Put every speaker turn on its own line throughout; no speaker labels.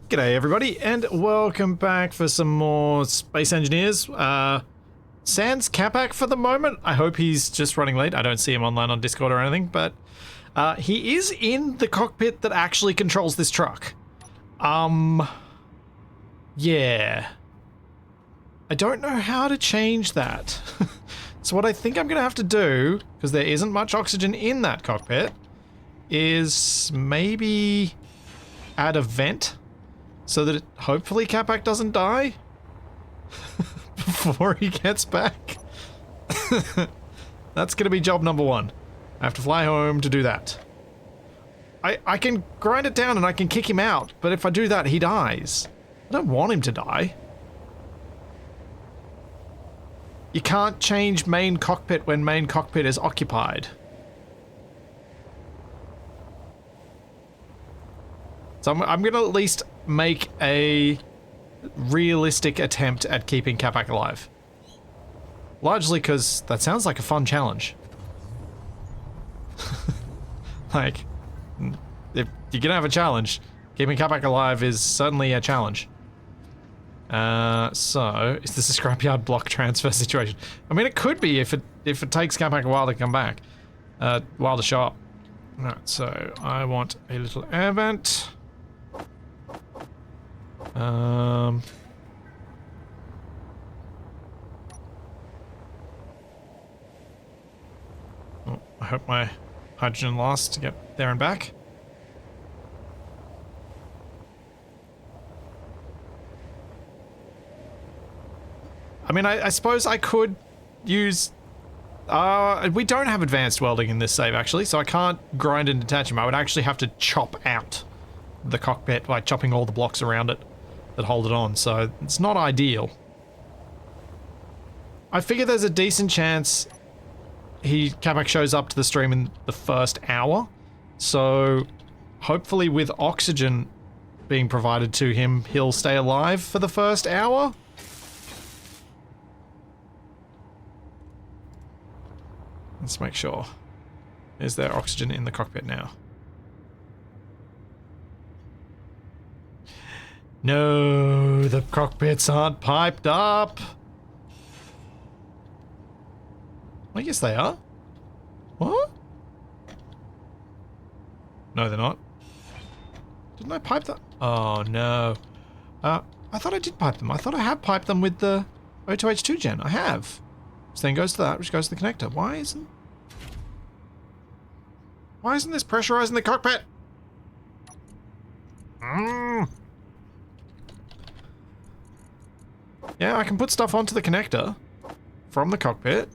G'day everybody, and welcome back for some more Space Engineers. Sans Capac for the moment. I hope he's just running late. I don't see him online on Discord or anything, but he is in the cockpit that actually controls this truck. Yeah. I don't know how to change that. So what I think I'm gonna have to do, because there isn't much oxygen in that cockpit, is maybe add a vent so that hopefully Capac doesn't die before he gets back. That's gonna be job number one. I have to fly home to do that. I can grind it down and I can kick him out, but if I do that, he dies. I don't want him to die. You can't change main cockpit when main cockpit is occupied. So I'm gonna at least make a realistic attempt at keeping Capac alive. Largely because that sounds like a fun challenge. Like, if you're gonna have a challenge, keeping Capac alive is certainly a challenge. So, is this a scrapyard block transfer situation? I mean, it could be if it takes Capac a while to come back. While to show up. Alright, so I want a little air vent. Oh, I hope my hydrogen lasts to get there and back. I mean, I suppose I could use... we don't have advanced welding in this save, actually, so I can't grind and detach them. I would actually have to chop out the cockpit by chopping all the blocks around it that hold it on, so it's not ideal. I figure there's a decent chance Capac shows up to the stream in the first hour, so hopefully with oxygen being provided to him, he'll stay alive for the first hour. Let's make sure. Is there oxygen in the cockpit now? No, the cockpits aren't piped up. I guess they are. What? No, they're not. Didn't I pipe them? Oh, no. I thought I did pipe them. I thought I had piped them with the O2H2 gen. I have. This thing goes to that, which goes to the connector. Why isn't this pressurizing the cockpit? Yeah, I can put stuff onto the connector from the cockpit.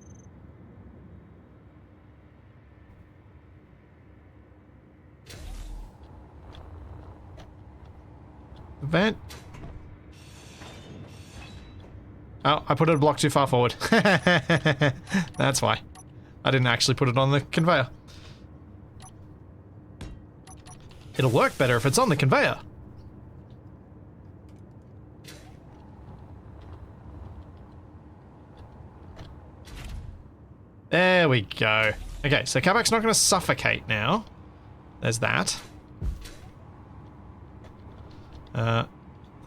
The vent. Oh, I put it a block too far forward. That's why. I didn't actually put it on the conveyor. It'll work better if it's on the conveyor. There we go. Okay, so Capac's not going to suffocate now. There's that. Though,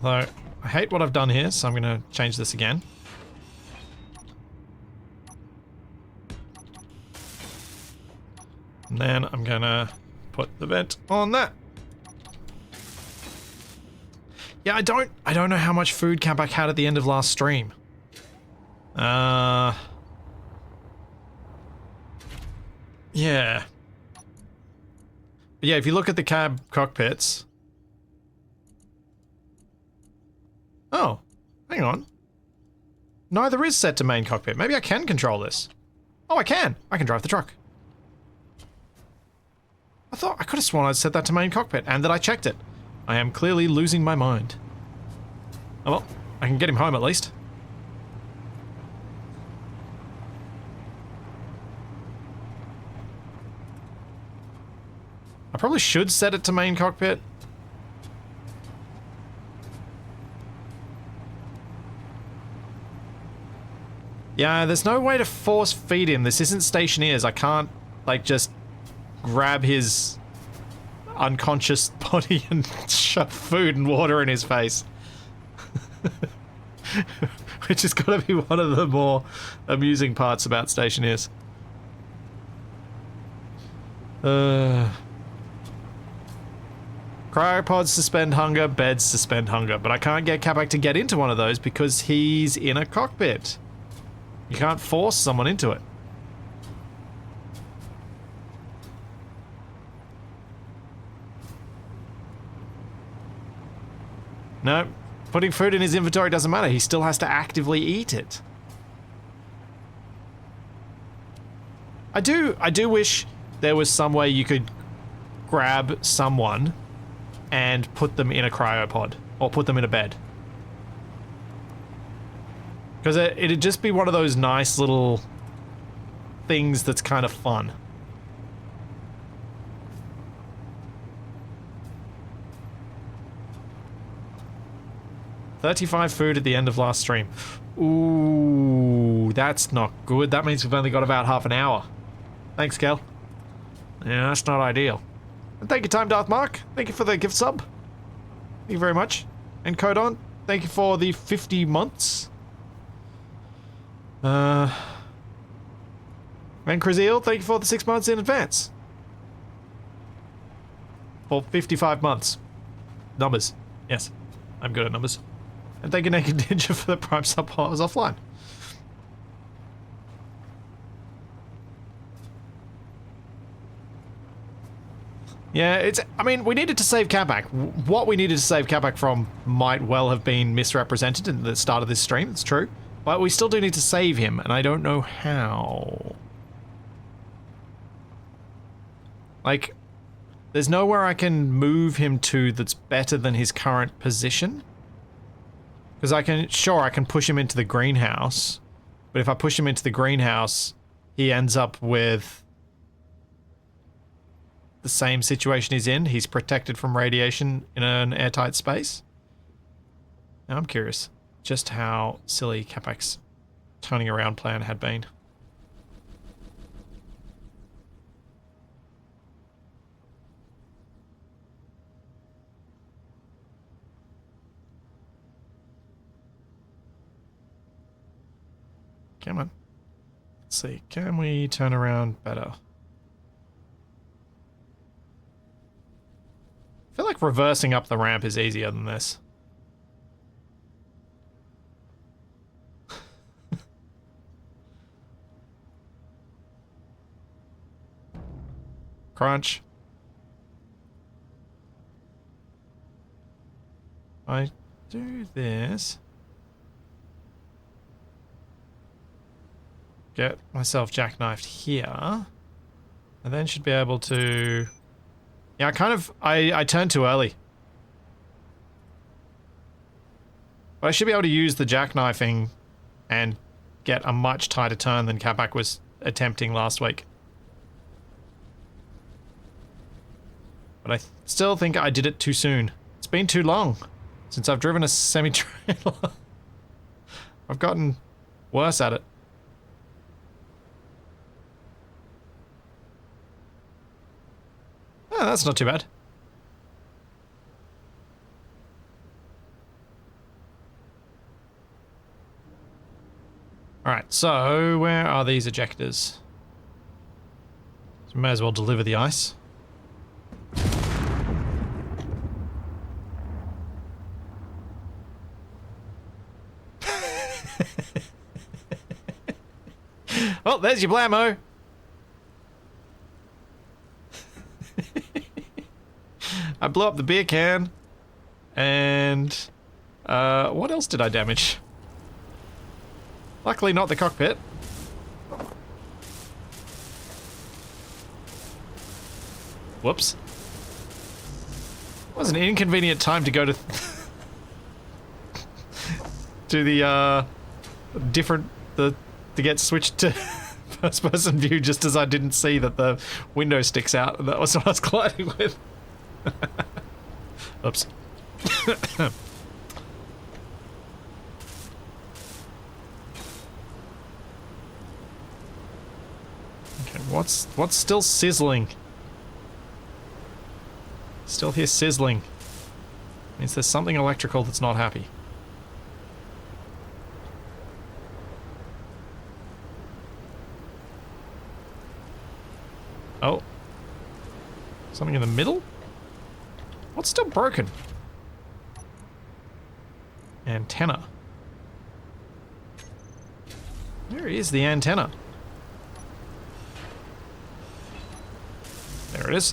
I hate what I've done here, so I'm going to change this again. And then I'm going to put the vent on that. Yeah, I don't know how much food Capac had at the end of last stream. Yeah. But yeah, if you look at the cab cockpits... Oh, hang on. Neither is set to main cockpit. Maybe I can control this. Oh, I can. I can drive the truck. I could have sworn I'd set that to main cockpit and that I checked it. I am clearly losing my mind. Oh well, I can get him home at least. I probably should set it to main cockpit. Yeah, there's no way to force feed him. This isn't Stationeers. I can't, like, just grab his unconscious body and shove food and water in his face. Which has got to be one of the more amusing parts about Stationeers. Cryopods suspend hunger, beds suspend hunger, but I can't get Capac to get into one of those because he's in a cockpit. You can't force someone into it. No, putting food in his inventory doesn't matter. He still has to actively eat it. I do wish there was some way you could grab someone and put them in a cryopod or put them in a bed. Because it'd just be one of those nice little things that's kind of fun. $35 food at the end of last stream. Ooh, that's not good. That means we've only got about half an hour. Thanks, Kel. Yeah, that's not ideal. And thank you, Time Darth Mark. Thank you for the gift sub. Thank you very much. And Codon, thank you for the 50 months. And Krasil, thank you for the 6 months in advance. For 55 months. Numbers. Yes, I'm good at numbers. And thank you, Naked Ninja, for the Prime sub while I was offline. Yeah, it's... I mean, we needed to save Capac. What we needed to save Capac from might well have been misrepresented at the start of this stream, it's true. But we still do need to save him, and I don't know how. Like, there's nowhere I can move him to that's better than his current position. Because I can... Sure, I can push him into the greenhouse. But if I push him into the greenhouse, he ends up with... the same situation he's in. He's protected from radiation in an airtight space. Now I'm curious just how silly Capac's turning around plan had been. Come on. Let's see. Can we turn around better? I feel like reversing up the ramp is easier than this. Crunch. I do this. Get myself jackknifed here. And then should be able to... Yeah, I turned too early. But I should be able to use the jackknifing and get a much tighter turn than Capac was attempting last week. But I still think I did it too soon. It's been too long since I've driven a semi-trailer. I've gotten worse at it. Oh, that's not too bad. Alright, so where are these ejectors? So we may as well deliver the ice. Well, there's your blammo. I blew up the beer can, and what else did I damage? Luckily not the cockpit. Whoops. It was an inconvenient time to go to to the to get switched to first person view just as I didn't see that the window sticks out, and that was what I was colliding with. Oops. Okay, what's still sizzling? Still hear sizzling. Means there's something electrical that's not happy. Oh. Something in the middle? What's still broken? Antenna. Where is the antenna? There it is.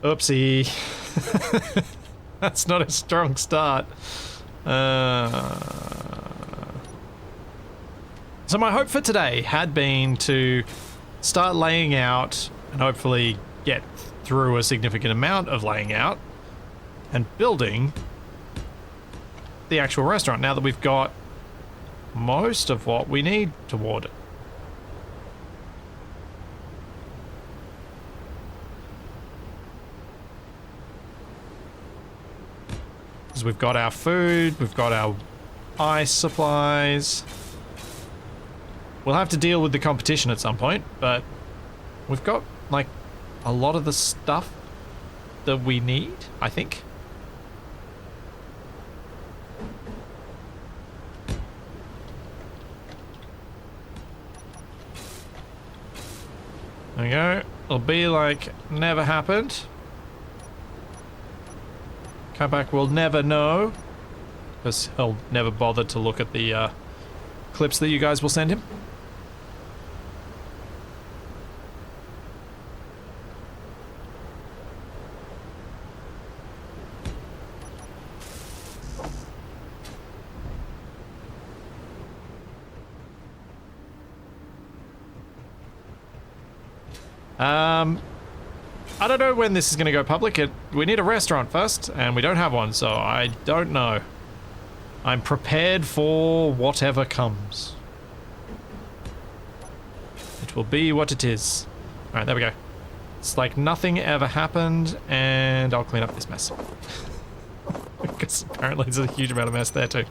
Oopsie. That's not a strong start. So my hope for today had been to start laying out and hopefully get through a significant amount of laying out and building the actual restaurant now that we've got most of what we need toward it. Because we've got our food, we've got our ice supplies. We'll have to deal with the competition at some point, but we've got, like, a lot of the stuff that we need, I think. There we go. It'll be like never happened. Capac will never know, because he'll never bother to look at the clips that you guys will send him. I don't know when this is going to go public. We need a restaurant first, and we don't have one, so I don't know. I'm prepared for whatever comes. It will be what it is. Alright, there we go. It's like nothing ever happened, and I'll clean up this mess. Because apparently there's a huge amount of mess there too.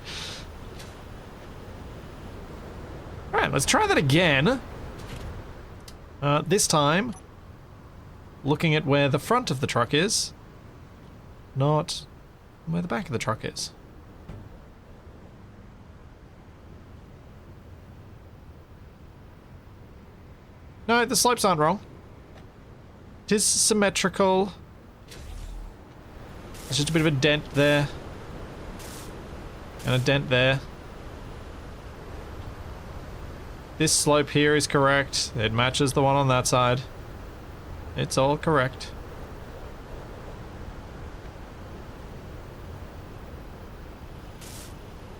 Alright, let's try that again. This time, looking at where the front of the truck is, not where the back of the truck is. No, the slopes aren't wrong. It is symmetrical. There's just a bit of a dent there. And a dent there. This slope here is correct. It matches the one on that side. It's all correct.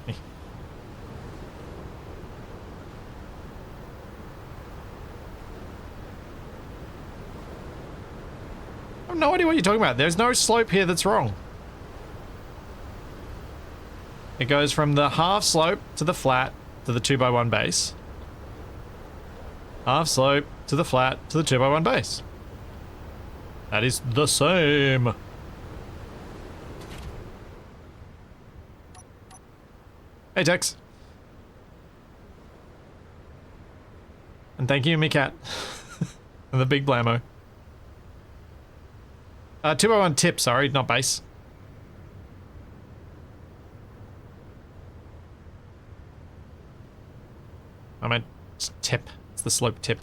I have no idea what you're talking about. There's no slope here that's wrong. It goes from the half slope to the flat to the 2x1 base. Half slope to the flat to the 2x1 base. That is the same. Hey, Tex. And thank you, me cat. And the big blammo. 2x1 tip, sorry, not base. I meant tip. It's the slope tip.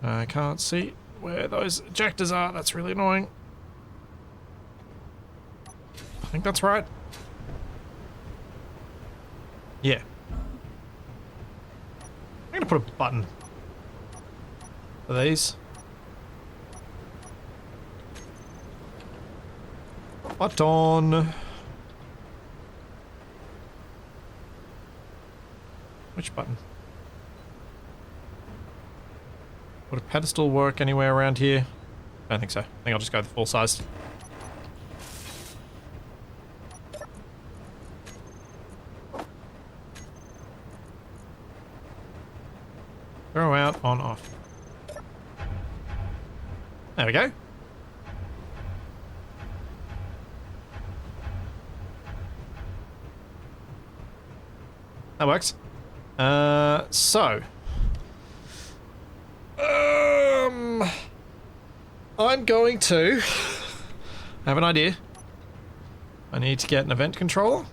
I can't see where those ejectors are. That's really annoying. I think that's right. Yeah. I'm gonna put a button for these. Button. Which button? Would a pedestal work anywhere around here? I don't think so. I think I'll just go the full size. Throw out, on, off. There we go. That works. So. I'm going to... I have an idea. I need to get an event controller.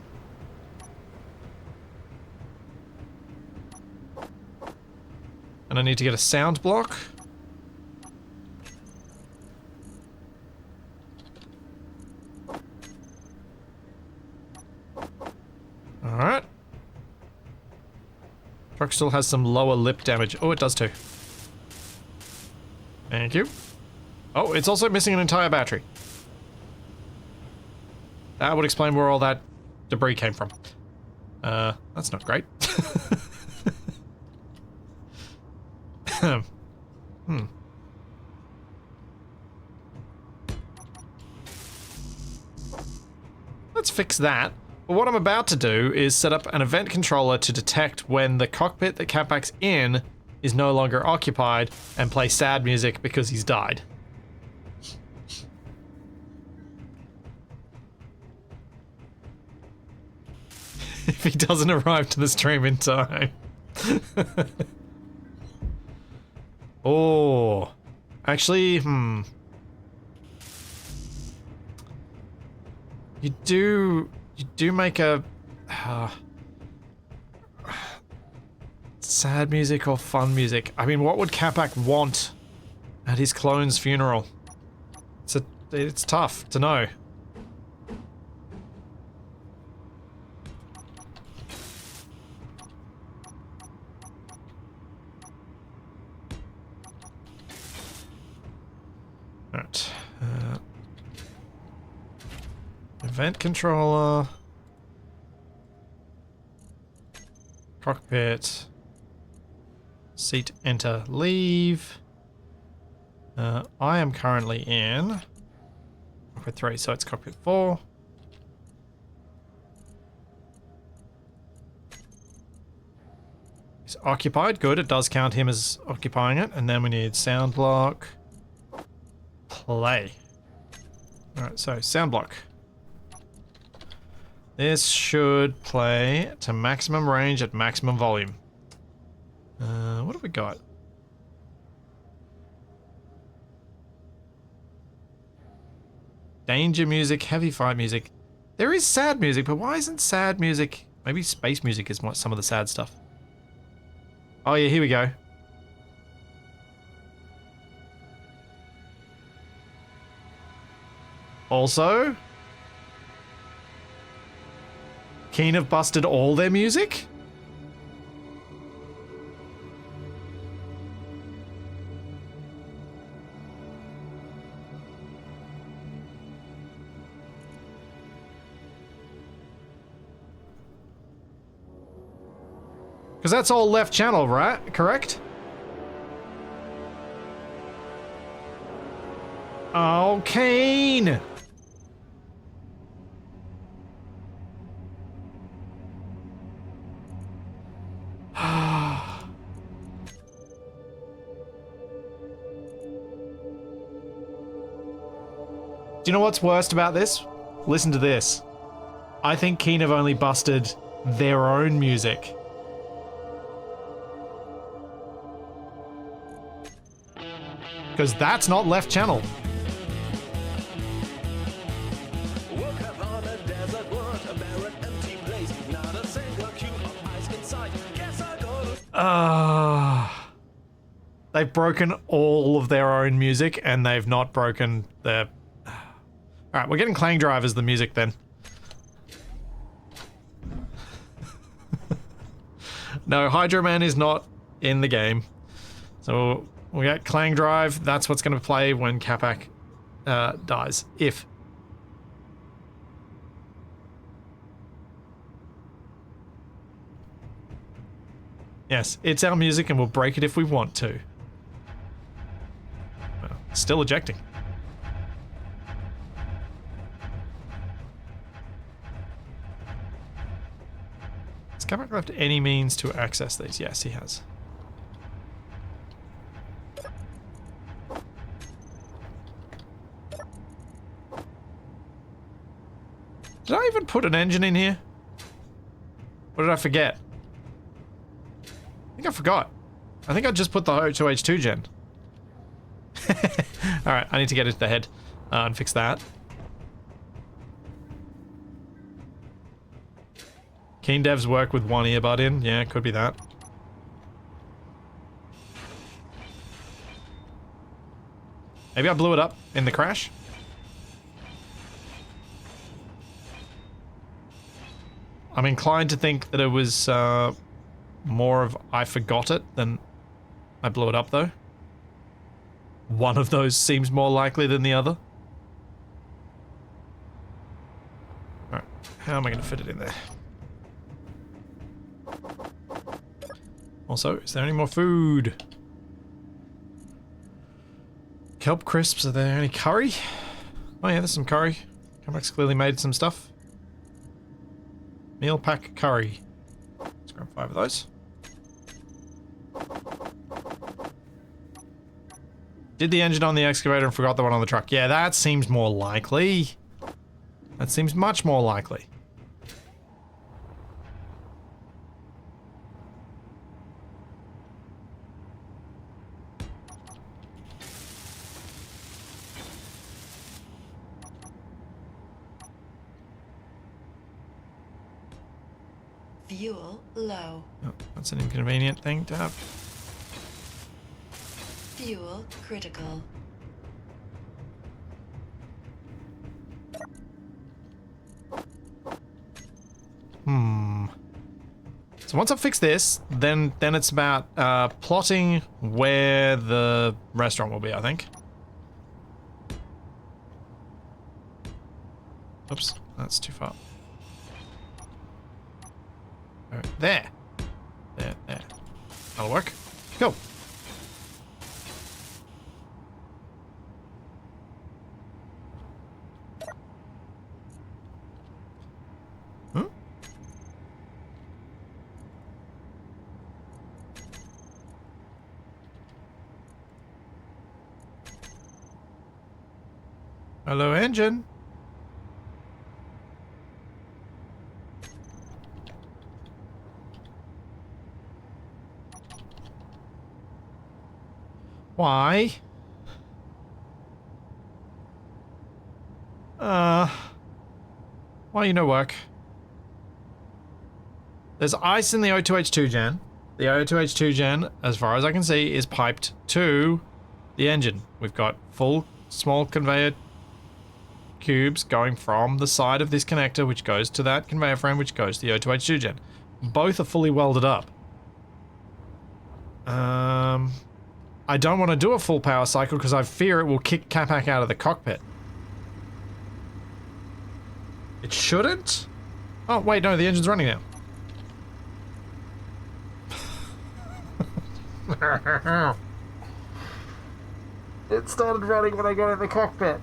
And I need to get a sound block. Alright. Truck still has some lower lip damage. Oh, it does too. Thank you. Oh, it's also missing an entire battery. That would explain where all that debris came from. That's not great. Let's fix that. But what I'm about to do is set up an event controller to detect when the cockpit that Capac's in is no longer occupied and play sad music because he's died. If he doesn't arrive to the stream in time. Oh. Actually, You do make a... sad music or fun music? I mean, what would Capac want at his clone's funeral? It's tough to know. Alright. Event controller. Cockpit. Seat, enter, leave. I am currently in cockpit 3, so it's cockpit 4. It's occupied, good, it does count him as occupying it. And then we need sound block. Play. Alright, so sound block. This should play to maximum range at maximum volume. What have we got? Danger music, heavy fight music. There is sad music, but why isn't sad music... Maybe space music is some of the sad stuff. Oh yeah, here we go. Also... Keen have busted all their music? Because that's all left channel, right? Correct? Oh, Keen! Do you know what's worst about this? Listen to this. I think Keen have only busted their own music. Because that's not left channel. They've broken all of their own music and they've not broken their... Alright, we're getting Clang Drive as the music then. No, Hydro Man is not in the game. So we got Clang Drive, that's what's going to play when Capac dies. If. Yes, it's our music and we'll break it if we want to. Well, still ejecting. Has Capac left any means to access these? Yes, he has. Did I even put an engine in here? What did I forget? think I forgot. I think I just put the O2H2 gen. Alright, I need to get into the head and fix that. Keen devs work with one earbud in. Yeah, it could be that. Maybe I blew it up in the crash. I'm inclined to think that it was more of I forgot it than I blew it up, though. One of those seems more likely than the other. Alright, how am I going to fit it in there? Also, is there any more food? Kelp crisps, are there any curry? Oh yeah, there's some curry. Capac's clearly made some stuff. Meal pack curry. Let's grab 5 of those. Did the engine on the excavator and forgot the one on the truck. Yeah, that seems more likely. That seems much more likely.
Fuel low.
Oh, that's an inconvenient thing to have.
Fuel critical.
So once I fix this, then it's about plotting where the restaurant will be, I think. Oops, that's too far. Alright, there. There. That'll work. Go. Hello, engine. Why? Why you no work? There's ice in the O2H2 gen. The O2H2 gen, as far as I can see, is piped to the engine. We've got full small conveyor cubes going from the side of this connector, which goes to that conveyor frame, which goes to the O2H2 gen. Both are fully welded up. I don't want to do a full power cycle because I fear it will kick Capac out of the cockpit. It shouldn't? Oh, wait, no, the engine's running now. It started running when I got in the cockpit.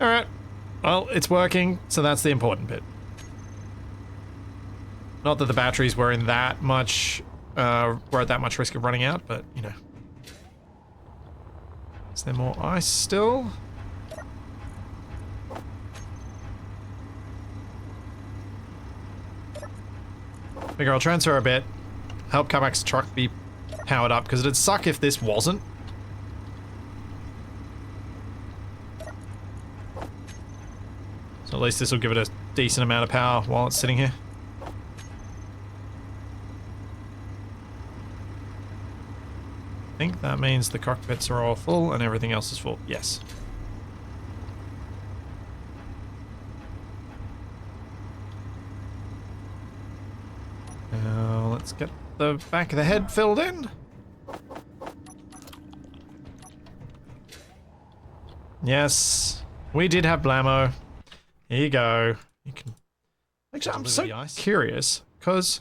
Alright. Well, it's working, so that's the important bit. Not that the batteries were in that much, were at that much risk of running out, but, you know. Is there more ice still? Figure I'll transfer a bit, help Capac's truck be powered up, because it'd suck if this wasn't. So at least this will give it a decent amount of power while it's sitting here. I think that means the cockpits are all full and everything else is full. Yes. Now let's get the back of the head filled in. Yes, we did have blammo. Here you go. You can. Actually, I'm so curious because.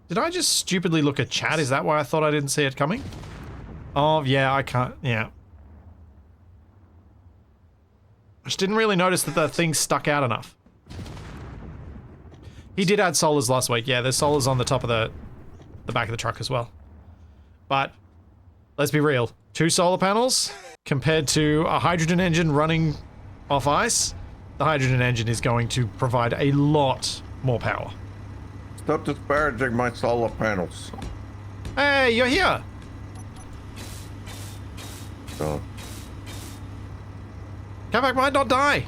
Did I just stupidly look at chat? Is that why I thought I didn't see it coming? Oh, yeah, I can't. Yeah. I just didn't really notice that the thing stuck out enough. He did add solars last week. Yeah, there's solars on the top of the back of the truck as well. But let's be real. 2 solar panels compared to a hydrogen engine running off ice. The hydrogen engine is going to provide a lot more power.
Stop disparaging my solar panels.
Hey, you're here.
Oh.
Capac might not die.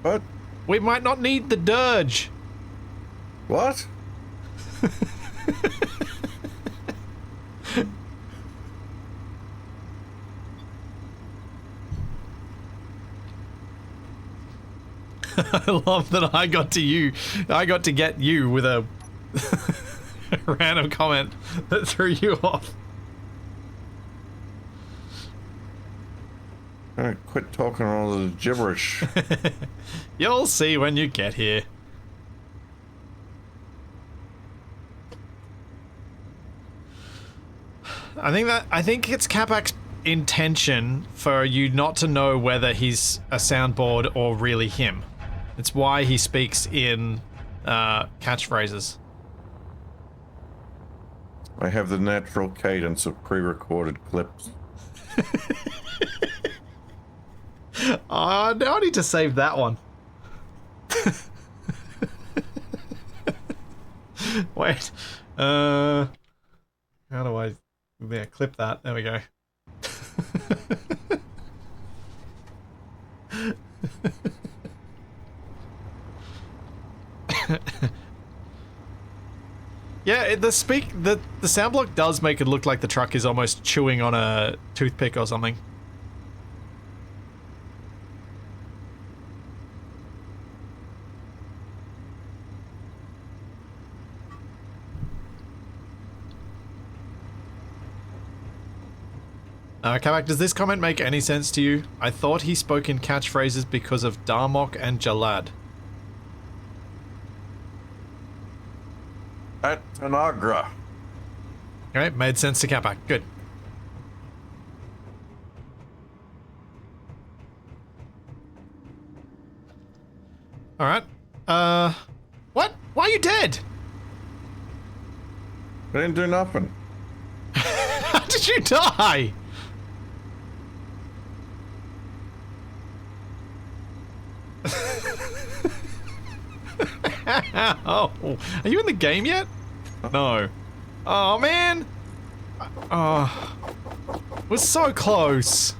What?
We might not need the dirge.
What?
I love that I got to get you with a random comment that threw you off.
Alright, quit talking all the gibberish.
You'll see when you get here. I think it's Capac's intention for you not to know whether he's a soundboard or really him. It's why he speaks in catchphrases.
I have the natural cadence of pre-recorded clips.
Now I need to save that one. Wait. How do I... Yeah, clip that. There we go. Yeah, the sound block does make it look like the truck is almost chewing on a toothpick or something. Capac, does this comment make any sense to you? I thought he spoke in catchphrases because of Darmok and Jalad.
At Tanagra.
Alright, made sense to Capac. Good. Alright. What? Why are you dead?
I didn't do nothing.
How did you die? Oh, are you in the game yet? No. Oh man. Oh, we're so close.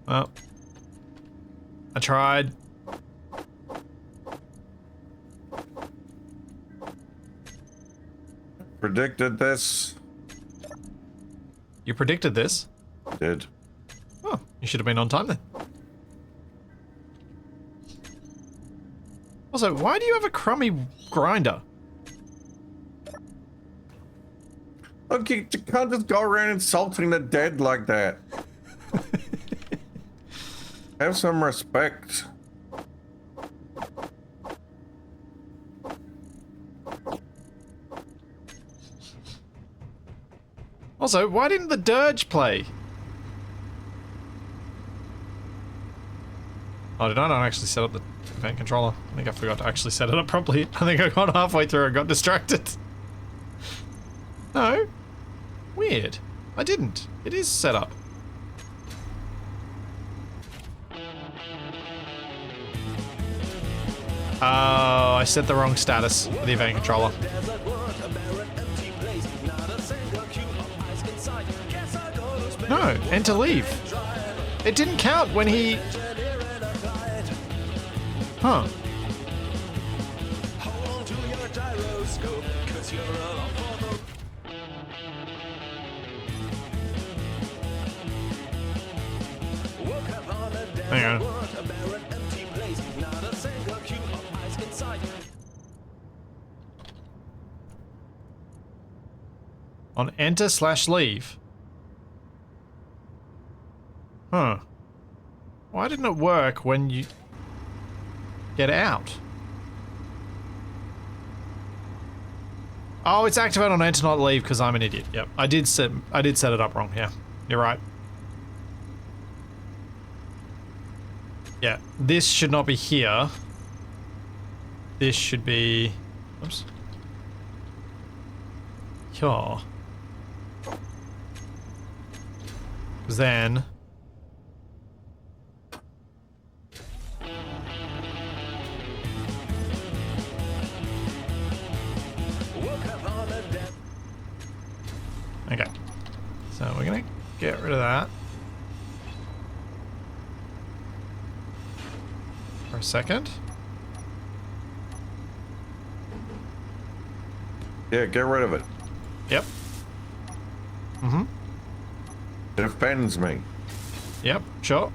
Well, I tried.
Predicted this.
You predicted this?
Did.
Oh, you should have been on time then. Also, why do you have a crummy grinder?
Look, you can't just go around insulting the dead like that. Have some respect.
Also, why didn't the dirge play? Oh, did I not actually set up the event controller? I think I forgot to actually set it up properly. I think I got halfway through and got distracted. No. Weird. I didn't. It is set up. Oh, I set the wrong status for the event controller. No, and to leave. It didn't count when he... Huh. Hang on. On enter/leave. Huh. Why didn't it work when you get out? Oh, it's activated on enter not leave because I'm an idiot. Yep, I did set it up wrong. Yeah, you're right. Yeah, this should not be here. This should be... Oops. Yeah. Because then... Okay. So we're gonna get rid of that. For a second.
Yeah, get rid of it.
Yep. Mm-hmm.
It offends me.
Yep, sure.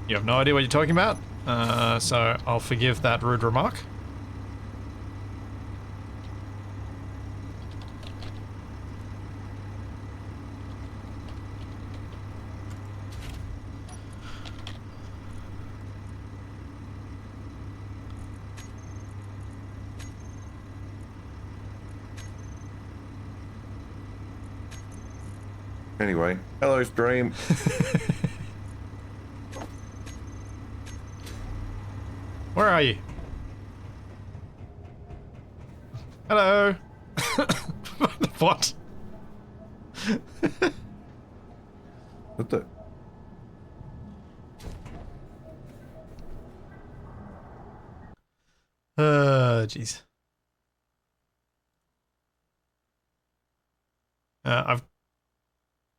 You have no idea what you're talking about, so I'll forgive that rude remark.
Anyway, hello, stream.
Where are you? Hello. What?
What the?
Jeez. I've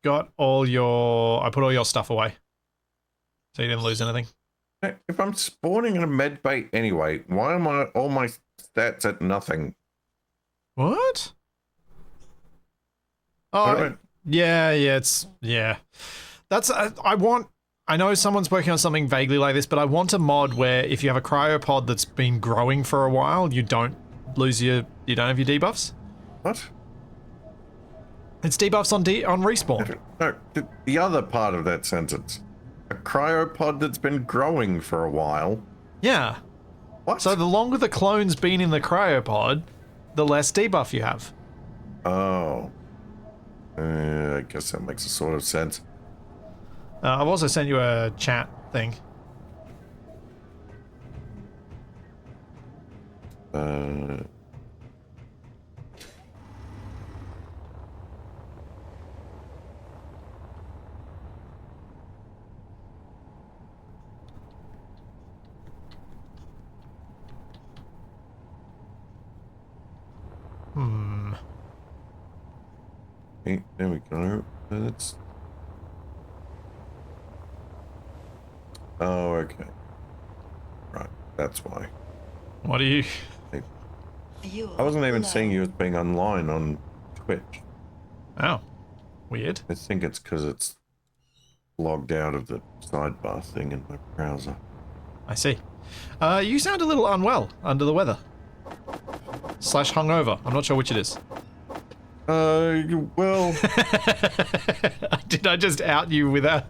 got all your... I put all your stuff away. So you didn't lose anything.
If I'm spawning in a med bay anyway, why am I all my stats at nothing?
What? Oh, yeah, it's... Yeah. That's... I know someone's working on something vaguely like this, but I want a mod where if you have a cryopod that's been growing for a while, you don't lose your... You don't have your debuffs.
What?
It's debuffs on respawn.
No, the other part of that sentence. A cryopod that's been growing for a while.
Yeah.
What?
So the longer the clone's been in the cryopod, the less debuff you have.
Oh. I guess that makes a sort of sense.
I've also sent you a chat thing.
Hey, there we go. That's... Oh, okay. Right, that's why.
What do you...
Fuel
I wasn't even
low.
seeing you as being online on Twitch.
Oh. Weird.
I think it's because it's logged out of the sidebar thing in my browser.
I see. You sound a little unwell, under the weather. / hungover. I'm not sure which it is.
Well...
Did I just out you without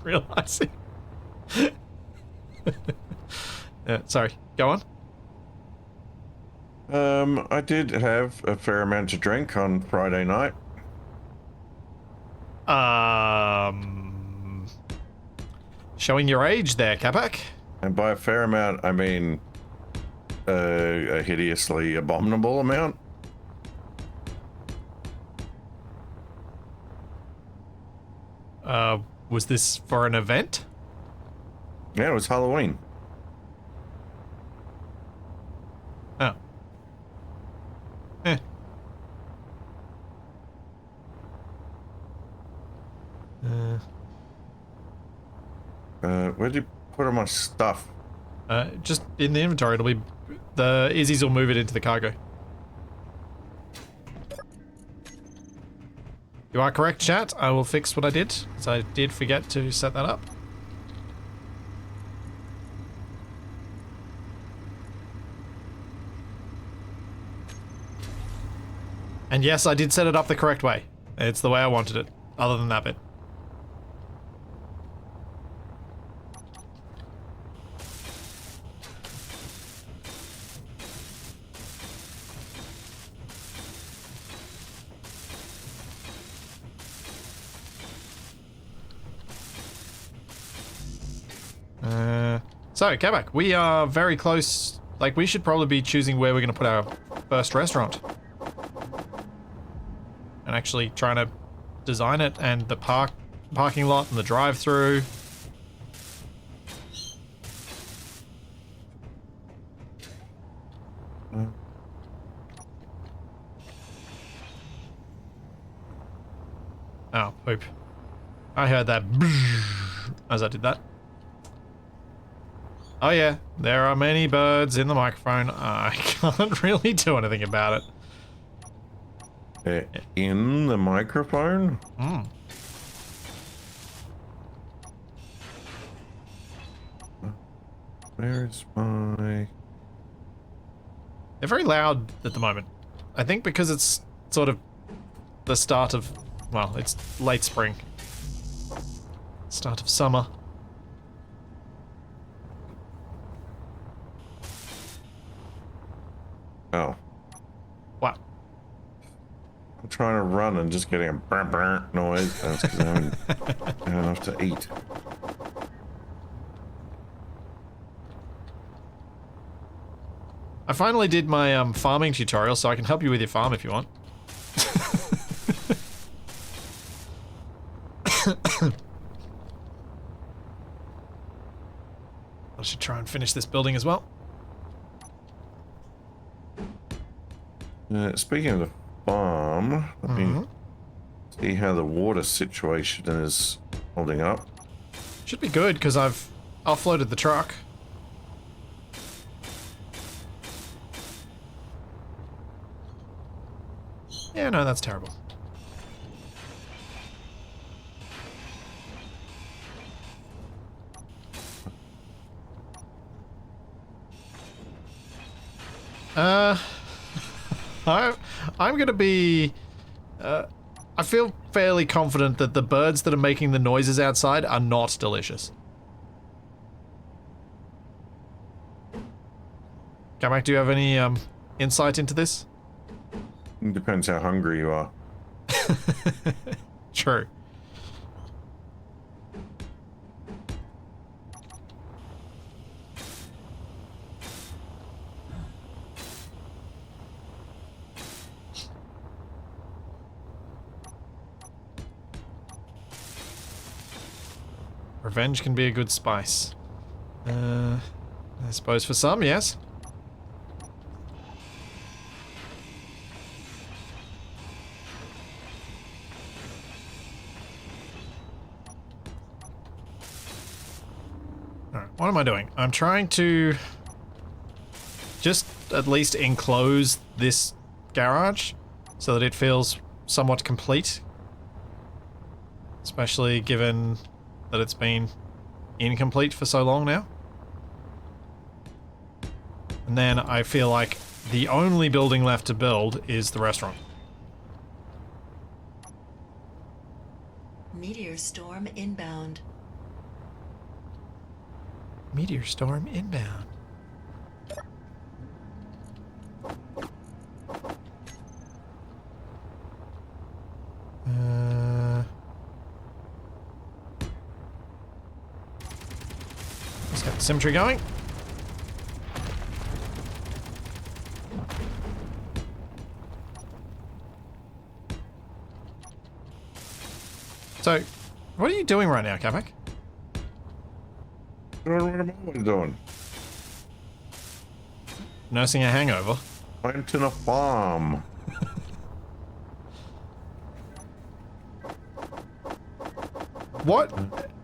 realizing? Sorry, go on.
I did have a fair amount to drink on Friday night.
Showing your age there, Capac.
And by a fair amount, I mean a hideously abominable amount.
Was this for an event?
Yeah, it was Halloween.
Oh. Eh.
Where'd you put all my stuff?
Just in the inventory. It'll be... The Izzy's will move it into the cargo. You are correct, chat. I will fix what I did, because I did forget to set that up. And yes, I did set it up the correct way. It's the way I wanted it, other than that bit. So, Capac, we are very close. Like, we should probably be choosing where we're going to put our first restaurant. And actually trying to design it, and the parking lot and the drive-through. Oh, poop. I heard that as I did that. Oh yeah, there are many birds in the microphone. I can't really do anything about it.
In the microphone?
Mm.
Where's my...
They're very loud at the moment. I think because it's sort of the start of, well, it's late spring. Start of summer.
Oh.
What?
I'm trying to run and just getting a brr brr noise. That's because I haven't had enough to eat.
I finally did my farming tutorial, so I can help you with your farm if you want. I should try and finish this building as well.
Speaking of the farm, let me see how the water situation is holding up.
Should be good, because I've offloaded the truck. Yeah, no, that's terrible. I'm gonna be... I feel fairly confident that the birds that are making the noises outside are not delicious. Capac, do you have any insight into this?
It depends how hungry you are.
True. Revenge can be a good spice. I suppose for some, yes. Alright, what am I doing? I'm trying to just at least enclose this garage so that it feels somewhat complete. Especially given that it's been incomplete for so long now. And then I feel like the only building left to build is the restaurant.
Meteor storm inbound.
Meteor storm inbound. Let's get the symmetry going. So, what are you doing right now, Capac?
What am I doing?
Nursing a hangover.
Planting a farm.
What,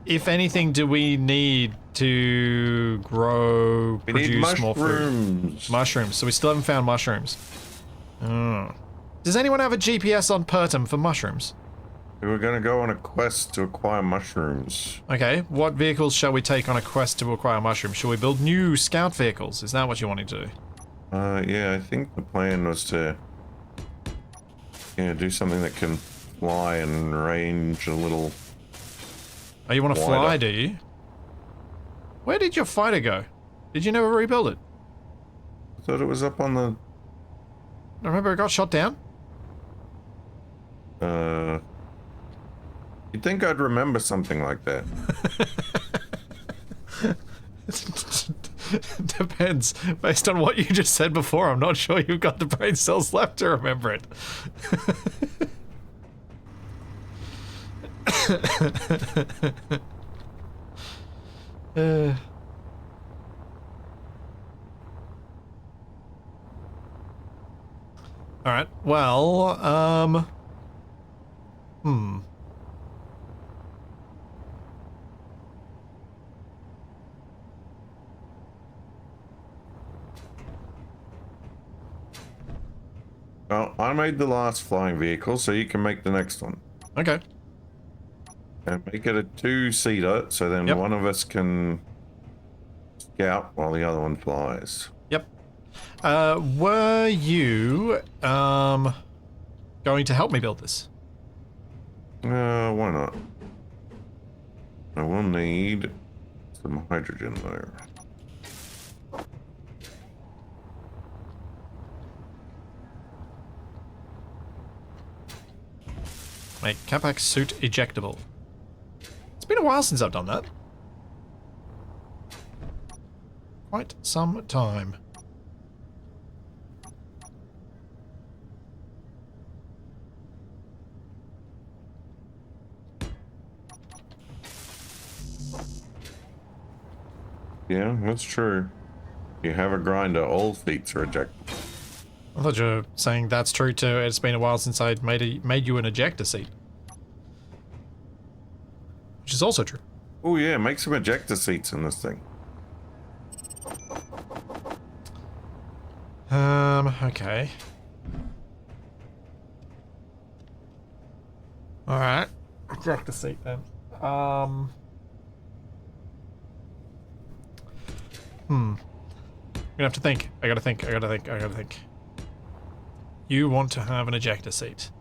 if anything, do we need to grow,
We need
produce more food?
mushrooms.
Mushrooms. So we still haven't found mushrooms. Oh. Does anyone have a GPS on Pertum for mushrooms?
We were going to go on a quest to acquire mushrooms.
Okay, what vehicles shall we take on a quest to acquire mushrooms? Shall we build new scout vehicles? Is that what you want to do?
Yeah, I think the plan was to do something that can fly and range a little.
Oh, you want to
wider.
fly, do you? Where did your fighter go? Did you never rebuild it?
I thought it was up on the...
I remember it got shot down?
You'd think I'd remember something like that.
Depends. Based on what you just said before, I'm not sure you've got the brain cells left to remember it. Alright, well,
Well, I made the last flying vehicle, so you can make the next one.
Okay.
And make it a two-seater, so then
Yep.
one of us can scout while the other one flies.
Yep. Were you, going to help me build this?
Why not? I will need some hydrogen there.
Make Capac suit ejectable. It's been a while since I've done that. Quite some time.
Yeah, that's true. You have a grinder, all seats are ejectable.
I thought you were saying that's true too. It's been a while since I made you an ejector seat. Which is also true.
Oh yeah, make some ejector seats in this thing.
Okay. Alright. Ejector seat then. I'm gonna have to think. I gotta think. You want to have an ejector seat.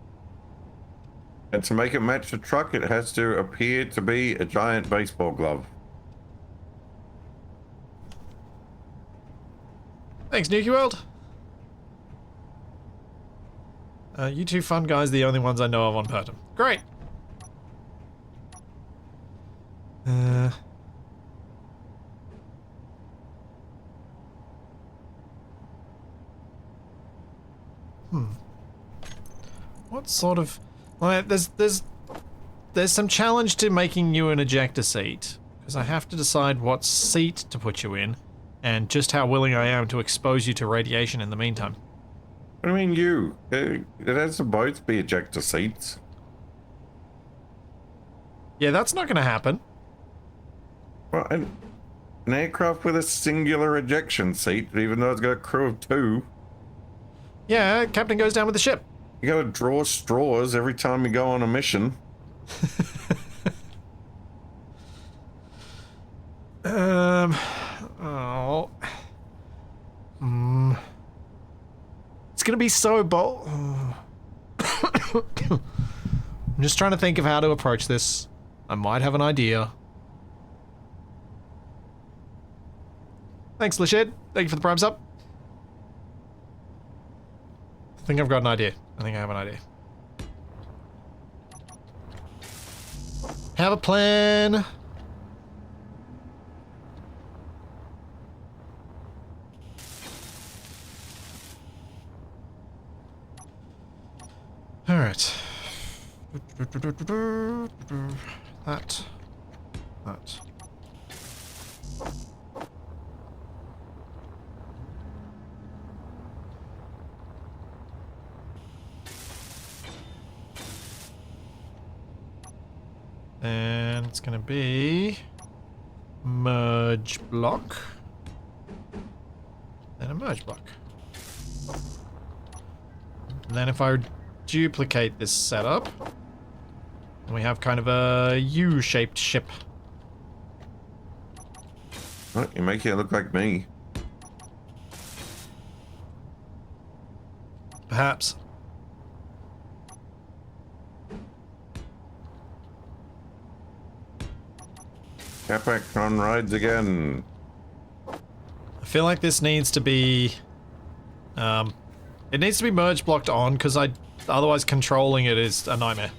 And to make it match the truck, it has to appear to be a giant baseball glove.
Thanks, Nuki World. You two fun guys, the only ones I know of on Pertum. Great. What sort of... Well, there's some challenge to making you an ejector seat, because I have to decide what seat to put you in, and just how willing I am to expose you to radiation in the meantime.
What do you mean you? It has to both be ejector seats.
Yeah, that's not going to happen.
Well, an aircraft with a singular ejection seat, even though it's got a crew of two.
Yeah, captain goes down with the ship.
You gotta draw straws every time you go on a mission.
Oh. It's gonna be so bold. I'm just trying to think of how to approach this. I might have an idea. Thanks, Lashid. Thank you for the prime sub. I think I've got an idea. I think I have an idea. Have a plan. All right. That. And it's gonna be merge block, then a merge block. And then if I duplicate this setup, then we have kind of a U-shaped ship.
Oh, you're making it look like me.
Perhaps.
Capac on rides again.
I feel like this needs to be... it needs to be merge blocked on, because otherwise controlling it is a nightmare.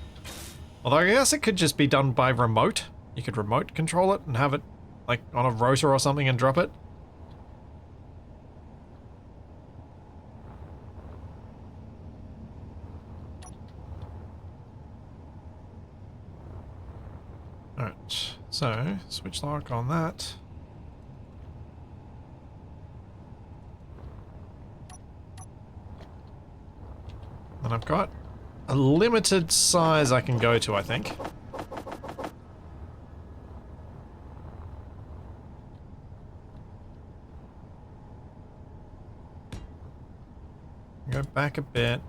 Although I guess it could just be done by remote. You could remote control it and have it, like, on a rotor or something and drop it. Alright, so switch lock on that. And I've got a limited size I can go to, I think. Go back a bit.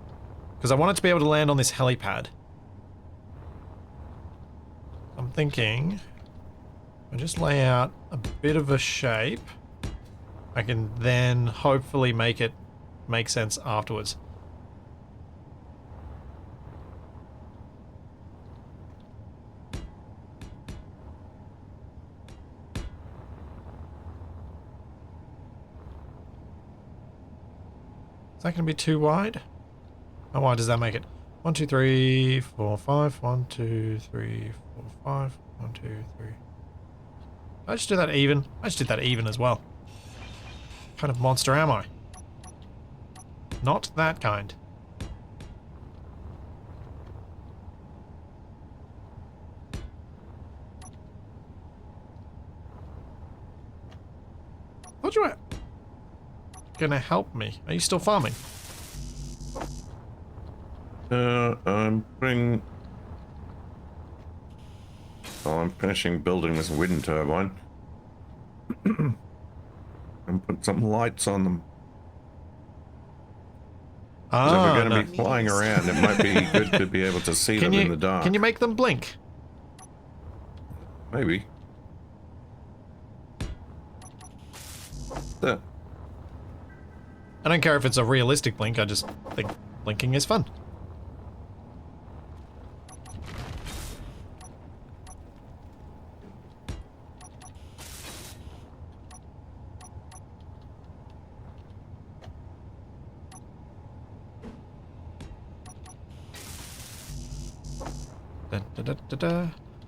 Because I want it to be able to land on this helipad. I'm thinking I just lay out a bit of a shape. I can then hopefully make it make sense afterwards. Is that going to be too wide? How wide does that make it? 1, 2, 3, 4, 5. 1, 2, 3, 4, 5. 1, 2, 3. I just do that even. I just did that even as well. What kind of monster am I? Not that kind. Thought you were gonna help me. Are you still farming?
I'm putting... Oh, I'm finishing building this wind turbine. And put some lights on them. If we're going to be flying around, it might be good to be able to see them in the dark.
Can you make them blink?
Maybe. There.
I don't care if it's a realistic blink, I just think blinking is fun.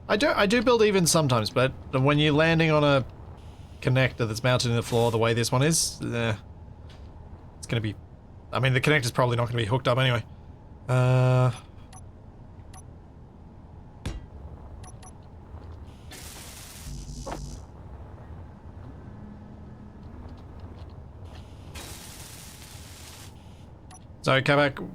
I do build even sometimes, but when you're landing on a connector that's mounted in the floor the way this one is, it's gonna be... I mean, the connector's probably not gonna be hooked up anyway. So, Capac,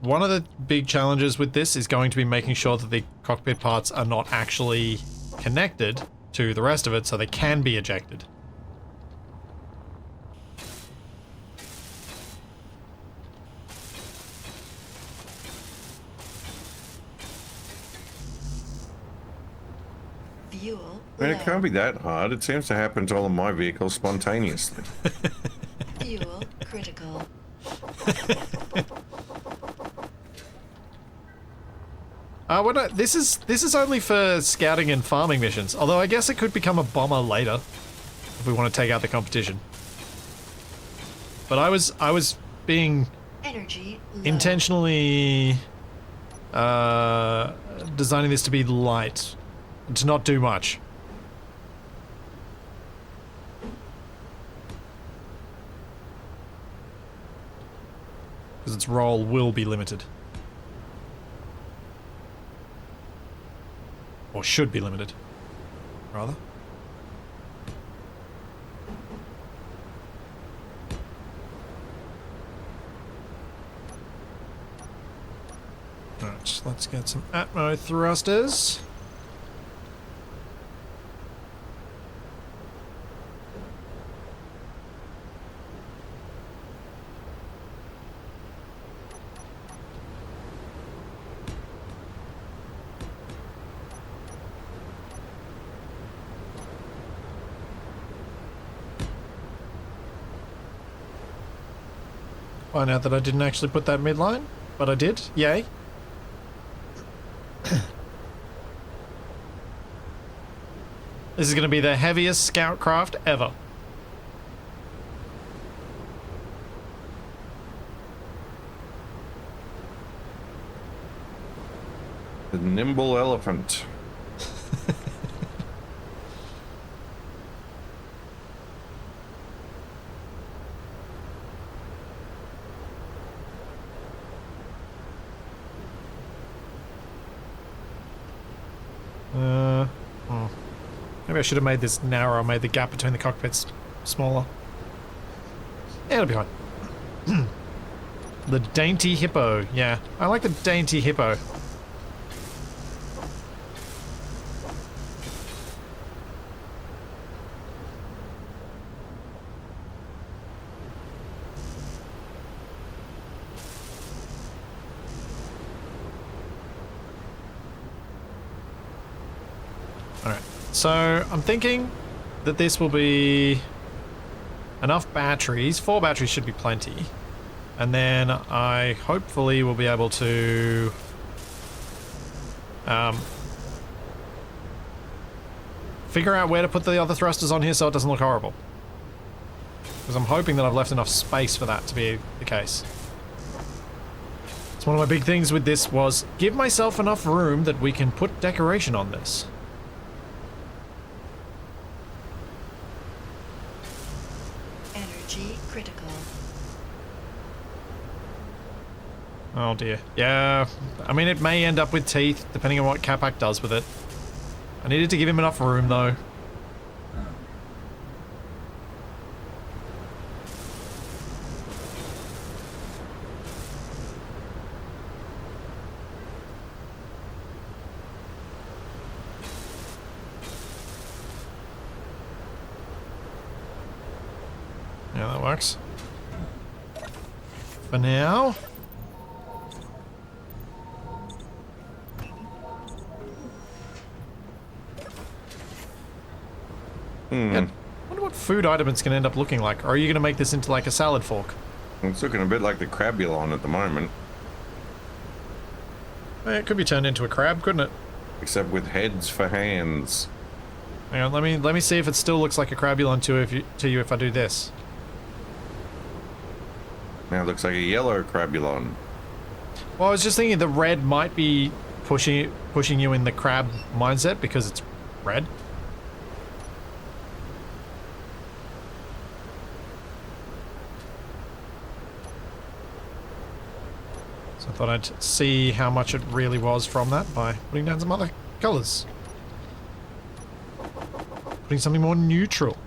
one of the big challenges with this is going to be making sure that the cockpit parts are not actually connected to the rest of it so they can be ejected.
Fuel
I mean, it
low.
can't be that hard. It seems to happen to all of my vehicles spontaneously.
Fuel critical.
This is only for scouting and farming missions. Although I guess it could become a bomber later if we want to take out the competition. But I was being
Energy low.
intentionally designing this to be light, to not do much. Because its role will be limited. Or should be limited, rather. Alright, let's get some Atmo thrusters. Find out that I didn't actually put that midline, but I did. Yay. This is going to be the heaviest scout craft ever.
The nimble elephant.
Maybe I should have made this narrower, made the gap between the cockpits smaller. Yeah, it'll be fine. The dainty hippo. Yeah, I like the dainty hippo. Alright, so I'm thinking that this will be enough batteries. 4 batteries should be plenty. And then I hopefully will be able to figure out where to put the other thrusters on here so it doesn't look horrible. Because I'm hoping that I've left enough space for that to be the case. So one of my big things with this was give myself enough room that we can put decoration on this.
Energy critical.
Oh dear. Yeah, I mean it may end up with teeth, depending on what Capac does with it. I needed to give him enough room though. Yeah, that works. For now. Yeah, I wonder what food item it's going to end up looking like. Or are you going to make this into like a salad fork?
It's looking a bit like the crabulon at the moment.
It could be turned into a crab, couldn't it?
Except with heads for hands.
Hang on, let me see if it still looks like a crabulon to you if I do this.
Now it looks like a yellow crabulon.
Well, I was just thinking the red might be pushing you in the crab mindset because it's red. So I thought I'd see how much it really was from that by putting down some other colours. Putting something more neutral.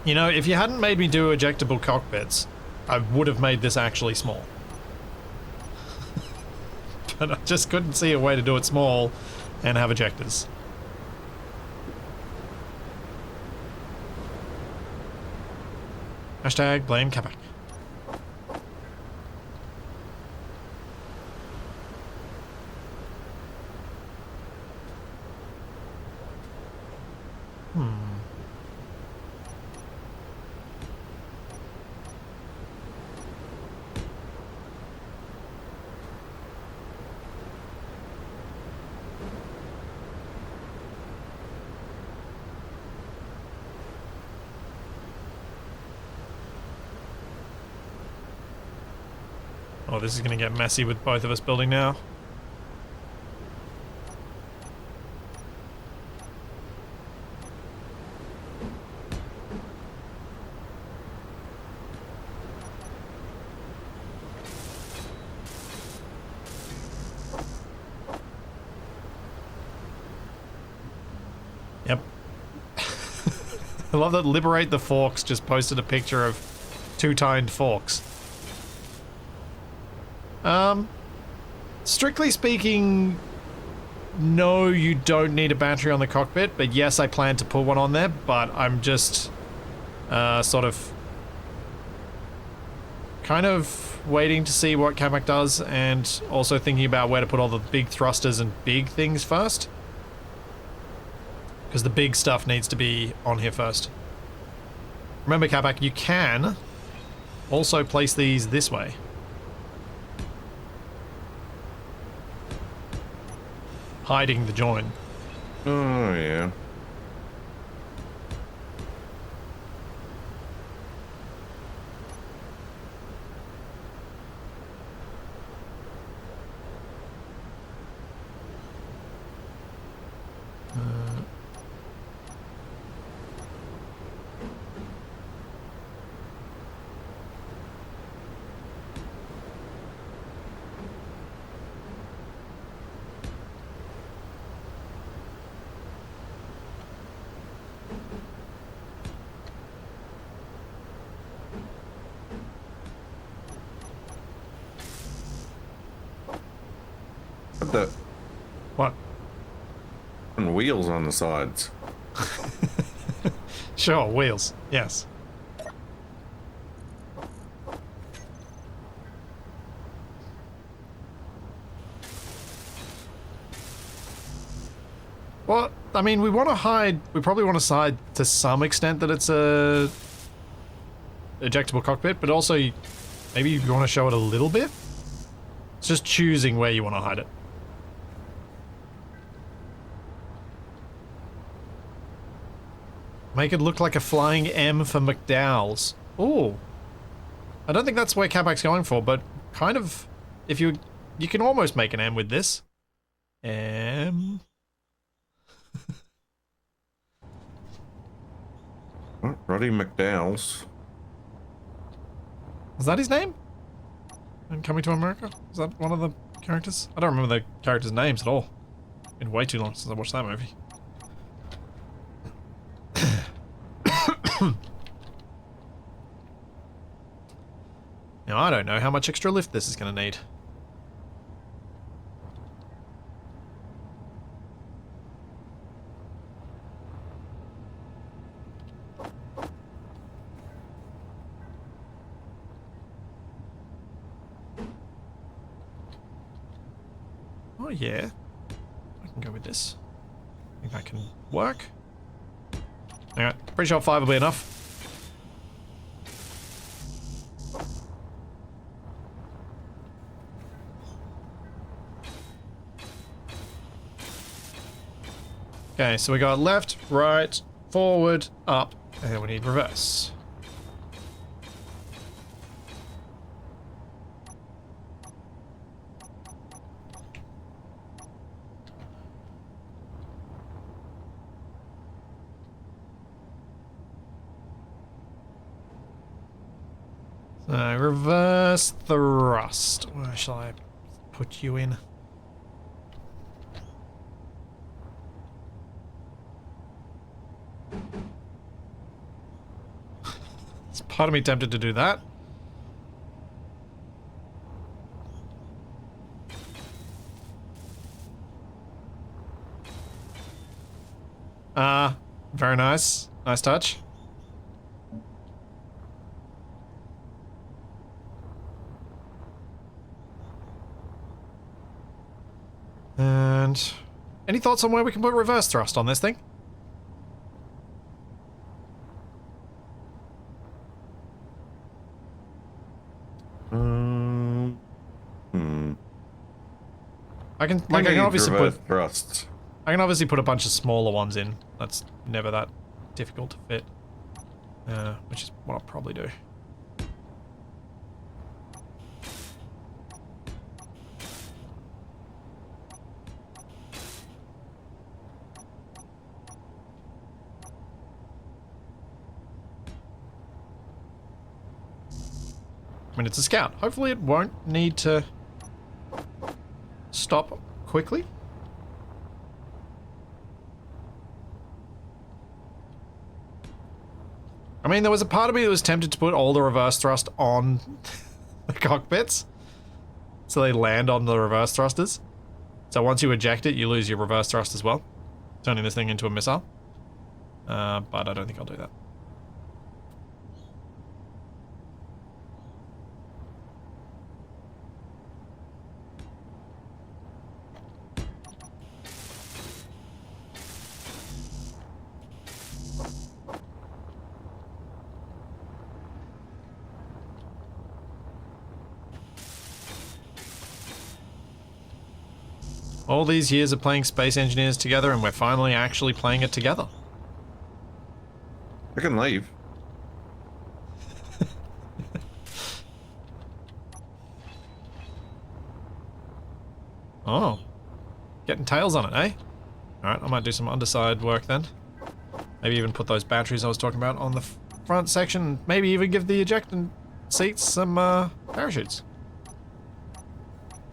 You know, if you hadn't made me do ejectable cockpits, I would have made this actually small. But I just couldn't see a way to do it small and have ejectors. Hashtag blame Capac. Oh, this is going to get messy with both of us building now. Yep. I love that Liberate the Forks just posted a picture of 2-tined forks. Strictly speaking, no, you don't need a battery on the cockpit, but yes, I plan to put one on there, but I'm just, sort of, kind of waiting to see what Capac does, and also thinking about where to put all the big thrusters and big things first. Because the big stuff needs to be on here first. Remember, Capac, you can also place these this way. Hiding the join.
Oh, yeah. the
What?
wheels on the sides.
Sure, wheels. Yes. Well, I mean, we want to hide... We probably want to hide to some extent that it's a... ejectable cockpit, but also maybe you want to show it a little bit? It's just choosing where you want to hide it. Make it look like a flying M for McDowell's. Ooh. I don't think that's where Capac's going for, but kind of... If you... You can almost make an M with this. M...
Oh, Roddy McDowell's.
Is that his name? In Coming to America? Is that one of the characters? I don't remember the characters' names at all. Been way too long since I watched that movie. Now, I don't know how much extra lift this is going to need. Oh yeah, I can go with this. I think that can work. Alright, pretty sure 5 will be enough. Okay, so we got left, right, forward, up, and then we need reverse. So, reverse thrust. Where shall I put you in? It's part of me tempted to do that. Very nice. Nice touch. And any thoughts on where we can put reverse thrust on this thing? I can obviously put
thrusts.
I can obviously put a bunch of smaller ones in. That's never that difficult to fit. Which is what I'll probably do. I mean, it's a scout. Hopefully it won't need to stop quickly. I mean, there was a part of me that was tempted to put all the reverse thrust on the cockpits, so they land on the reverse thrusters. So once you eject it, you lose your reverse thrust as well, turning this thing into a missile. But I don't think I'll do that. All these years of playing Space Engineers together, and we're finally actually playing it together.
I can leave.
Oh. Getting tails on it, eh? Alright, I might do some underside work then. Maybe even put those batteries I was talking about on the front section. Maybe even give the ejecting seats some parachutes.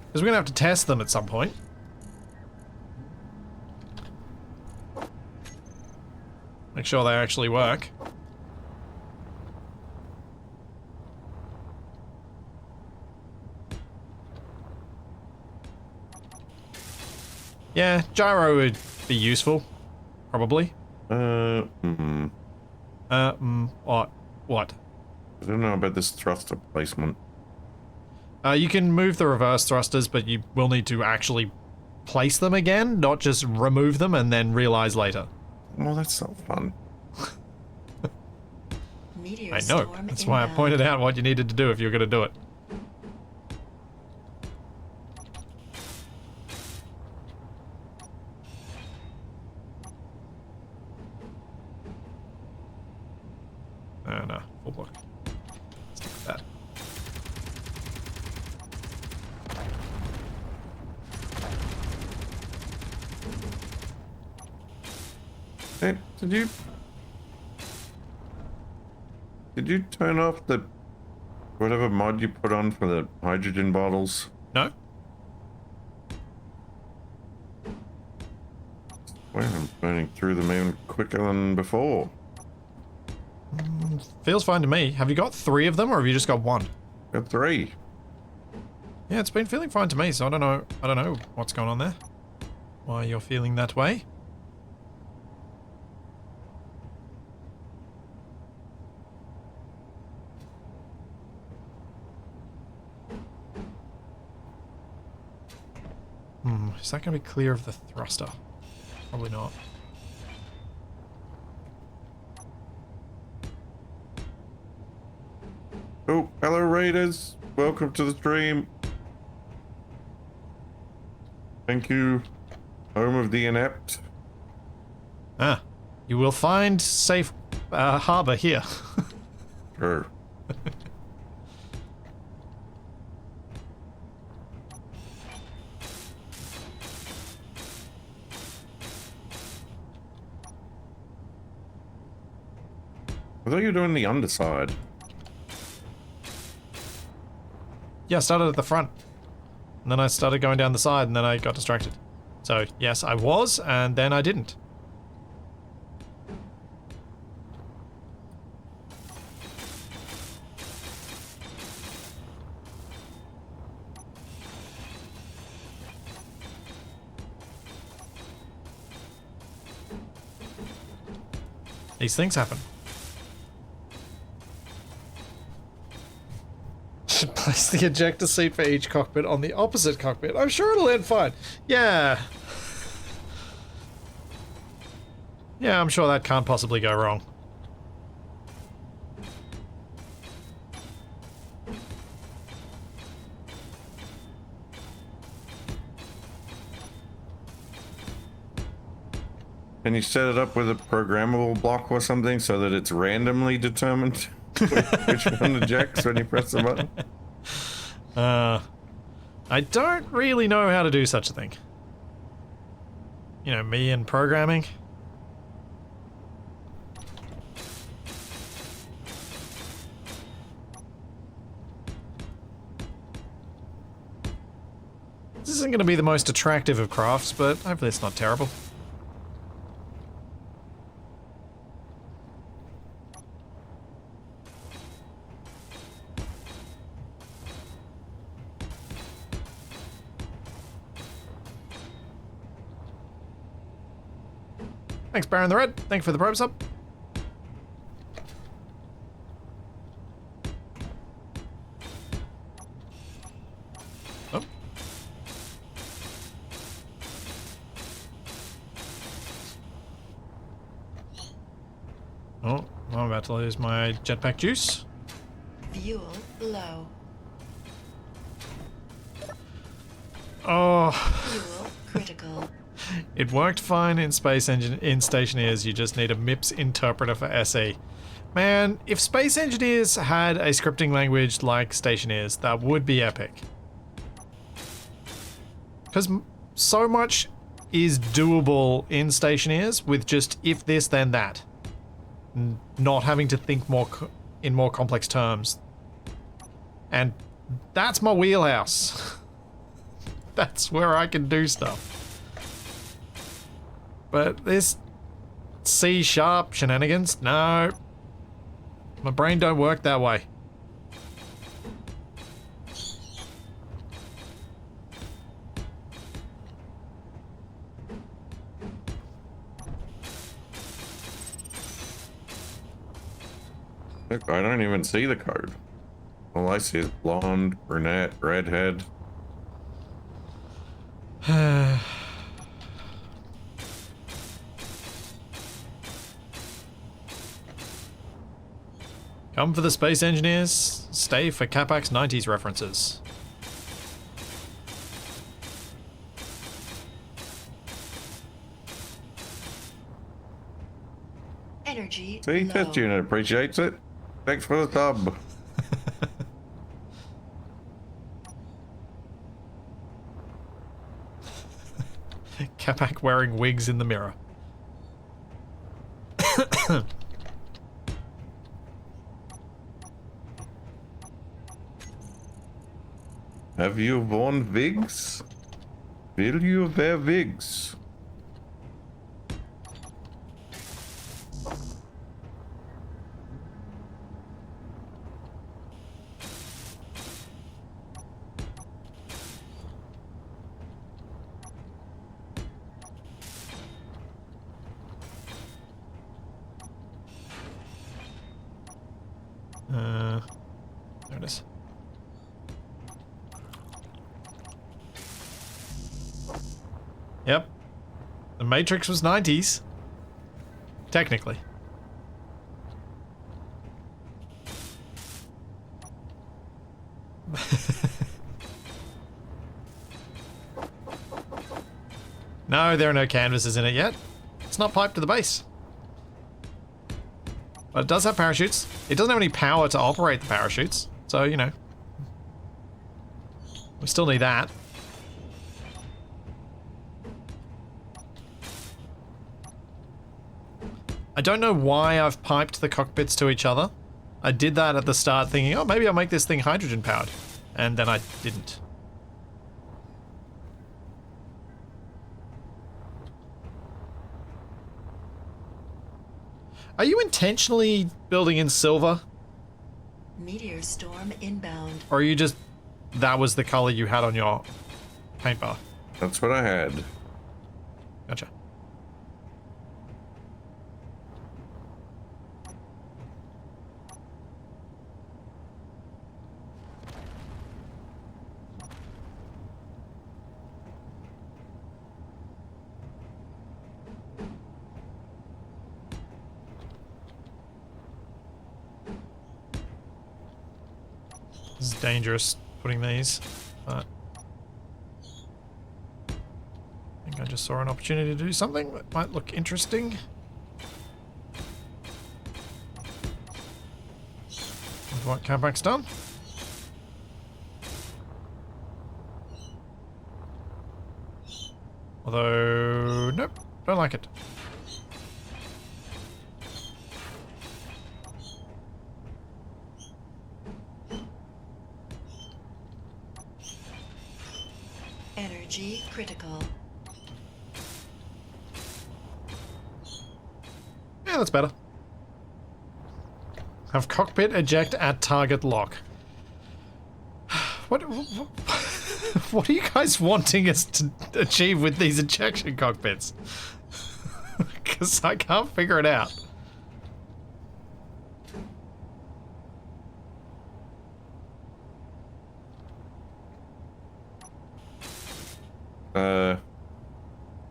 Because we're going to have to test them at some point. Make sure they actually work. Yeah, gyro would be useful. Probably. What? What?
I don't know about this thruster placement.
You can move the reverse thrusters, but you will need to actually place them again, not just remove them and then realize later.
Well, that's not fun.
Meteor
I know.
storm
That's why I
inbound.
pointed out what you needed to do if you were going to do it. No. Full block. Stick with that.
Hey, did you turn off the whatever mod you put on for the hydrogen bottles?
No?
Well, I'm burning through them even quicker than before.
Feels fine to me. Have you got 3 of them, or have you just got 1?
Got 3.
Yeah, it's been feeling fine to me, so I don't know what's going on there. Why you're feeling that way. Is that going to be clear of the thruster? Probably not.
Oh, hello Raiders. Welcome to the stream. Thank you. Home of the inept.
Ah, you will find safe harbor here.
Sure. I thought you were doing the underside.
Yeah, I started at the front. And then I started going down the side, and then I got distracted. So, yes, I was, and then I didn't. These things happen. Should place the ejector seat for each cockpit on the opposite cockpit. I'm sure it'll end fine. Yeah. Yeah, I'm sure that can't possibly go wrong.
Can you set it up with a programmable block or something so that it's randomly determined which one ejects when you press the button?
I don't really know how to do such a thing. You know, me and programming. This isn't going to be the most attractive of crafts, but hopefully it's not terrible. Thanks, Baron the Red. Thank you for the probe sub. Oh. Oh, I'm about to lose my jetpack juice.
Fuel low.
Oh.
Fuel critical.
It worked fine in Stationeers, you just need a MIPS interpreter for SE. Man, if Space Engineers had a scripting language like Stationeers, that would be epic. Because so much is doable in Stationeers with just if this then that. Not having to think in more complex terms. And that's my wheelhouse. That's where I can do stuff. But this C# shenanigans, no. My brain don't work that way.
Look, I don't even see the code. All I see is blonde, brunette, redhead.
Come for the space engineers, stay for Capac's 90s references.
Energy
See,
low.
test unit appreciates it. Thanks for the sub.
Capac wearing wigs in the mirror.
Have you worn wigs? Will you wear wigs?
There it is. Yep. The Matrix was 90s. Technically. No, there are no canvases in it yet. It's not piped to the base. But it does have parachutes. It doesn't have any power to operate the parachutes. So, you know. We still need that. I don't know why I've piped the cockpits to each other. I did that at the start thinking, oh, maybe I'll make this thing hydrogen powered. And then I didn't. Are you intentionally building in silver?
Meteor storm inbound.
Or are you just... that was the color you had on your paint bar?
That's what I had.
Gotcha. This is dangerous, putting these, but I think I just saw an opportunity to do something that might look interesting. With what Capac's done. Although, nope, don't like it.
Energy critical.
Yeah, that's better. Have cockpit eject at target lock. What are you guys wanting us to achieve with these ejection cockpits? Because I can't figure it out.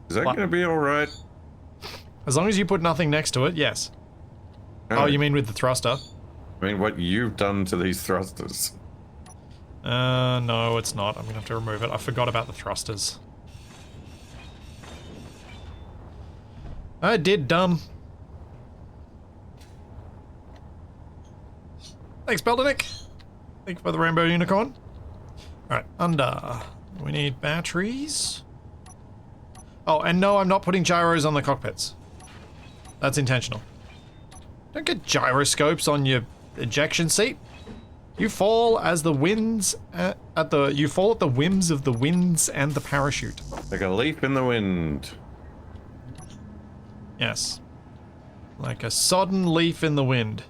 Is that
What?
gonna be alright?
As long as you put nothing next to it, yes. Oh, you mean with the thruster?
I mean, what you've done to these thrusters.
No, it's not. I'm gonna have to remove it. I forgot about the thrusters. I did, dumb. Thanks, Beldenick. Thank you for the Rainbow Unicorn. Alright, under. We need batteries. Oh, and no, I'm not putting gyros on the cockpits. That's intentional. Don't get gyroscopes on your ejection seat. You fall as the winds you fall at the whims of the winds and the parachute.
Like a leaf in the wind.
Yes. Like a sodden leaf in the wind.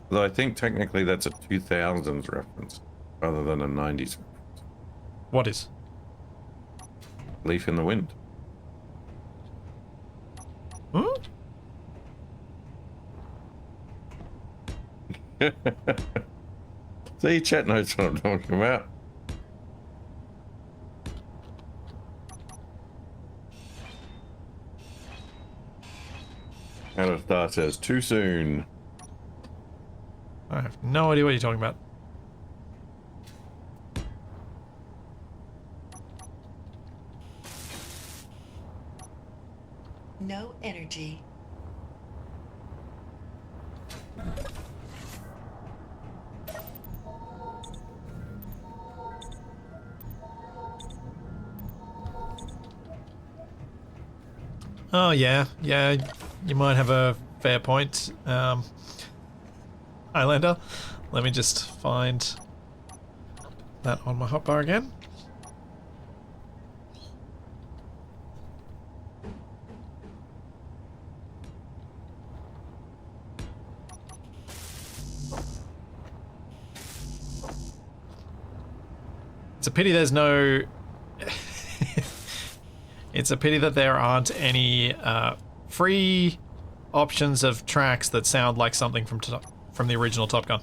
Though I think technically that's a 2000s reference rather than a 90s reference.
What is?
Leaf in the wind.
Hmm?
See, chat knows what I'm talking about. Out of Star says, too soon.
I have no idea what you're talking about.
No energy.
Oh yeah, you might have a fair point, Highlander. Let me just find that on my hotbar again. It's a pity there's no... It's a pity that there aren't any free options of tracks that sound like something from the original Top Gun.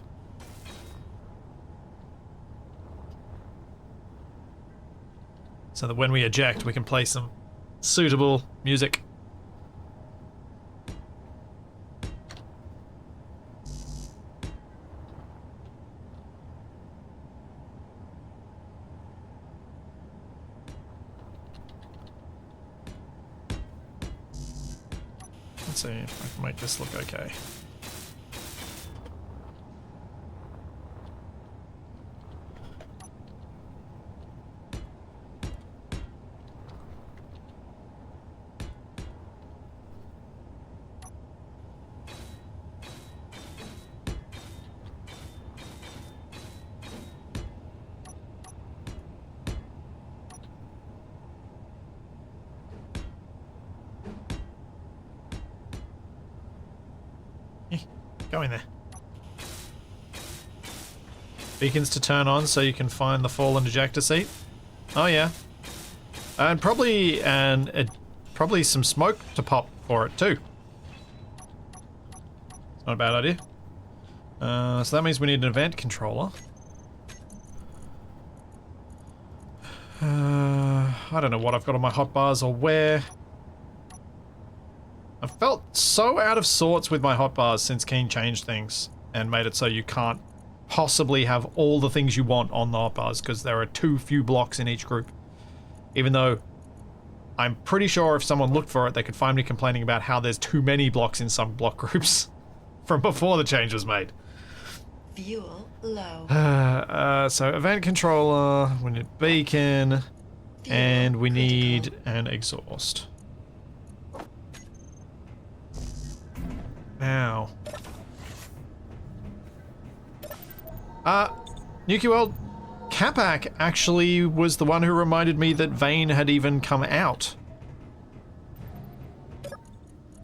So that when we eject, we can play some suitable music. Let's see if I can make this look okay. Go in there. Beacons to turn on so you can find the fallen ejector seat. Oh yeah. And probably probably some smoke to pop for it too. It's not a bad idea. So that means we need an event controller. I don't know what I've got on my hotbars or where. I've felt so out of sorts with my hotbars since Keen changed things and made it so you can't possibly have all the things you want on the hotbars because there are too few blocks in each group. Even though I'm pretty sure if someone looked for it, they could find me complaining about how there's too many blocks in some block groups from before the change was made.
Fuel low.
So event controller, we need beacon,
Fuel
and we need
critical.
an exhaust. Now. Nuki World, Capac actually was the one who reminded me that Vane had even come out.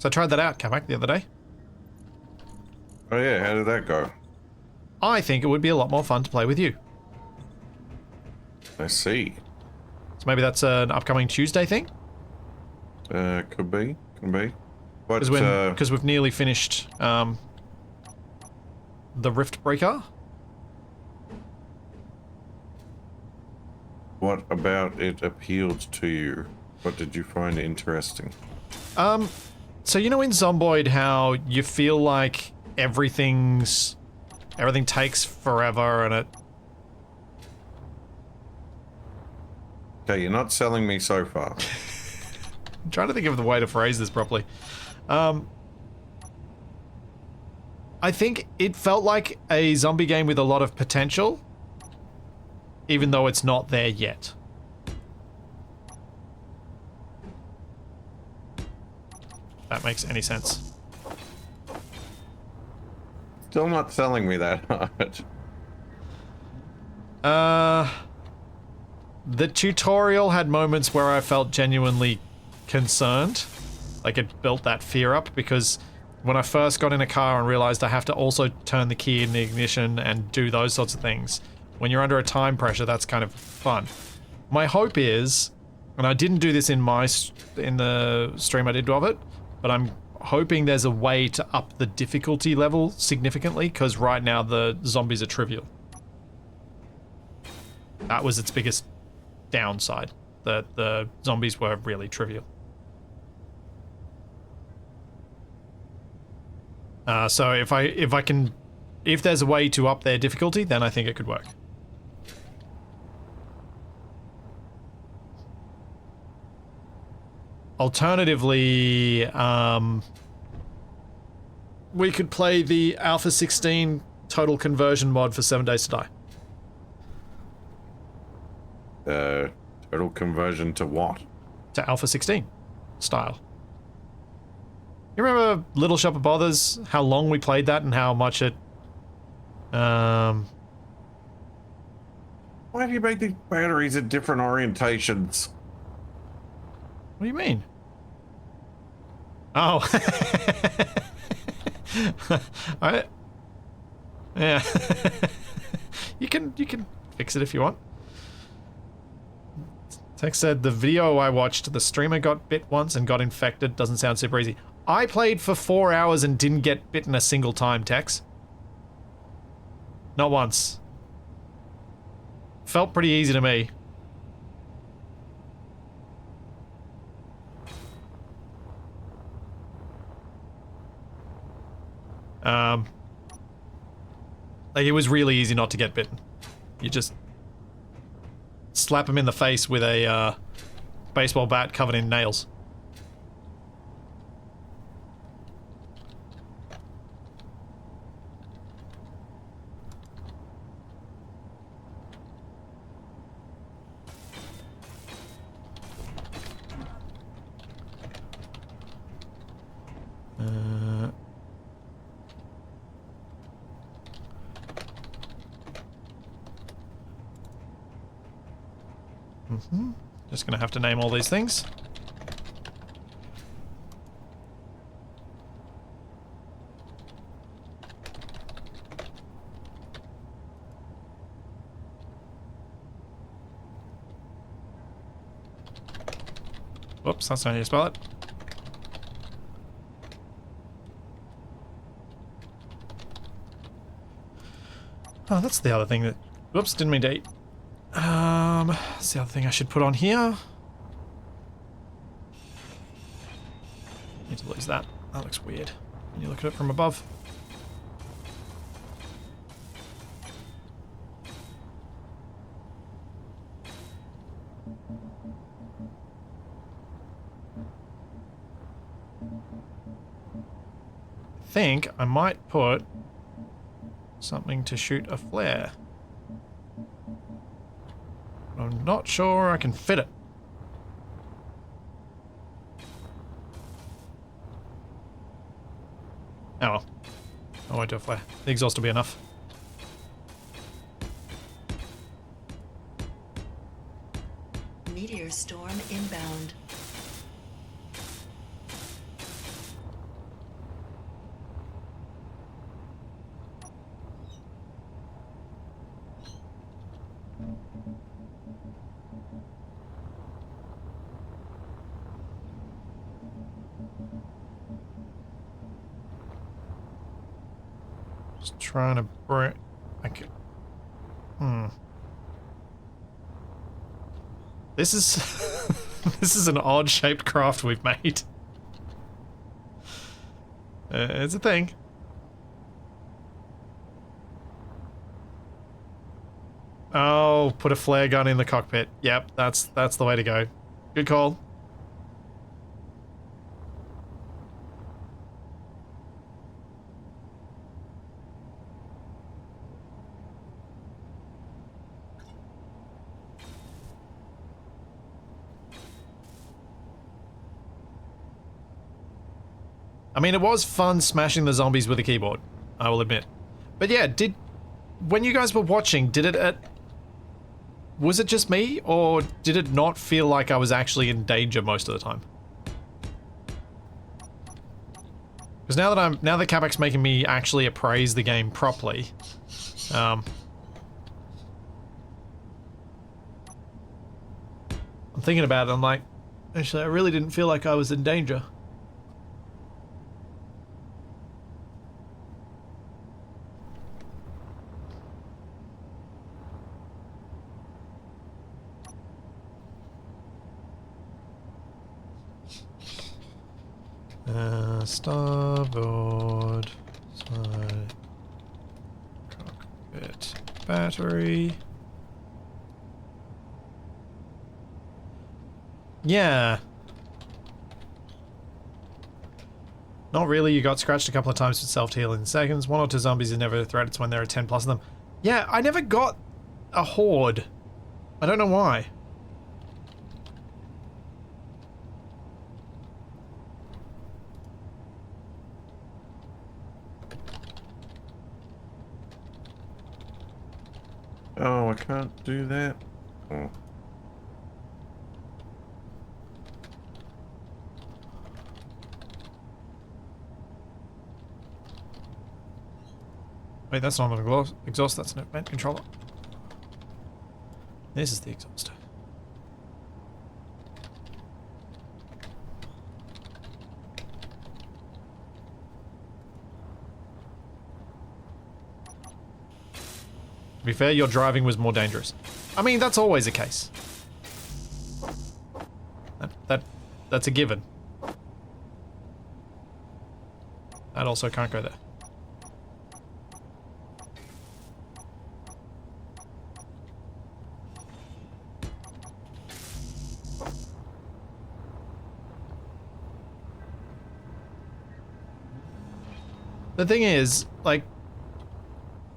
So I tried that out, Capac, the other day.
Oh yeah, how did that go?
I think it would be a lot more fun to play with you.
I see.
So maybe that's an upcoming Tuesday thing?
Could be. But
Because we've nearly finished the Rift Breaker.
what about it appealed to you? What did you find interesting?
So you know in Zomboid how you feel like everything takes forever and it...
Okay, you're not selling me so far.
I'm trying to think of the way to phrase this properly. I think it felt like a zombie game with a lot of potential, even though it's not there yet. If that makes any sense.
Still not selling me that hard.
The tutorial had moments where I felt genuinely concerned. Like it built that fear up because when I first got in a car and realized I have to also turn the key in the ignition and do those sorts of things, when you're under a time pressure, that's kind of fun. My hope is And I didn't do this in the stream I did of it, but I'm hoping there's a way to up the difficulty level significantly, because right now the zombies are trivial. That was its biggest downside. The zombies were really trivial. So if there's a way to up their difficulty, then I think it could work. Alternatively, we could play the Alpha 16 total conversion mod for 7 Days to Die.
Total conversion to what?
To Alpha 16 style. You remember Little Shop of Bothers? How long we played that and how much it...
Why do you make these batteries at different orientations?
What do you mean? Oh. Yeah. You can fix it if you want. Tex said, the video I watched, the streamer got bit once and got infected. Doesn't sound super easy. I played for 4 hours and didn't get bitten a single time, Tex. Not once. Felt pretty easy to me. Like, it was really easy not to get bitten. You just slap him in the face with a baseball bat covered in nails. Just gonna have to name all these things. Whoops, that's not how you spell it. Oh, that's the other thing that... Whoops, didn't mean to eat. That's the other thing I should put on here. Need to lose that. That looks weird when you look at it from above. I think I might put something to shoot a flare. I'm not sure I can fit it. Oh well. I won't do a flare. The exhaust will be enough.
Meteor storm inbound.
Just trying to bring... This is... this is an odd-shaped craft we've made. It's a thing. Oh, put a flare gun in the cockpit. Yep, that's the way to go. Good call. I mean, it was fun smashing the zombies with a keyboard, I will admit. But yeah, when you guys were watching, was it just me, or did it not feel like I was actually in danger most of the time? Because now that Capac's making me actually appraise the game properly, I'm thinking about it, I'm like, actually, I really didn't feel like I was in danger. Starboard side cockpit battery. Yeah. Not really, you got scratched a couple of times with self-heal in seconds. 1 or 2 zombies are never a threat, it's when there are 10 plus of them. Yeah, I never got a horde. I don't know why.
Oh, I can't do that. Oh.
Wait, that's not an exhaust, that's an vent controller. This is the exhaust. To be fair, your driving was more dangerous. I mean, that's always the case. That's a given. That also can't go there. The thing is, like,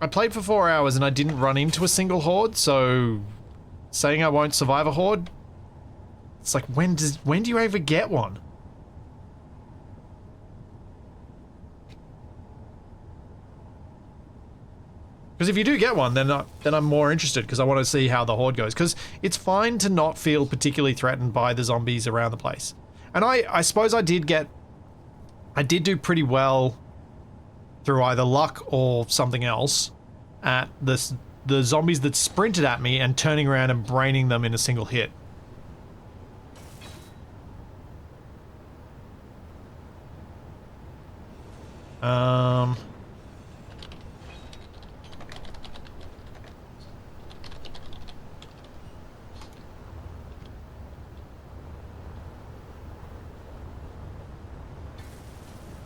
I played for 4 hours and I didn't run into a single horde, so saying I won't survive a horde, it's like, when do you ever get one? Because if you do get one, then I'm more interested, because I want to see how the horde goes. Because it's fine to not feel particularly threatened by the zombies around the place. And I suppose I did do pretty well through either luck or something else at the zombies that sprinted at me and turning around and braining them in a single hit.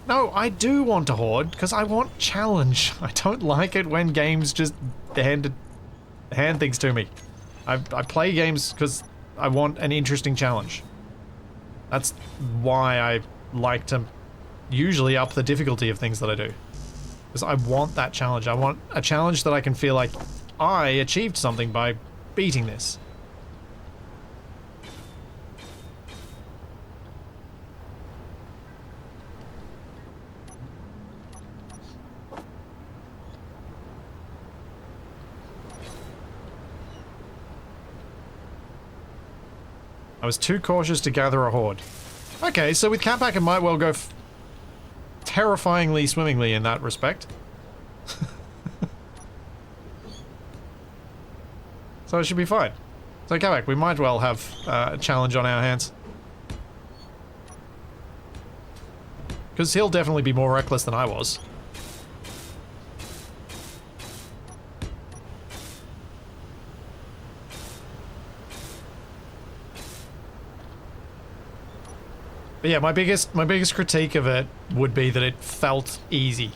No, I do want a horde, because I want challenge. I don't like it when games just hand things to me. I play games because I want an interesting challenge. That's why I like to usually up the difficulty of things that I do. Because I want that challenge. I want a challenge that I can feel like I achieved something by beating this. I was too cautious to gather a horde. Okay, so with Capac it might well go terrifyingly swimmingly in that respect. So it should be fine. So Capac, we might well have a challenge on our hands. Because he'll definitely be more reckless than I was. But yeah, my biggest critique of it would be that it felt easy.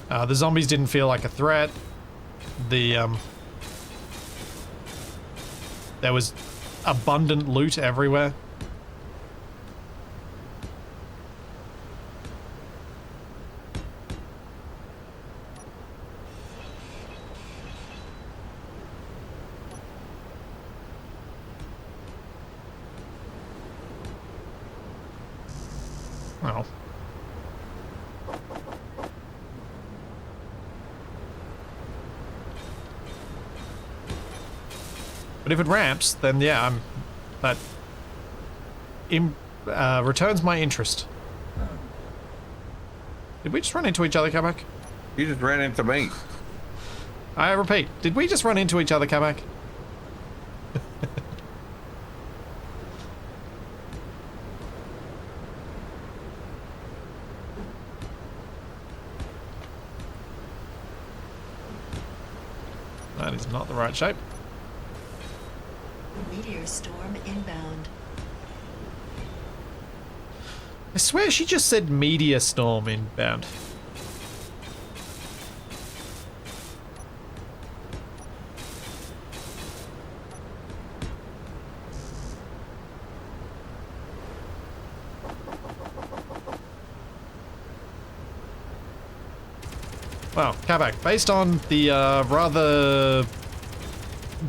The zombies didn't feel like a threat. There was abundant loot everywhere. Well. But if it ramps, then yeah, that returns my interest. Did we just run into each other, Capac?
You just ran into me.
I repeat, did we just run into each other, Capac? That is not the right shape.
Meteor storm inbound.
I swear she just said meteor storm inbound. Wow, Capac, based on the rather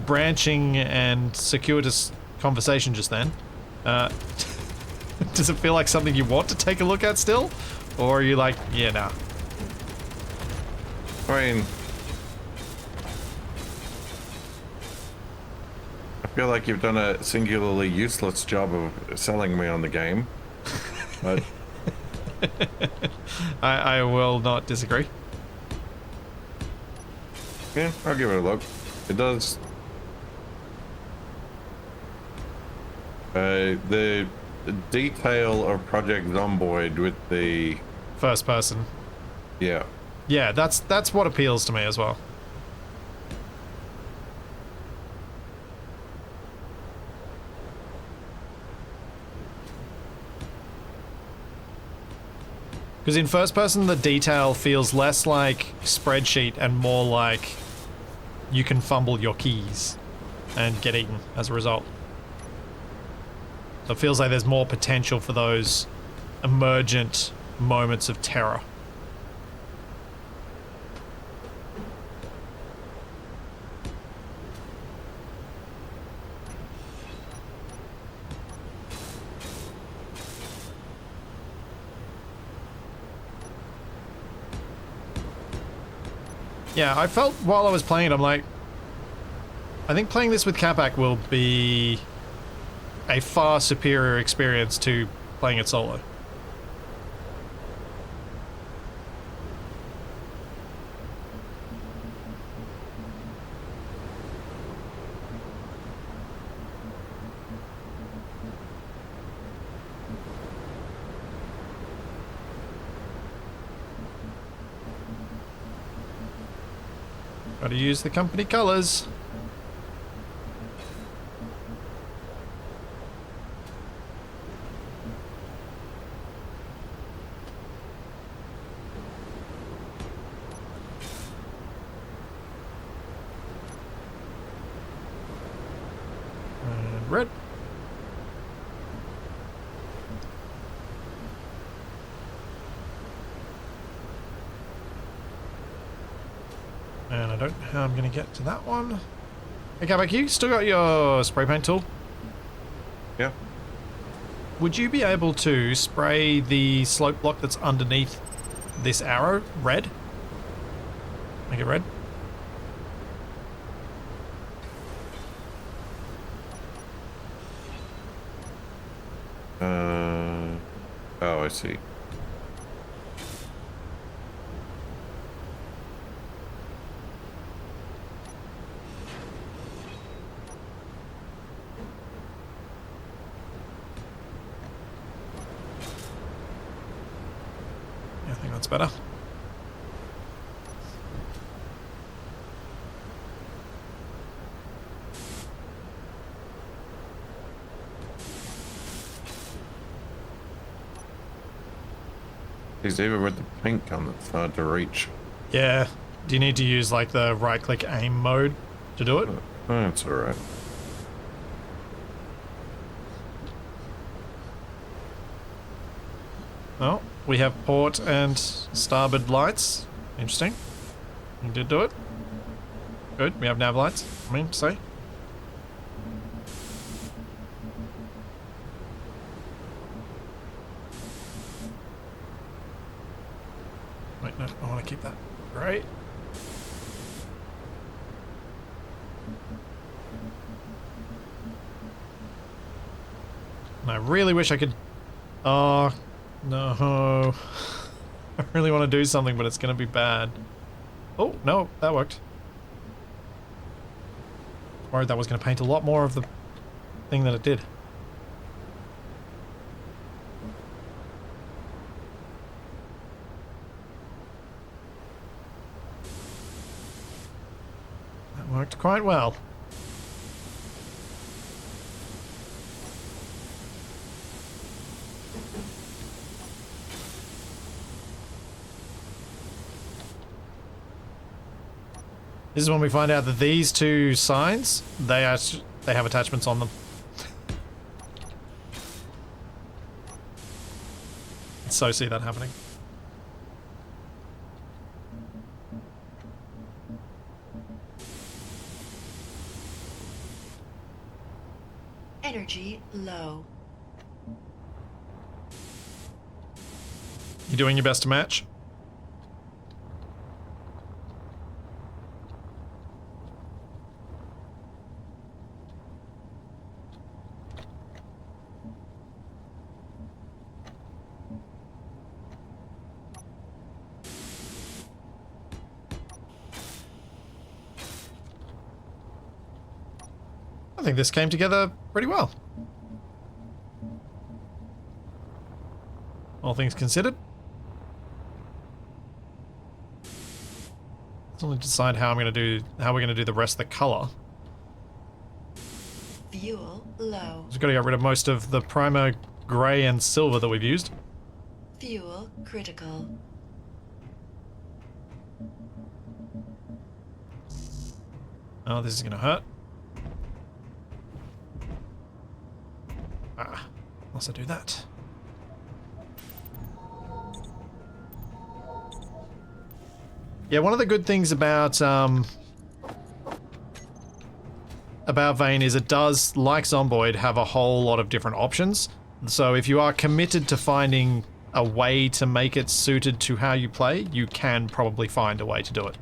branching and circuitous conversation just then, does it feel like something you want to take a look at still? Or are you like, yeah, nah.
I mean, I feel like you've done a singularly useless job of selling me on the game, but
I will not disagree.
yeah, I'll give it a look. It does. The detail of Project Zomboid with the
First person.
yeah.
Yeah, that's what appeals to me as well. Because in first person, the detail feels less like spreadsheet and more like you can fumble your keys and get eaten as a result. So it feels like there's more potential for those emergent moments of terror. Yeah, I felt while I was playing it, I'm like, I think playing this with Capac will be a far superior experience to playing it solo. Gotta use the company colors. And red. And I don't know how I'm going to get to that one. Hey, Capac, you still got your spray paint tool?
Yeah.
Would you be able to spray the slope block that's underneath this arrow red? Make it red?
Oh, I see.
Yeah, I think that's better.
Because even with the paint gun, it's hard to reach.
Yeah. Do you need to use like the right click aim mode to do it?
That's alright.
Oh, we have port and starboard lights. Interesting. You did do it. Good. We have nav lights. I mean, say. Wait, no, I want to keep that. Right. And I really wish I could... Oh, no. I really want to do something, but it's going to be bad. Oh, no, that worked. Worried that was going to paint a lot more of the thing than it did. That worked quite well. This is when we find out that these two signs, they have attachments on them. So see that happening.
Energy low.
You doing your best to match? I think this came together pretty well. All things considered. Let's only decide how we're gonna do the rest of the color.
Fuel low.
Just gotta get rid of most of the primer grey and silver that we've used.
Fuel critical.
Oh, this is gonna hurt. Unless I do that. Yeah, one of the good things about Vane is it does, like Zomboid, have a whole lot of different options. So if you are committed to finding a way to make it suited to how you play, you can probably find a way to do it.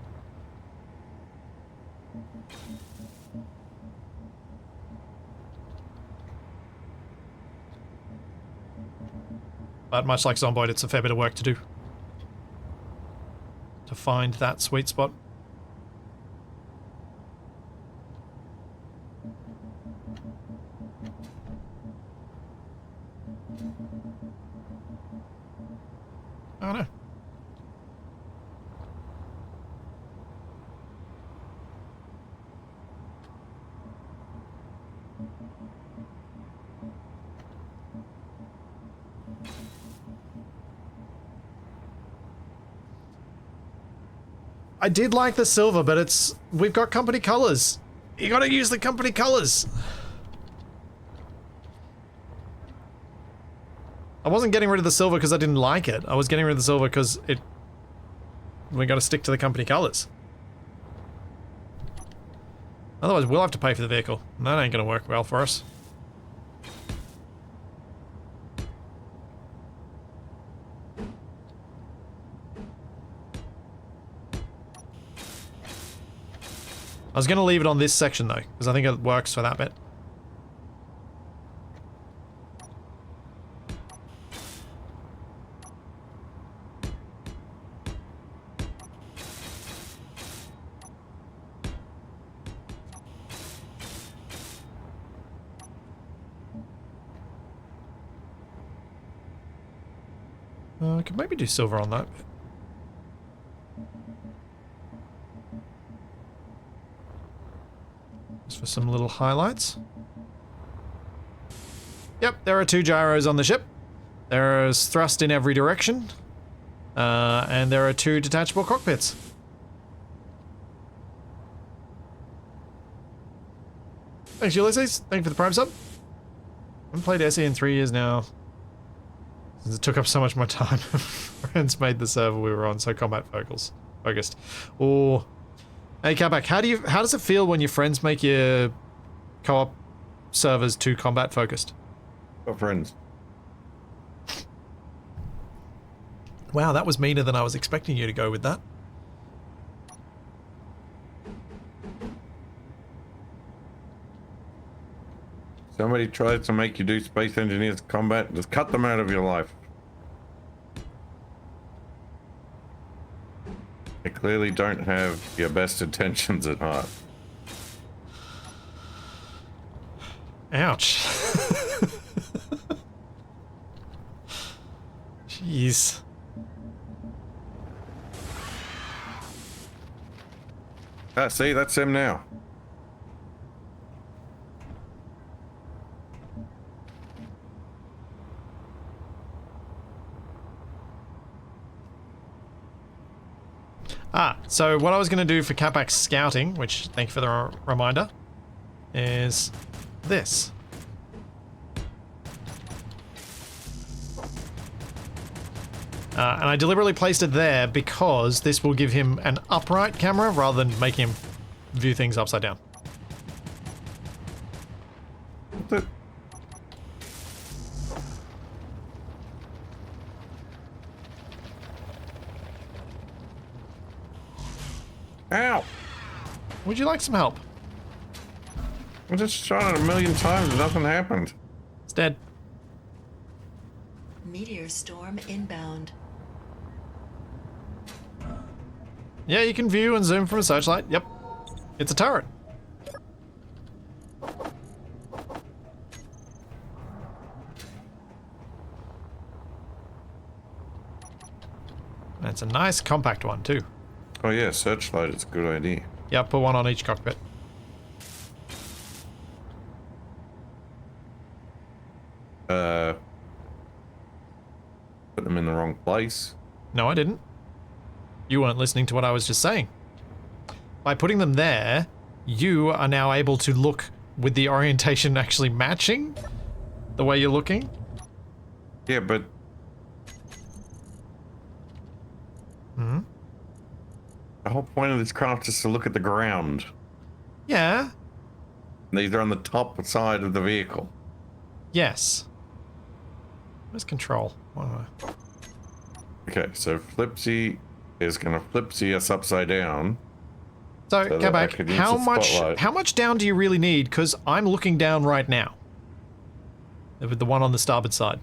But much like Zomboid, it's a fair bit of work to do. To find that sweet spot. I don't know. I did like the silver, but we've got company colors. You gotta use the company colors. I wasn't getting rid of the silver because I didn't like it. I was getting rid of the silver because we gotta stick to the company colors. Otherwise, we'll have to pay for the vehicle. And that ain't gonna work well for us. I was going to leave it on this section though, because I think it works for that bit. I could maybe do silver on that. For some little highlights. Yep, there are 2 gyros on the ship. There is thrust in every direction. And there are 2 detachable cockpits. Thanks, Ulysses. Thank you for the Prime sub. I haven't played SE in 3 years now. Since it took up so much of my time. Friends made the server we were on so combat focused. Or... Hey Capac, how does it feel when your friends make your co-op servers too combat focused?
What friends?
Wow, that was meaner than I was expecting you to go with that.
Somebody tries to make you do Space Engineers combat, just cut them out of your life. They clearly don't have your best intentions at heart.
Ouch. Jeez.
Ah, see, that's him now.
So what I was going to do for Capac's scouting, which thank you for the reminder, is this. And I deliberately placed it there because this will give him an upright camera rather than making him view things upside down.
What the? Ow!
Would you like some help?
I just shot it a million times and nothing happened.
It's dead.
Meteor storm inbound.
Yeah, you can view and zoom from a searchlight. Yep. It's a turret. And it's a nice compact one too.
Oh yeah, searchlight is a good idea.
Yeah, put one on each cockpit.
Put them in the wrong place.
No, I didn't. You weren't listening to what I was just saying. By putting them there, you are now able to look with the orientation actually matching the way you're looking.
Yeah, but...
Hmm?
The whole point of this craft is to look at the ground.
Yeah.
These are on the top side of the vehicle.
Yes. Where's control?
Okay, so Flipsy is gonna Flipsy us upside down.
So,
So that I
Capac,
could use the spotlight.
how much down do you really need? Because I'm looking down right now. With the one on the starboard side.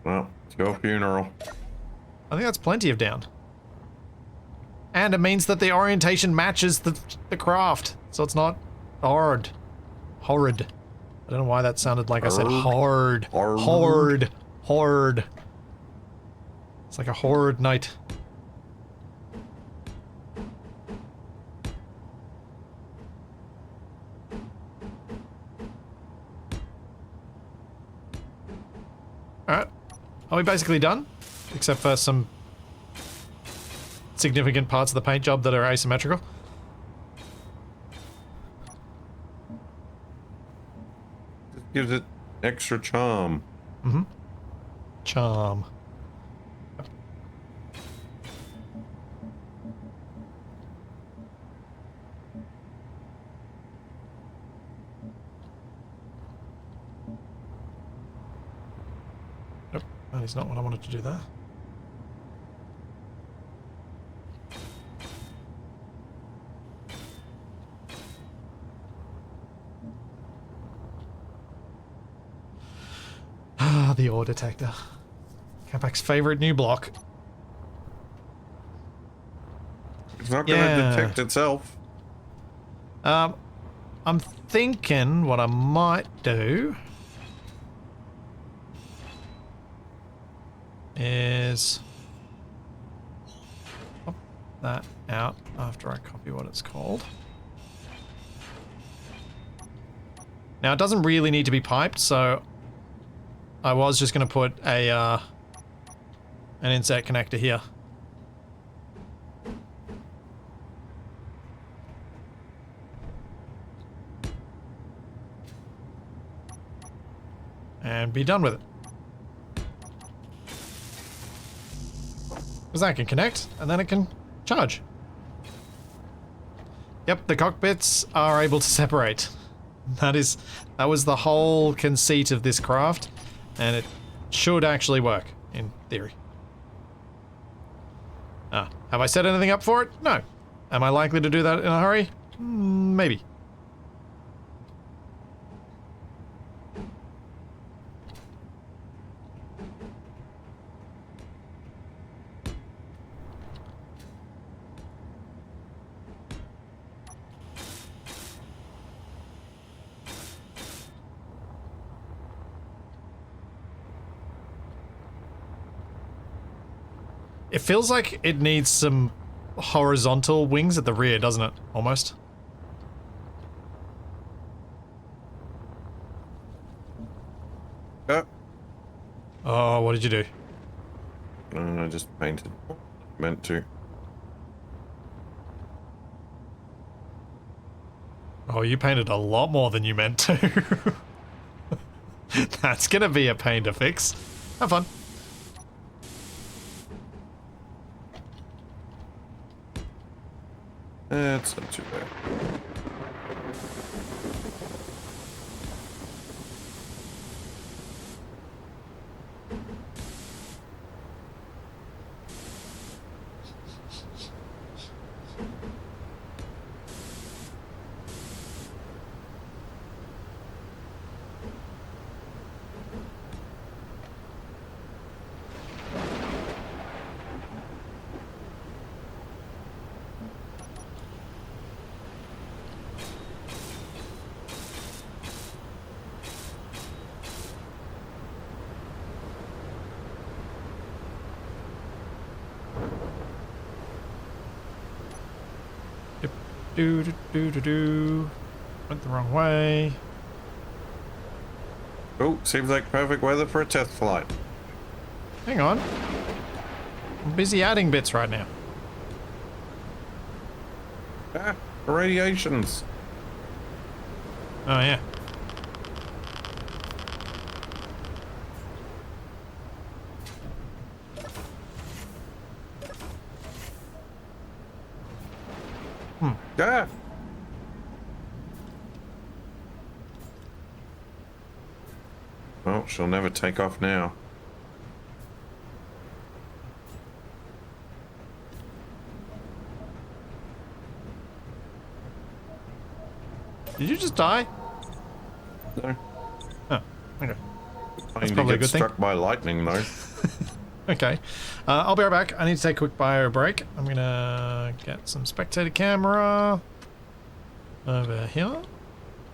Well, it's your funeral.
I think that's plenty of down. And it means that the orientation matches the craft. So it's not hard. Horrid. I don't know why that sounded like I said hard.
Hard.
Hard. Hard. It's like a horrid night. Alright. Are we basically done? Except for some significant parts of the paint job that are asymmetrical.
Just gives it extra charm.
Mm-hmm. Charm. Nope, that is not what I wanted to do there. Ah, the ore detector. Capac's favorite new block.
It's not gonna detect itself.
I'm thinking what I might do is pop that out after I copy what it's called. Now it doesn't really need to be piped, so I was just going to put a an insert connector here. And be done with it. Because that can connect, and then it can charge. Yep, the cockpits are able to separate. That was the whole conceit of this craft, and it should actually work, in theory. Have I set anything up for it? No. Am I likely to do that in a hurry? Maybe. It feels like it needs some horizontal wings at the rear, doesn't it? Almost. Oh, what did you do?
I just painted. Meant to.
Oh, you painted a lot more than you meant to. That's gonna be a pain to fix. Have fun.
It's not too bad.
Do. Went the wrong way.
Oh, seems like perfect weather for a test flight.
Hang on. I'm busy adding bits right now.
Ah, irradiations.
Oh, yeah.
Ah. Well, she'll never take off now.
Did you just die?
No.
Oh, okay.
That's
probably a
get
good thing.
struck by lightning, though.
Okay. I'll be right back. I need to take a quick bio break. I'm gonna get some spectator camera over here.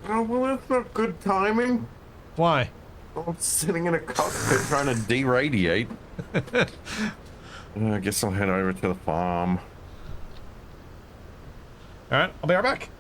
Oh, well, that's not good timing.
Why?
I'm sitting in a cockpit trying to deradiate. I guess I'll head over to the farm.
Alright, I'll be right back.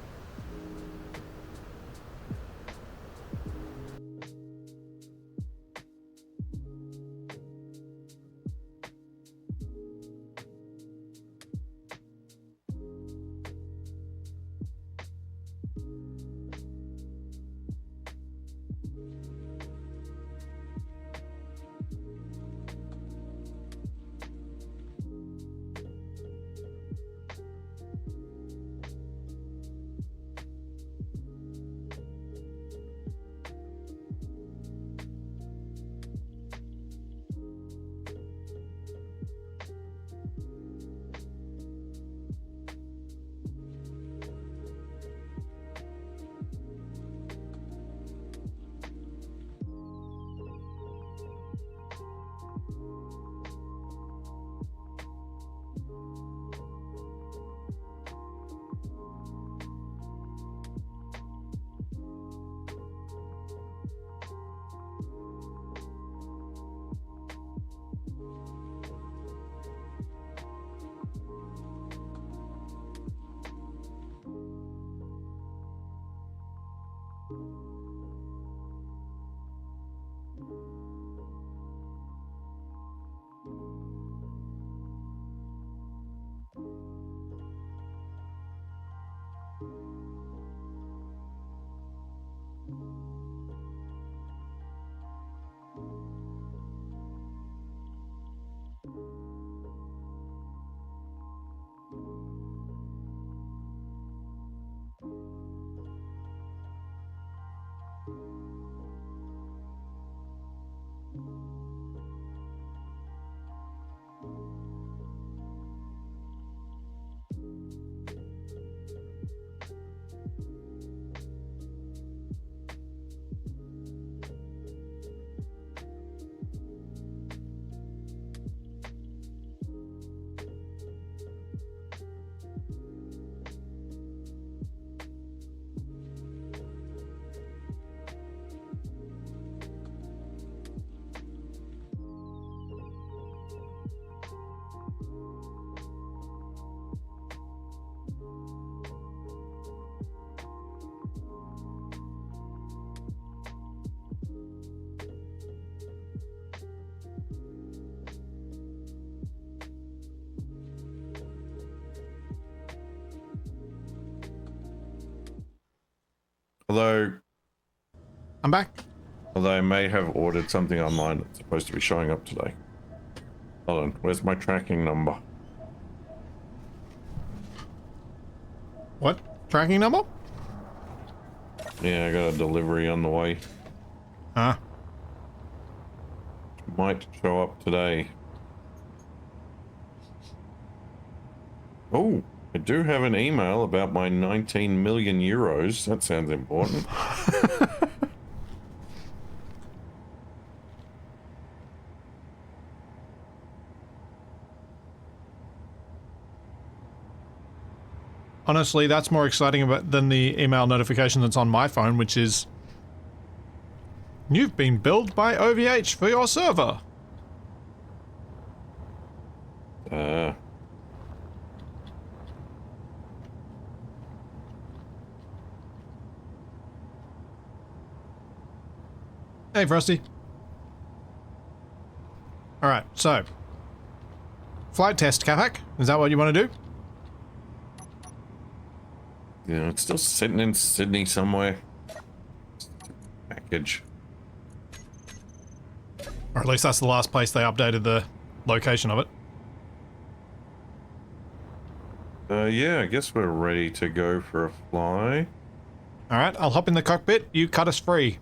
Although
I'm back.
I may have ordered something online that's supposed to be showing up today. Hold on, where's my tracking number?
What? Tracking number?
Yeah, I got a delivery on the way.
Huh?
Might show up today. Oh, I do have an email about my 19 million euros. That sounds important.
Honestly, that's more exciting than the email notification that's on my phone, which is... You've been billed by OVH for your server. Hey, Frosty. Alright, so... Flight test, Capac. Is that what you want to do?
Yeah, it's still sitting in Sydney somewhere. Package.
Or at least that's the last place they updated the location of it.
Yeah, I guess we're ready to go for a fly.
Alright, I'll hop in the cockpit. You cut us free.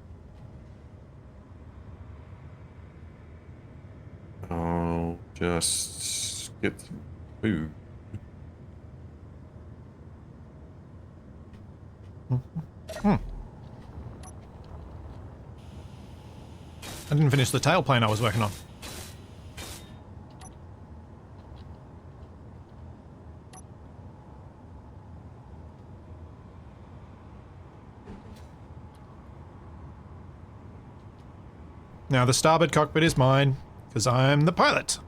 I'll just get some food.
I didn't finish the tailplane I was working on. Now the starboard cockpit is mine, because I'm the pilot.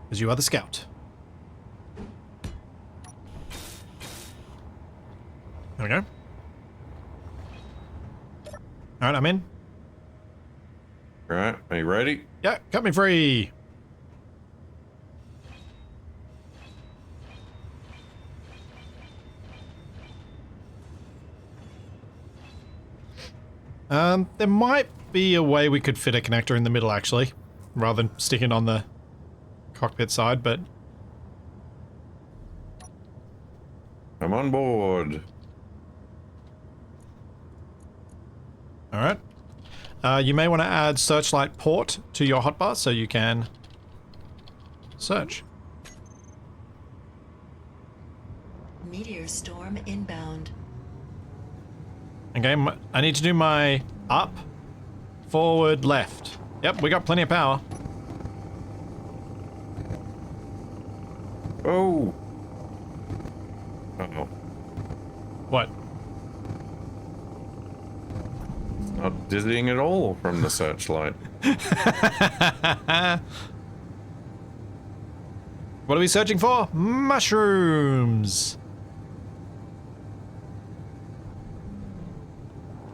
Because you are the scout. There we go. Alright, I'm in.
Alright, are you ready?
Yeah, cut me free! There might be a way we could fit a connector in the middle, actually, rather than sticking on the cockpit side, but...
I'm on board.
Alright. You may want to add Searchlight port to your hotbar so you can search.
Meteor storm inbound.
Okay, I need to do my up, forward, left. Yep, we got plenty of power.
Oh! Uh-oh.
What?
It's not dizzying at all from the searchlight.
What are we searching for? Mushrooms!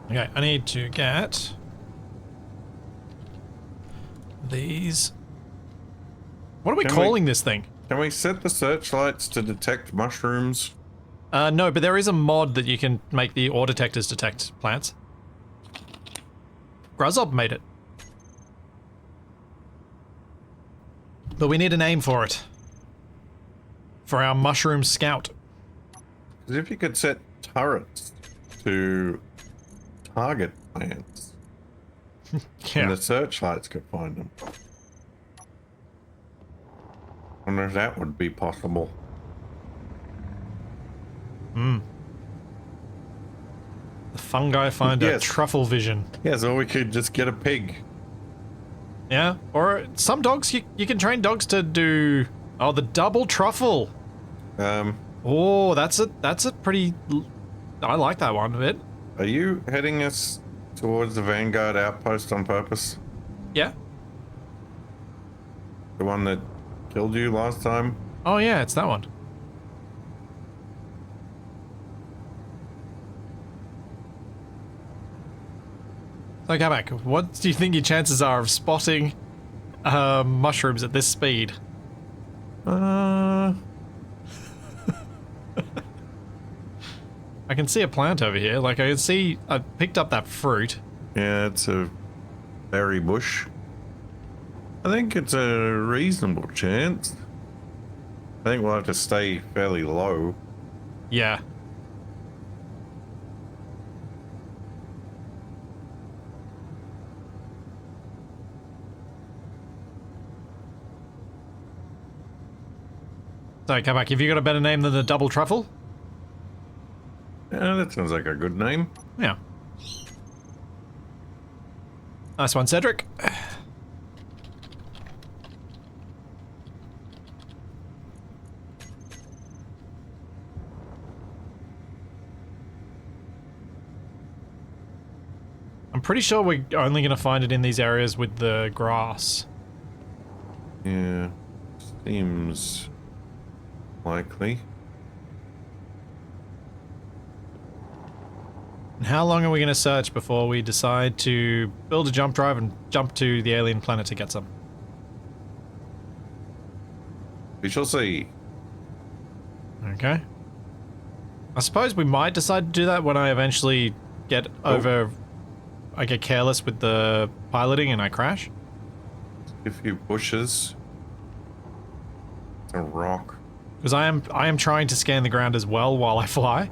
Okay, I need to get these. What are we calling this thing?
Can we set the searchlights to detect mushrooms?
No, but there is a mod that you can make the ore detectors detect plants. Gruzob made it. But we need a name for it. For our mushroom scout.
Because if you could set turrets to target plants, and the searchlights could find them. I wonder if that would be possible.
The fungi find a truffle vision.
Yeah, so we could just get a pig.
Yeah, or some dogs, you can train dogs to do... Oh, the double truffle. Oh, that's a pretty... I like that one a bit.
Are you heading us towards the Vanguard outpost on purpose?
Yeah.
The one that killed you last time?
Oh yeah, it's that one. So, Capac, what do you think your chances are of spotting mushrooms at this speed? I can see a plant over here. Like, I can see... I picked up that fruit.
Yeah, it's a berry bush. I think it's a reasonable chance. I think we'll have to stay fairly low.
Yeah. So, Capac, have you got a better name than the double truffle?
Yeah, that sounds like a good name.
Yeah. Nice one, Cedric. I'm pretty sure we're only going to find it in these areas with the grass.
Yeah, seems likely.
And how long are we going to search before we decide to build a jump drive and jump to the alien planet to get some?
We shall see.
Okay. I suppose we might decide to do that when I eventually get over... I get careless with the piloting and I crash.
A few bushes. It's a rock.
Because I am trying to scan the ground as well while I fly.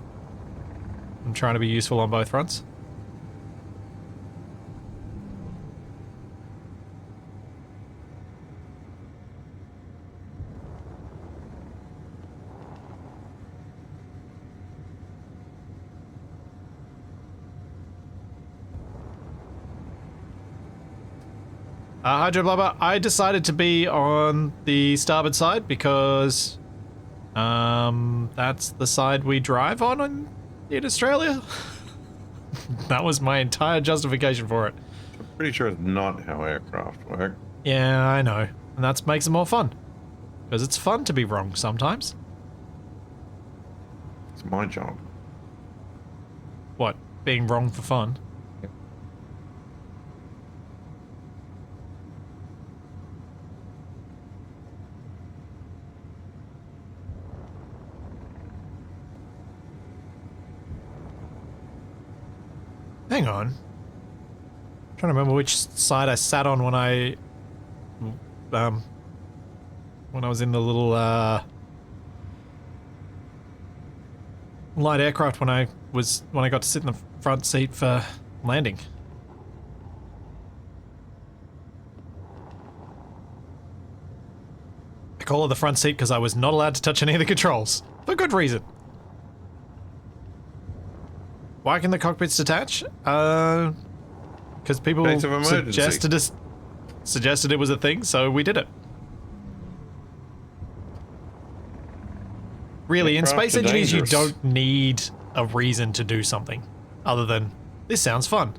I'm trying to be useful on both fronts. Hydro Blubber, I decided to be on the starboard side because that's the side we drive on in Australia. That was my entire justification for it.
I'm pretty sure it's not how aircraft work.
Yeah, I know. And that makes it more fun. Because it's fun to be wrong sometimes.
It's my job.
What? Being wrong for fun? Hang on. I'm trying to remember which side I sat on when I was in the little light aircraft when I got to sit in the front seat for landing. I call it the front seat because I was not allowed to touch any of the controls. For good reason. Why can the cockpits detach? Because people suggested it was a thing, so we did it. Really, in Space Engineers, you don't need a reason to do something other than, this sounds fun.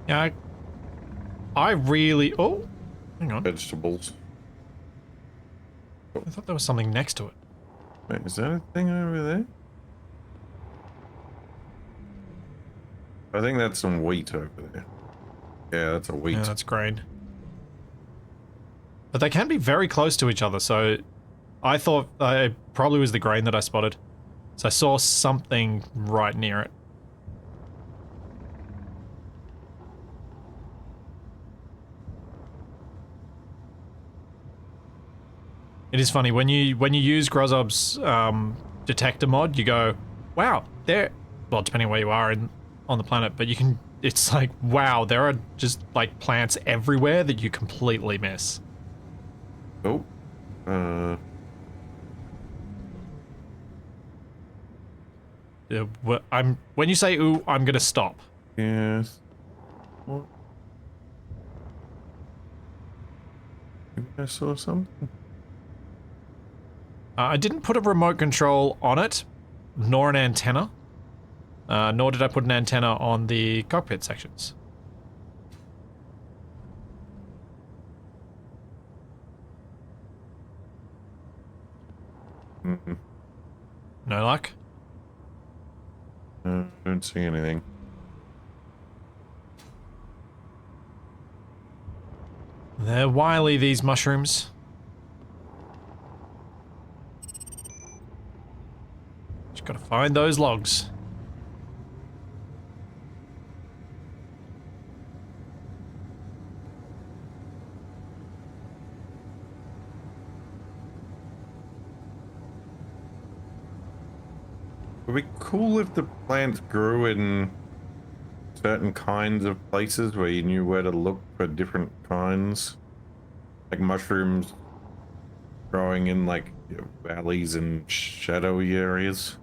Yeah, I really... Oh, hang on.
Vegetables.
I thought there was something next to it.
Wait, is that a thing over there? I think that's some wheat over there. Yeah, that's a wheat.
Yeah, that's grain. But they can be very close to each other, so I thought it probably was the grain that I spotted. So I saw something right near it. It is funny, when you use Grozob's detector mod, you go, wow, there... Well, depending on where you are on the planet, but you can... It's like, wow, there are just, like, plants everywhere that you completely miss.
Oh.
When you say ooh, I'm gonna stop.
Yes. What? Maybe I saw something.
I didn't put a remote control on it, nor an antenna. Nor did I put an antenna on the cockpit sections.
Mm-mm.
No luck?
Don't see anything.
They're wily, these mushrooms. Gotta find those logs.
It would be cool if the plants grew in certain kinds of places where you knew where to look for different kinds. Like mushrooms growing in like valleys and shadowy areas.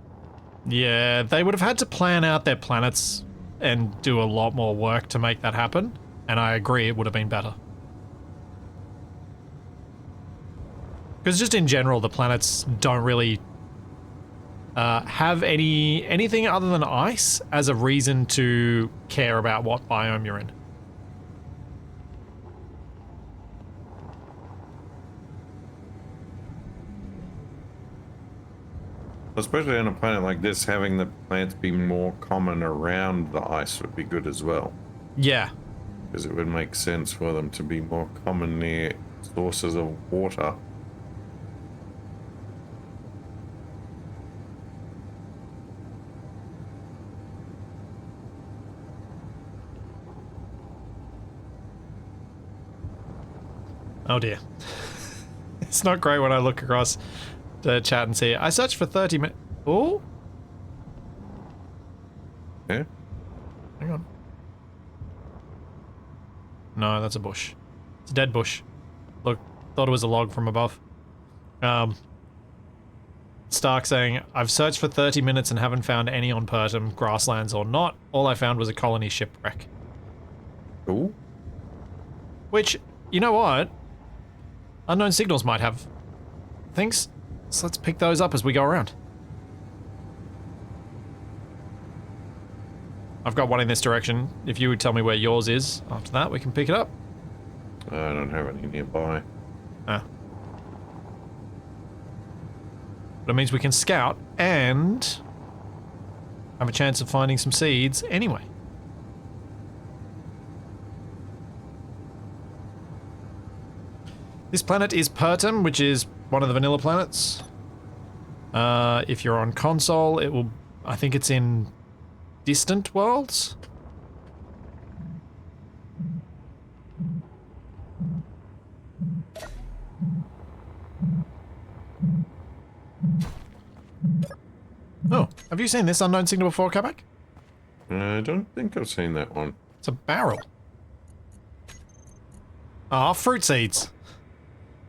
Yeah, they would have had to plan out their planets and do a lot more work to make that happen. And I agree, it would have been better. Because just in general, the planets don't really have anything other than ice as a reason to care about what biome you're in.
Especially on a planet like this, having the plants be more common around the ice would be good as well.
Yeah.
Because it would make sense for them to be more common near sources of water.
Oh dear. It's not great when I look across the chat and see, I searched for 30 minutes. Oh?
Yeah?
Hang on. No, that's a bush. It's a dead bush. Look, thought it was a log from above. Stark saying, I've searched for 30 minutes and haven't found any on Pertum, grasslands or not. All I found was a colony shipwreck.
Ooh.
Which, you know what? Unknown signals might have things. So let's pick those up as we go around. I've got one in this direction. If you would tell me where yours is, after that we can pick it up.
I don't have any nearby.
Ah. But it means we can scout and have a chance of finding some seeds anyway. This planet is Pertum, which is one of the vanilla planets. If you're on console, it will... I think it's in distant worlds? Oh, have you seen this unknown signal before, Capac?
I don't think I've seen that one.
It's a barrel. Ah, fruit seeds.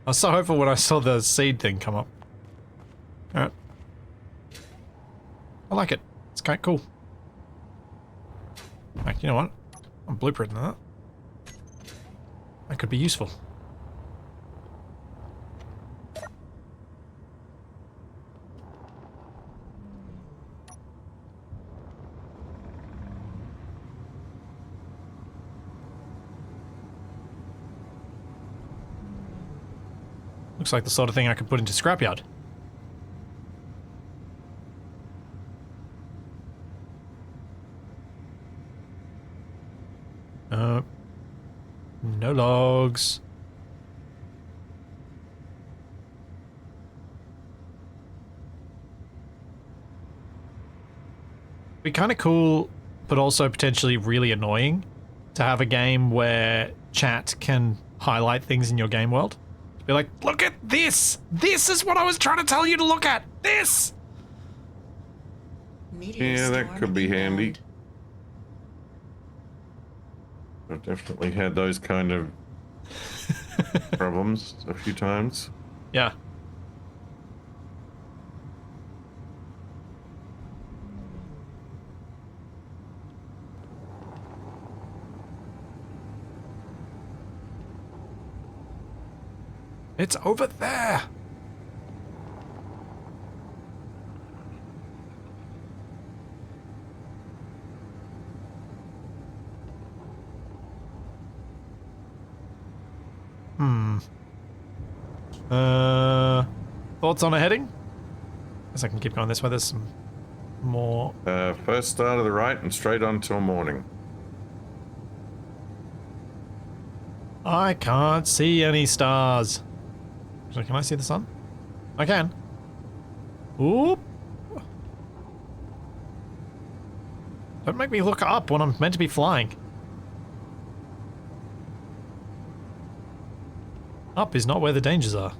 I was so hopeful when I saw the seed thing come up. Alright. I like it. It's kind of cool. Like, you know what? I'm blueprinting that. That could be useful. Looks like the sort of thing I could put into scrapyard. No logs. Be kind of cool, but also potentially really annoying to have a game where chat can highlight things in your game world. Be like, look at this! This is what I was trying to tell you to look at! This!
Yeah, that could be handy. I've definitely had those kind of problems a few times.
Yeah. It's over there! Thoughts on a heading? Guess I can keep going this way, there's some more...
First start to the right and straight on till morning.
I can't see any stars. So can I see the sun? I can. Oop. Don't make me look up when I'm meant to be flying. Up is not where the dangers are.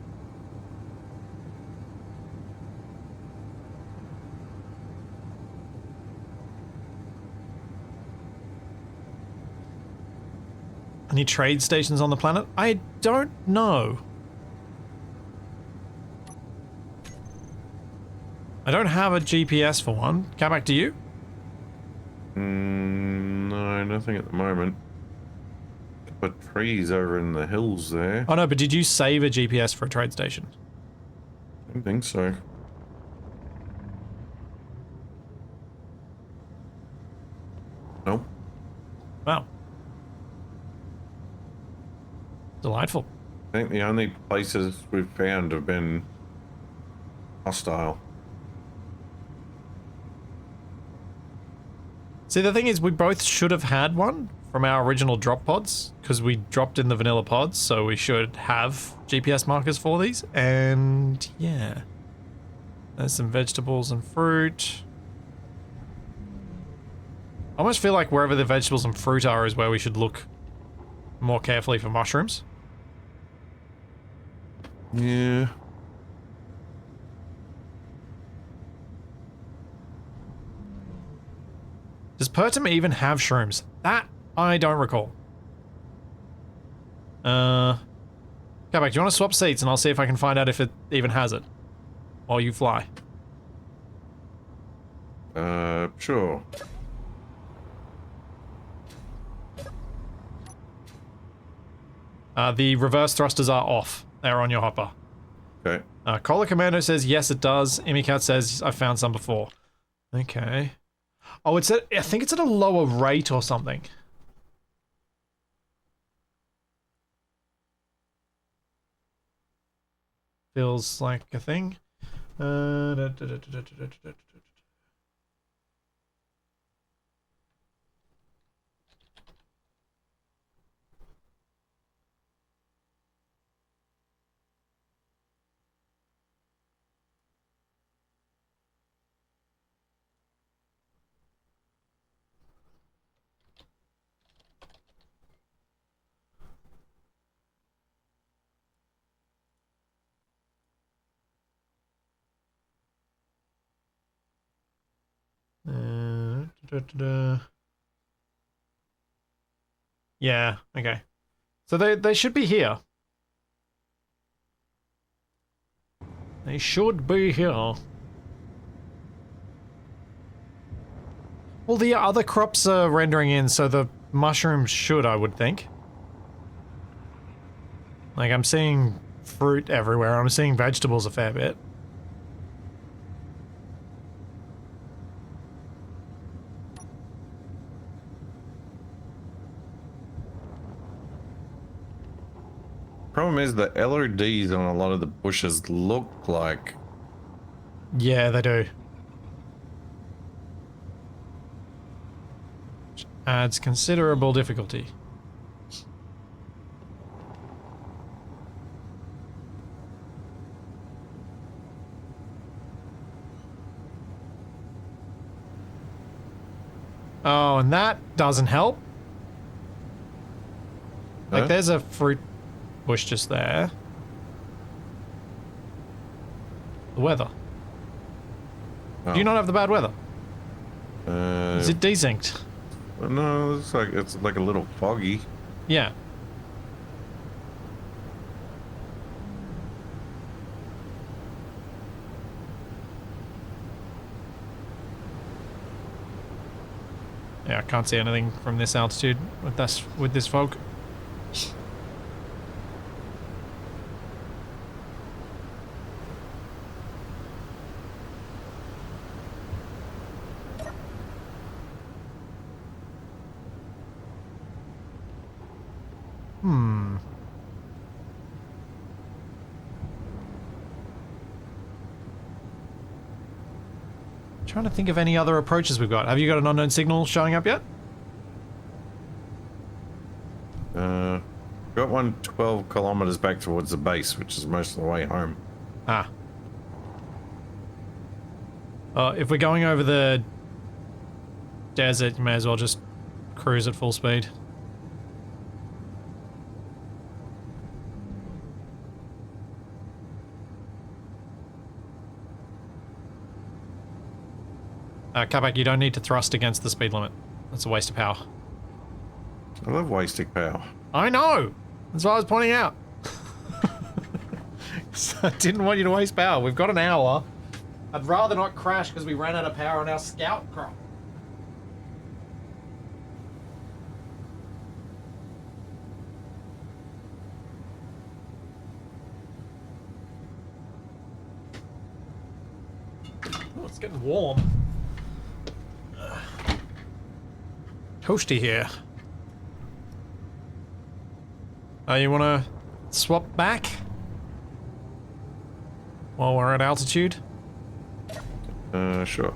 Any trade stations on the planet? I don't know. I don't have a GPS for one. Capac, do you?
No, nothing at the moment. But trees over in the hills there.
Oh no, but did you save a GPS for a trade station?
I don't think so. Nope.
Wow. Delightful.
I think the only places we've found have been hostile.
See, the thing is, we both should have had one from our original drop pods, because we dropped in the vanilla pods, so we should have GPS markers for these, and yeah. There's some vegetables and fruit. I almost feel like wherever the vegetables and fruit are is where we should look more carefully for mushrooms.
Yeah.
Does Pertum even have shrooms? That I don't recall. Go back. Do you want to swap seats and I'll see if I can find out if it even has it while you fly?
Sure.
The reverse thrusters are off. They're on your hopper.
Okay.
Cola Commando says yes, it does. Imicat says I found some before. Okay. Oh, it's at, I think it's at a lower rate or something. Feels like a thing. Yeah, okay. So they should be here. They should be here. Well, the other crops are rendering in, so the mushrooms should, I would think. Like, I'm seeing fruit everywhere. I'm seeing vegetables a fair bit.
Problem is the LODs on a lot of the bushes look like...
Yeah, they do. Which adds considerable difficulty. Oh, and that doesn't help. Like,
Huh?
there's a fruit bush just there. The weather.
Oh.
Do you not have the bad weather? Is it desynced?
No, it's like a little foggy.
Yeah. Yeah, I can't see anything from this altitude with this fog. Trying to think of any other approaches we've got. Have you got an unknown signal showing up yet?
Got one 12 kilometers back towards the base, which is most of the way home.
Ah. If we're going over the desert, you may as well just cruise at full speed. Capac, you don't need to thrust against the speed limit. That's a waste of power.
I love wasting power.
I know! That's what I was pointing out. So I didn't want you to waste power. We've got an hour. I'd rather not crash because we ran out of power on our scout craft. Oh, it's getting warm. Toasty here. You wanna swap back? While we're at altitude?
Sure.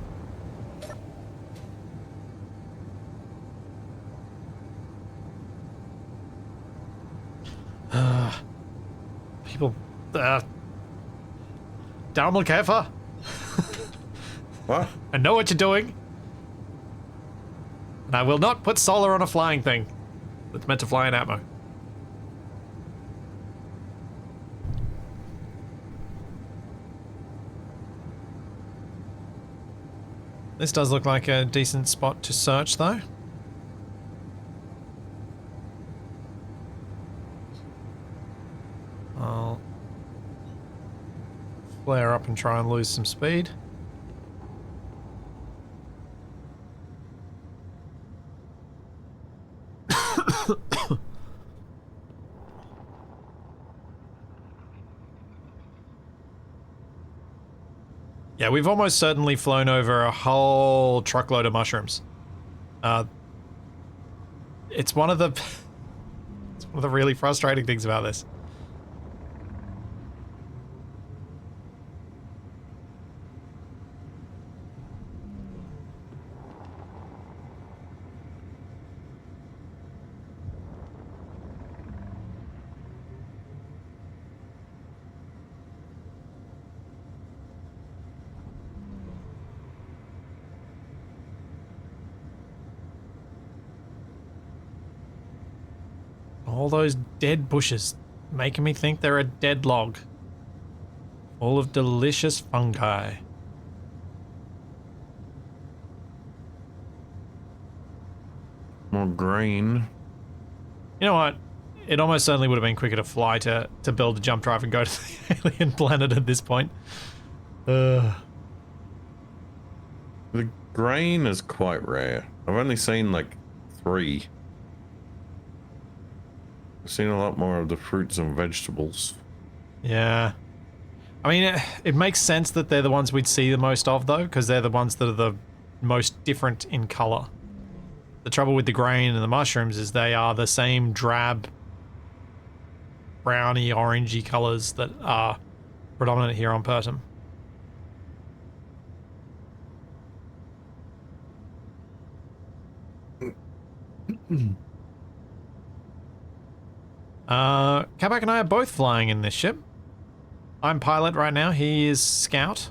People, Downward Kefa?
What?
I know what you're doing. And I will not put solar on a flying thing that's meant to fly in Atmo. This does look like a decent spot to search, though. I'll flare up and try and lose some speed. Yeah, we've almost certainly flown over a whole truckload of mushrooms. It's one of the really frustrating things about this. All those dead bushes, making me think they're a dead log. Full of delicious fungi.
More grain.
You know what? It almost certainly would have been quicker to fly to build a jump drive and go to the alien planet at this point.
The grain is quite rare. I've only seen like 3. I've seen a lot more of the fruits and vegetables.
Yeah. I mean, it makes sense that they're the ones we'd see the most of, though, because they're the ones that are the most different in color. The trouble with the grain and the mushrooms is they are the same drab, browny, orangey colors that are predominant here on Pertum. Capac and I are both flying in this ship. I'm pilot right now, he is scout.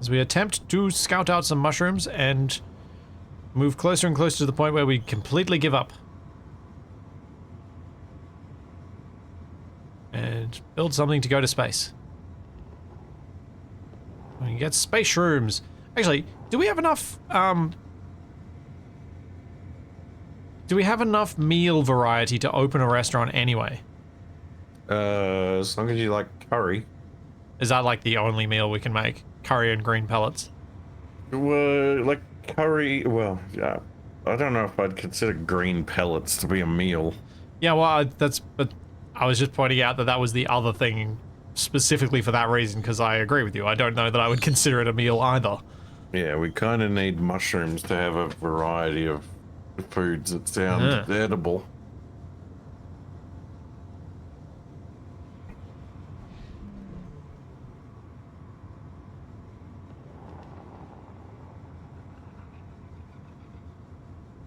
As we attempt to scout out some mushrooms and move closer and closer to the point where we completely give up. And build something to go to space. We can get space shrooms. Actually, do we have enough, do we have enough meal variety to open a restaurant anyway?
As long as you like curry.
Is that like the only meal we can make? Curry and green pellets?
Well, like curry, well, yeah. I don't know if I'd consider green pellets to be a meal.
Yeah, well, but I was just pointing out that that was the other thing specifically for that reason, because I agree with you. I don't know that I would consider it a meal either.
Yeah, we kind of need mushrooms to have a variety of foods that sound edible.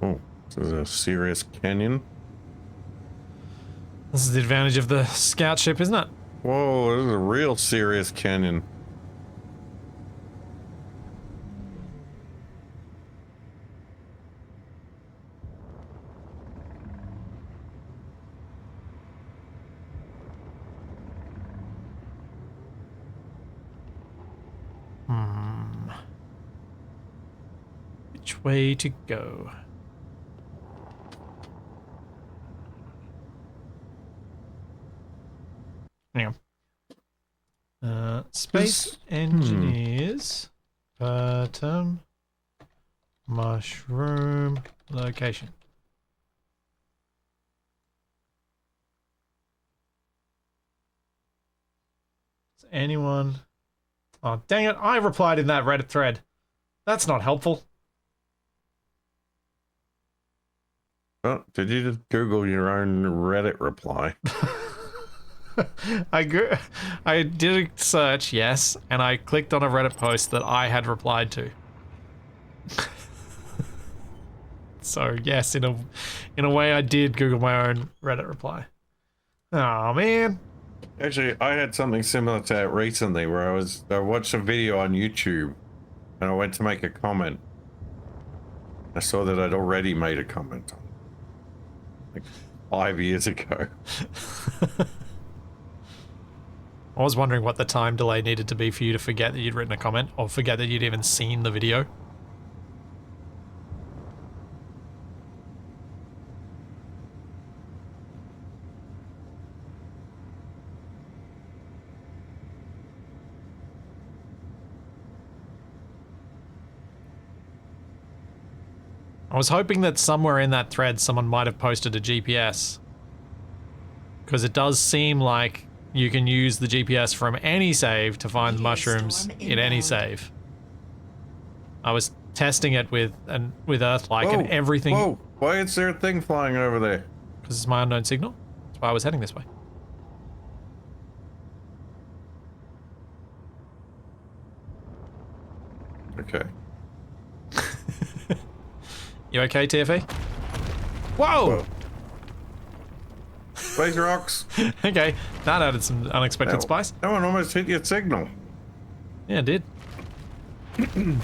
Oh, this is a serious canyon.
This is the advantage of the scout ship, isn't it?
Whoa, this is a real serious canyon.
Which way to go? Hang on. Space engineers. Bottom. Mushroom location. Is anyone... Oh, dang it. I replied in that Reddit thread. That's not helpful.
Oh, did you just Google your own Reddit reply?
I did a search, yes, and I clicked on a Reddit post that I had replied to. So yes, in a way, I did Google my own Reddit reply. Oh man.
Actually, I had something similar to that recently, where I watched a video on YouTube, and I went to make a comment. I saw that I'd already made a comment on it, like 5 years ago.
I was wondering what the time delay needed to be for you to forget that you'd written a comment, or forget that you'd even seen the video. I was hoping that somewhere in that thread someone might have posted a GPS. Because it does seem like you can use the GPS from any save to find the mushrooms in any save. I was testing it with Earth-like and everything.
Whoa! Why is there a thing flying over there?
Because it's my unknown signal. That's why I was heading this way.
Okay.
You okay, TFE? Whoa!
Space rocks!
Okay, that added some unexpected spice.
That one almost hit your signal.
Yeah, it did.
Yeah,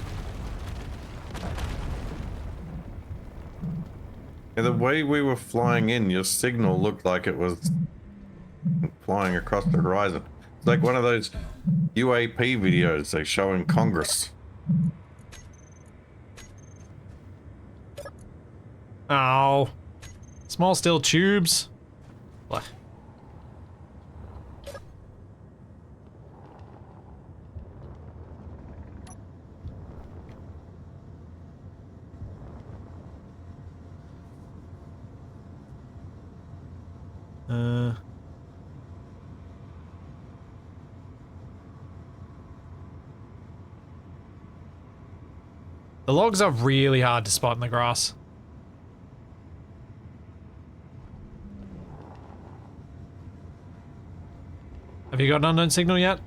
the way we were flying in, your signal looked like it was flying across the horizon. It's like one of those UAP videos they show in Congress.
Oh. Small steel tubes. What? The logs are really hard to spot in the grass. Have you got an unknown signal yet?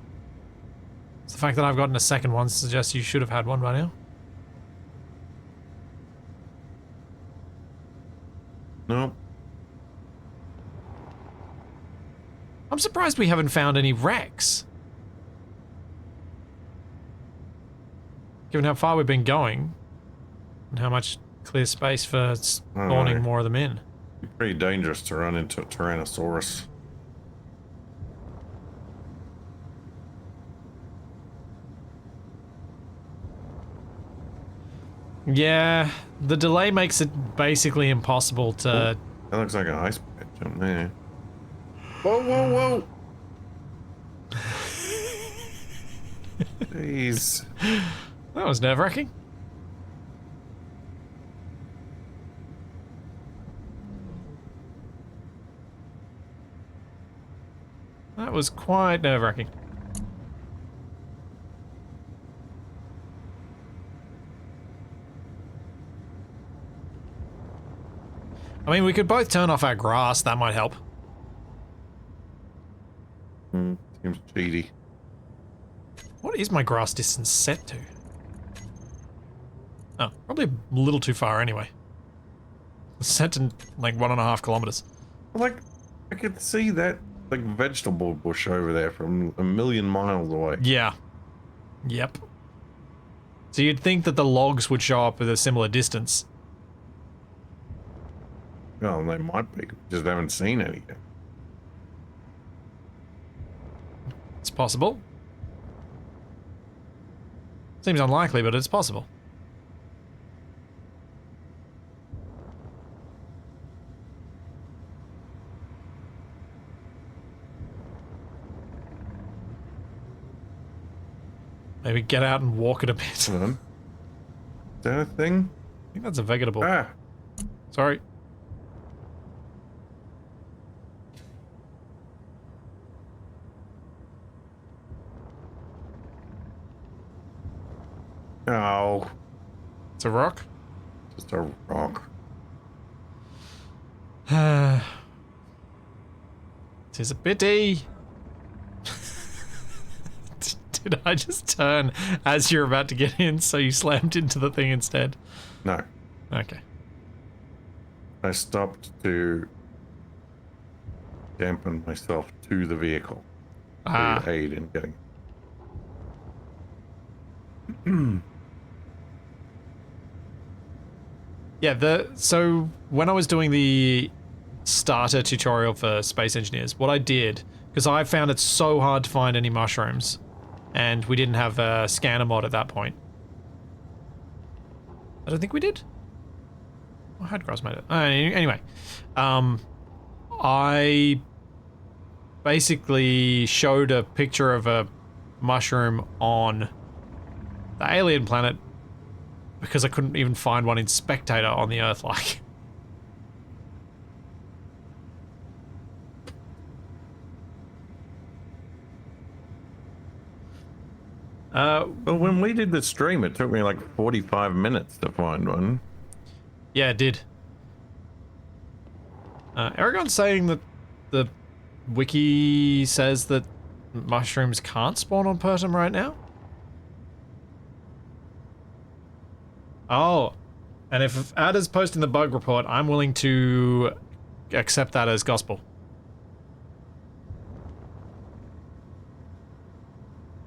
It's the fact that I've gotten a second one suggests you should have had one by now.
Nope.
I'm surprised we haven't found any wrecks. Given how far we've been going, and how much clear space for spawning more of them in.
It's pretty dangerous to run into a Tyrannosaurus.
Yeah, the delay makes it basically impossible to...
That looks like an ice patch up there. Whoa, whoa, whoa! Jeez.
That was nerve-wracking. That was quite nerve-wracking. I mean, we could both turn off our grass, that might help.
Seems cheaty.
What is my grass distance set to? Oh, probably a little too far anyway. It's set to like 1.5 kilometers.
Like, I could see that like vegetable bush over there from a million miles away.
Yeah. Yep. So you'd think that the logs would show up at a similar distance.
Well, they might be. Just haven't seen any yet.
It's possible. Seems unlikely, but it's possible. Maybe get out and walk it a bit.
Hold on. Is that a thing?
I think that's a vegetable.
Ah!
Sorry.
Oh.
It's a rock?
Just a rock.
Tis a pity. Did I just turn as you're about to get in, so you slammed into the thing instead?
No.
Okay.
I stopped to dampen myself to the vehicle.
Ah.
To aid in getting.
Yeah, so when I was doing the starter tutorial for Space Engineers, what I did, because I found it so hard to find any mushrooms, and we didn't have a scanner mod at that point. I don't think we did. I had cross made it. Anyway, I basically showed a picture of a mushroom on the alien planet because I couldn't even find one in Spectator on the Earth, like.
Well, when we did the stream, it took me like 45 minutes to find one.
Yeah, it did. Aragon's saying that the wiki says that mushrooms can't spawn on Pertum right now? Oh, and if Ada's posting the bug report, I'm willing to accept that as gospel.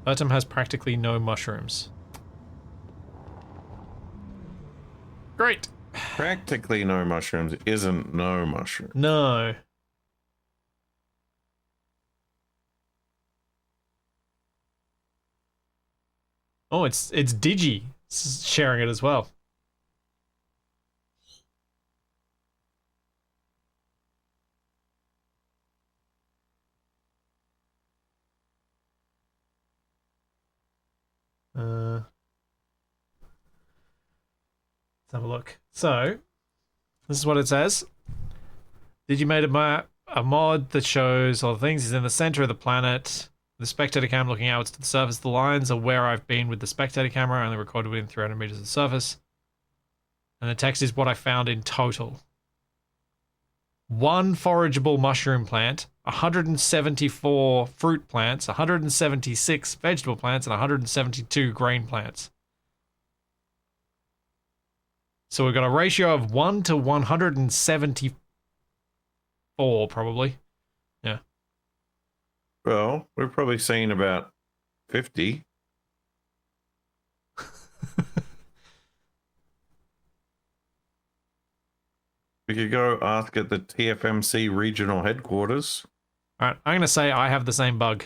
Pertum has practically no mushrooms. Great.
Practically no mushrooms isn't no mushroom.
No. Oh, it's Digi sharing it as well. Let's have a look. So, this is what it says. Digi made a mod that shows all the things. He's in the center of the planet. The spectator cam looking outwards to the surface. The lines are where I've been with the spectator camera, only recorded within 300 meters of the surface. And the text is what I found in total. 1 forageable mushroom plant, 174 fruit plants, 176 vegetable plants, and 172 grain plants. So we've got a ratio of 1 to 174, probably. Yeah.
Well, we've probably seen about 50. We could go ask at the TFMC regional headquarters.
Alright, I'm going to say I have the same bug.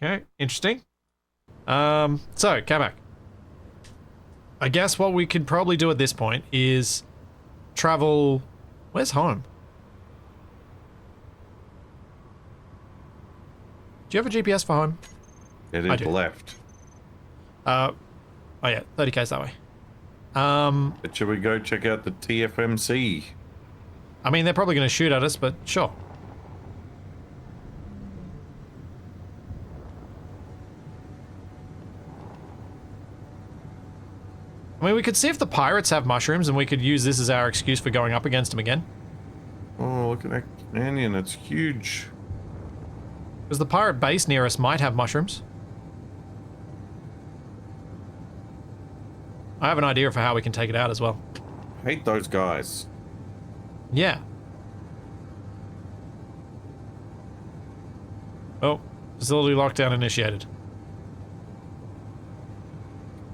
Okay, interesting. So, Capac. I guess what we could probably do at this point is travel... Where's home? Do you have a GPS for home?
It
I
is
do.
left.
Oh yeah, 30k's that way.
But should we go check out the TFMC?
I mean, they're probably going to shoot at us, but sure. I mean, we could see if the pirates have mushrooms, and we could use this as our excuse for going up against them again.
Oh, look at that canyon. It's huge.
Because the pirate base near us might have mushrooms. I have an idea for how we can take it out as well.
Hate those guys.
Yeah. Oh, facility lockdown initiated.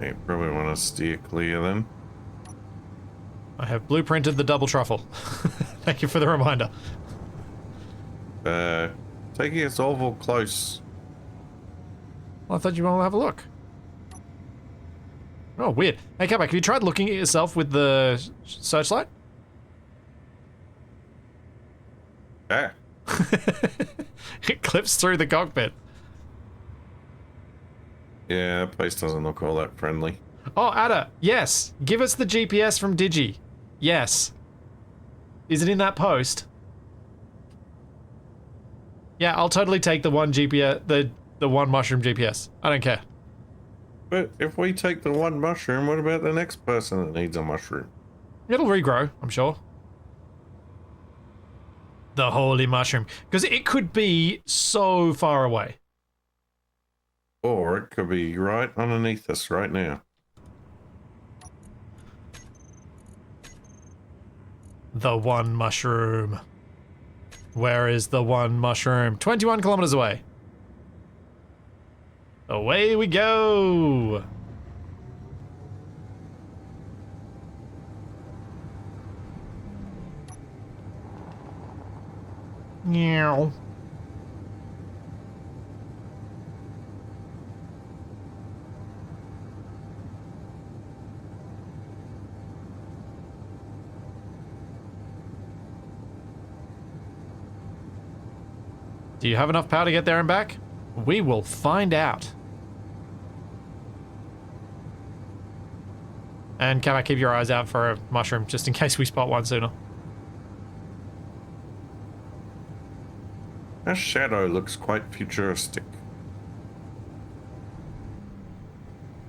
You probably want to steer clear then.
I have blueprinted the double truffle. Thank you for the reminder.
Taking us awful close.
Well, I thought you wanted to have a look. Oh, weird. Hey, Capac, have you tried looking at yourself with the searchlight?
Yeah.
It clips through the cockpit.
Yeah, that place doesn't look all that friendly.
Oh, Ada, yes. Give us the GPS from Digi. Yes. Is it in that post? Yeah, I'll totally take the one GPS, the one mushroom GPS. I don't care.
But if we take the one mushroom, what about the next person that needs a mushroom?
It'll regrow, I'm sure. The holy mushroom. Because it could be so far away.
Or it could be right underneath us right now.
The one mushroom. Where is the one mushroom? 21 kilometers away. Away we go. Meow. Do you have enough power to get there and back? We will find out. And Capac, keep your eyes out for a mushroom, just in case we spot one sooner.
That shadow looks quite futuristic.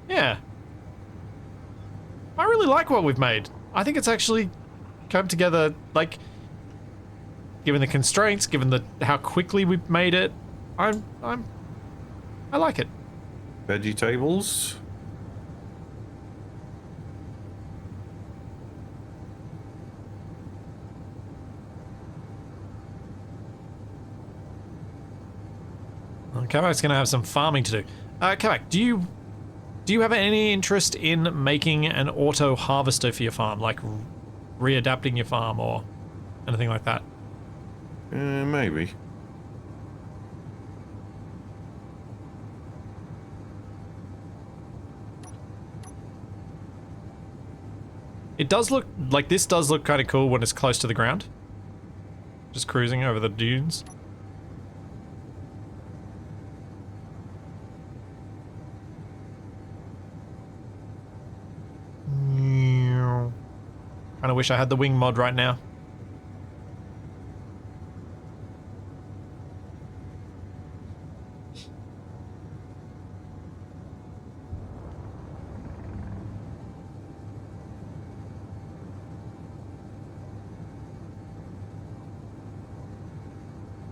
Yeah. I really like what we've made. I think it's actually come together, like, given the constraints, given the how quickly we've made it, I like it.
Veggie tables.
Well, Capac's gonna have some farming to do. Capac, do you have any interest in making an auto harvester for your farm, like readapting your farm or anything like that?
Maybe.
It does look like this does look kind of cool when it's close to the ground. Just cruising over the dunes. Kind of wish I had the wing mod right now.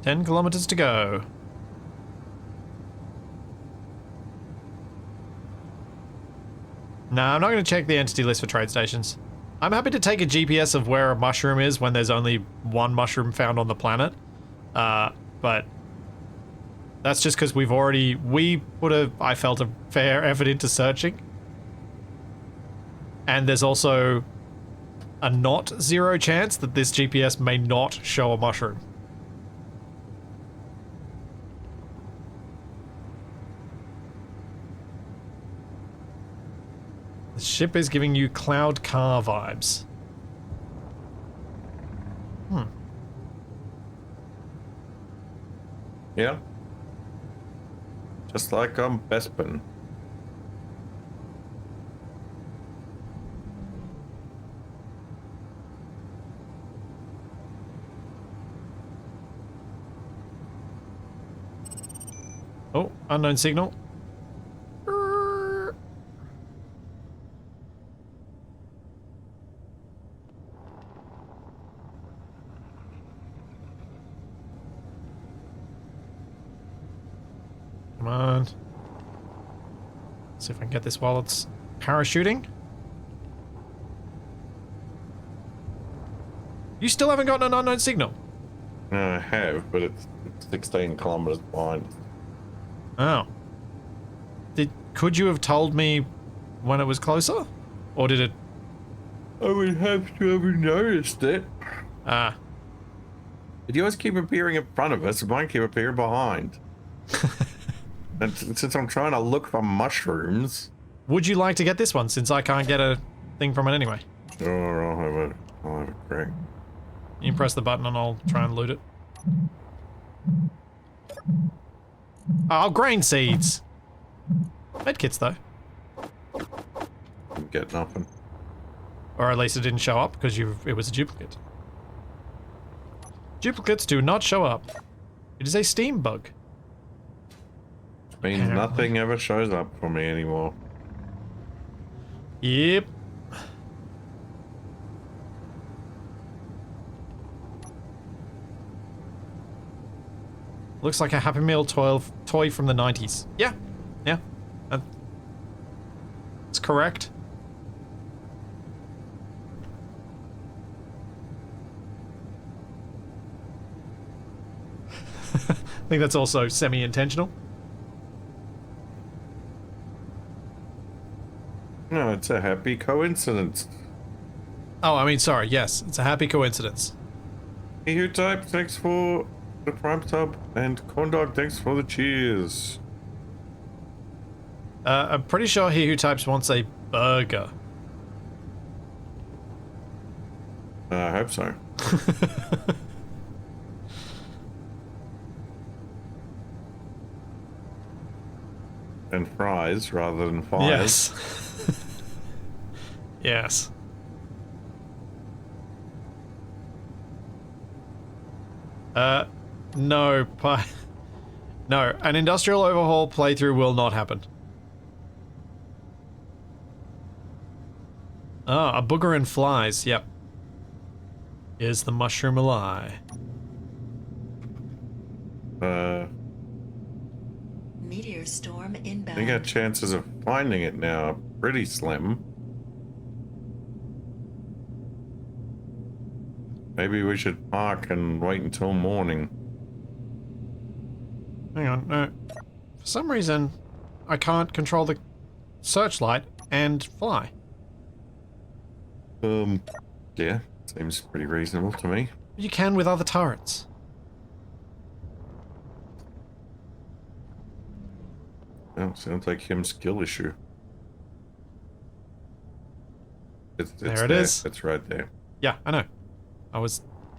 Ten kilometers to go. Nah, I'm not going to check the entity list for trade stations. I'm happy to take a GPS of where a mushroom is when there's only one mushroom found on the planet. But that's just because we put I felt a fair effort into searching. And there's also a not zero chance that this GPS may not show a mushroom. The ship is giving you cloud car vibes.
Yeah. Just like on Bespin.
Oh, unknown signal. Come on. See if I can get this while it's parachuting. You still haven't gotten an unknown signal?
No, I have, but it's 16 kilometers behind.
Oh. Could you have told me when it was closer? Or did it...
I would have to have noticed it.
Ah.
But yours keep appearing in front of us, and mine keep appearing behind. And since I'm trying to look for mushrooms...
Would you like to get this one, since I can't get a thing from it anyway?
Sure, I'll have a crack.
You press the button and I'll try and loot it. Oh, grain seeds! Medkits, though.
Didn't get nothing.
Or at least it didn't show up, because it was a duplicate. Duplicates do not show up. It is a Steam bug.
Which means nothing ever shows up for me anymore.
Yep. Looks like a Happy Meal toy from the 90s. Yeah. Yeah. That's correct. I think that's also semi-intentional.
No, it's a happy coincidence.
Oh, I mean, sorry, yes. It's a happy coincidence.
He who types thanks for the prime sub, and Corndog thanks for the cheers.
I'm pretty sure he who types wants a burger.
I hope so. And fries rather than fires.
Yes. Yes. No, no, an industrial overhaul playthrough will not happen. Oh, a booger and flies, yep. Is the mushroom a lie?
Meteor storm
I
inbound.
think our chances of finding it now are pretty slim. Maybe we should park and wait until morning.
Hang on, no. For some reason, I can't control the searchlight and fly.
Yeah, seems pretty reasonable to me.
You can with other turrets.
Well, sounds like him's skill issue. It's
There it is.
It's right there.
Yeah, I know.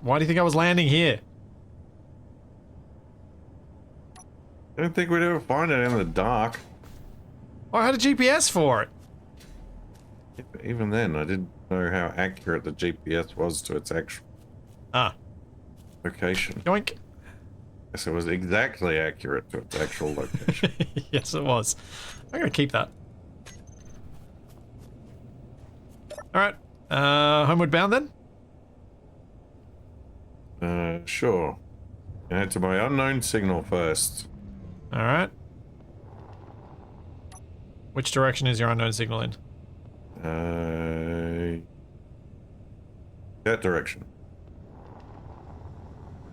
Why do you think I was landing here?
I don't think we'd ever find it in the dark.
Oh, I had a GPS for it.
Even then, I didn't know how accurate the GPS was to its actual location.
Yoink.
Yes, it was exactly accurate to its actual location.
Yes, it was. I'm gonna keep that. Alright. Homeward bound then?
Sure. Head to my unknown signal first.
Alright. Which direction is your unknown signal in?
That direction.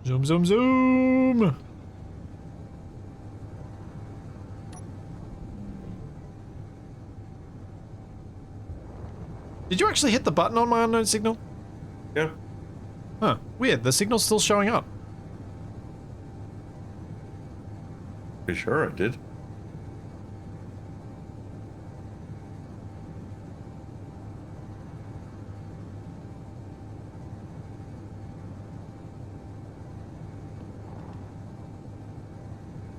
Zoom, zoom, zoom! Did you actually hit the button on my unknown signal?
Yeah.
Huh. Weird. The signal's still showing up.
Pretty sure I did.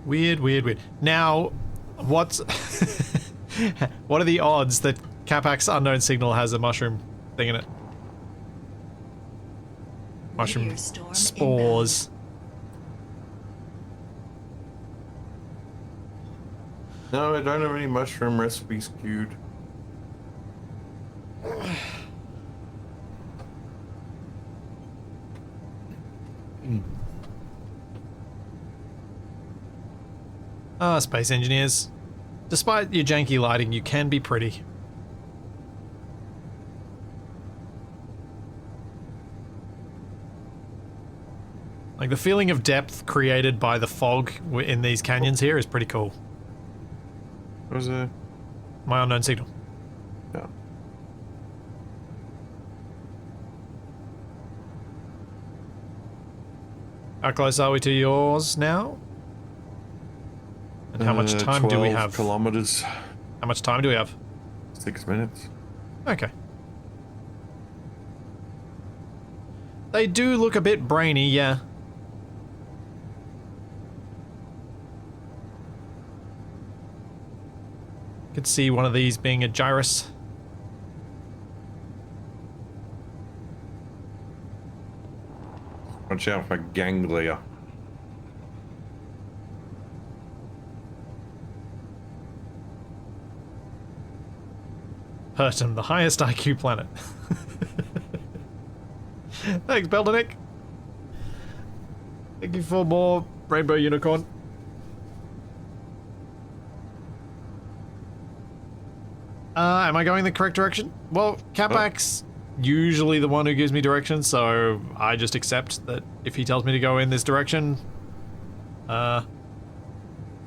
Weird, weird, weird. Now, what's... what are the odds that Capac's unknown signal has a mushroom thing in it? Mushroom
Meteor storm
spores.
No, I don't have any mushroom recipes queued.
Ah, space engineers. Despite your janky lighting, you can be pretty. Like, the feeling of depth created by the fog in these canyons here is pretty cool.
What was it?
My unknown signal.
Yeah.
How close are we to yours now? And how much time do we
12
have?
kilometers.
How much time do we have?
6 minutes.
Okay. They do look a bit brainy, yeah. Could see one of these being a gyrus.
Watch out for ganglia.
Pertum, the highest IQ planet. Thanks, Beldenick. Thank you for more Rainbow Unicorn. Am I going the correct direction? Well, Capac's usually the one who gives me directions, so I just accept that if he tells me to go in this direction, I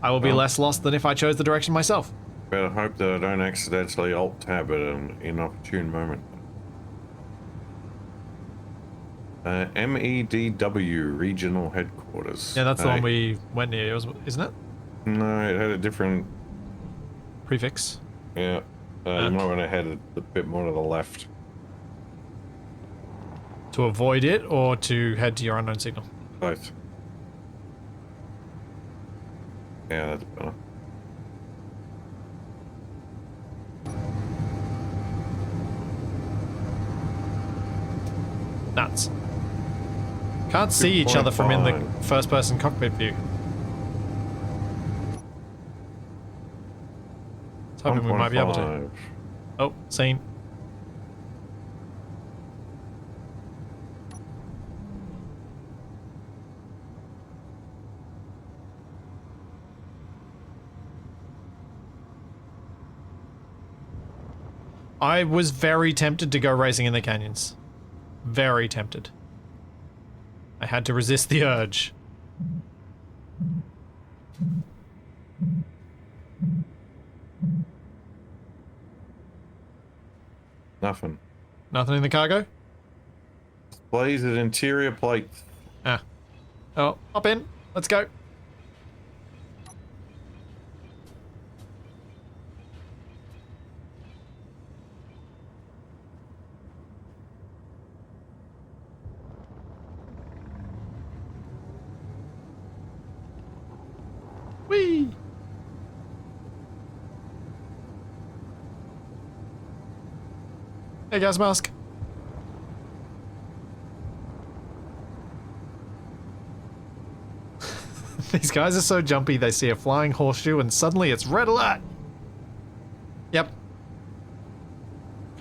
will be less lost than if I chose the direction myself.
Better hope that I don't accidentally alt-tab at an inopportune moment. MEDW Regional Headquarters.
Yeah, that's the one we went near, isn't it?
No, it had a different
Prefix.
Yeah. You might want to head a bit more to the left.
To avoid it, or to head to your unknown signal?
Both. Yeah, that's better.
Nuts. Can't see each other from in the first-person cockpit view. I was hoping we might be able to. Oh, seen. I was very tempted to go racing in the canyons. Very tempted. I had to resist the urge.
Nothing.
Nothing in the cargo?
Displays at interior plates.
Ah. Oh, hop in. Let's go. Whee! Hey, gas mask. These guys are so jumpy, they see a flying horseshoe and suddenly it's red alert! Yep.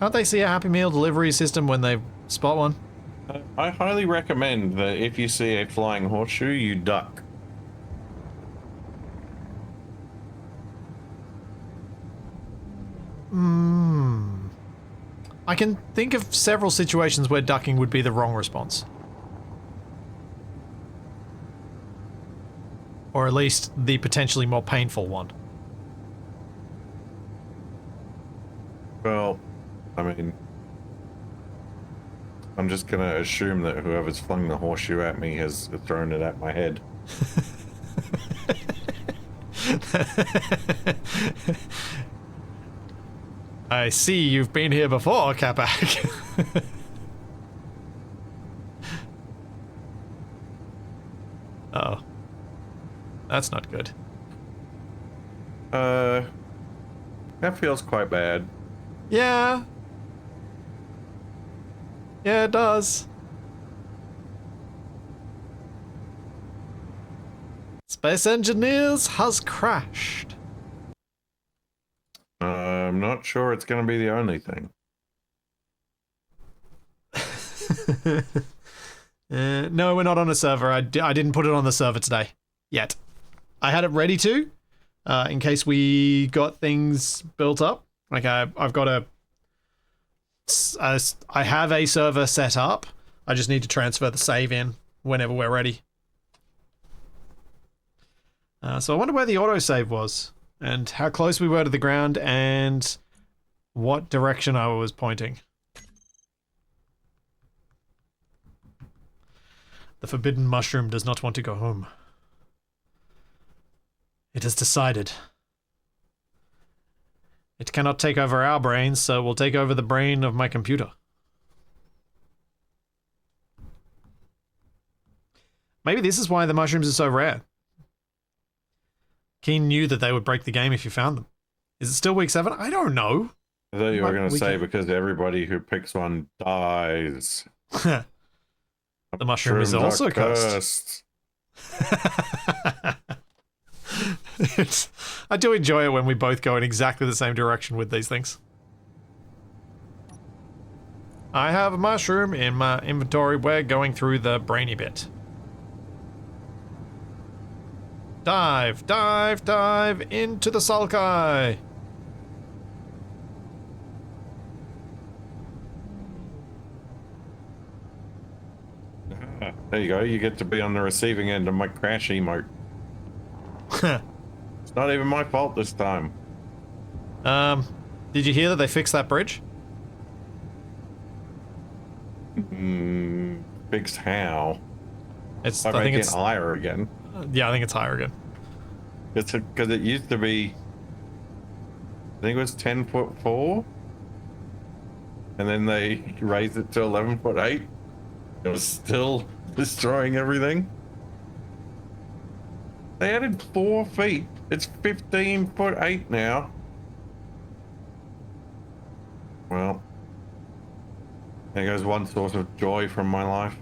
Can't they see a Happy Meal delivery system when they spot one?
I highly recommend that if you see a flying horseshoe, you duck.
I can think of several situations where ducking would be the wrong response. Or at least the potentially more painful one.
Well, I mean, I'm just gonna assume that whoever's flung the horseshoe at me has thrown it at my head.
I see you've been here before, Capac. Oh. That's not good.
That feels quite bad.
Yeah. Yeah, it does. Space Engineers has crashed.
I'm not sure it's going to be the only thing.
No, we're not on a server. I didn't put it on the server today. Yet. I had it ready to, in case we got things built up. Like, I've got I have a server set up. I just need to transfer the save in whenever we're ready. So I wonder where the autosave was, and how close we were to the ground, and what direction I was pointing. The forbidden mushroom does not want to go home. It has decided. It cannot take over our brains, so it will take over the brain of my computer. Maybe this is why the mushrooms are so rare. Keen knew that they would break the game if you found them. Is it still week 7? I don't know.
I thought you were going to say because everybody who picks one dies.
The mushroom is also cursed. I do enjoy it when we both go in exactly the same direction with these things. I have a mushroom in my inventory. We're going through the brainy bit. Dive, dive, dive into the sulkai.
There you go. You get to be on the receiving end of my crash emote. It's not even my fault this time.
Did you hear that they fixed that bridge?
Fixed how?
It's.
I
I think
make
it's
it higher again.
Yeah, I think it's higher again.
It's because it used to be. I think it was 10'4", and then they raised it to 11'8". It was still destroying everything. They added 4 feet. It's 15'8" now. Well, there goes one source of joy from my life.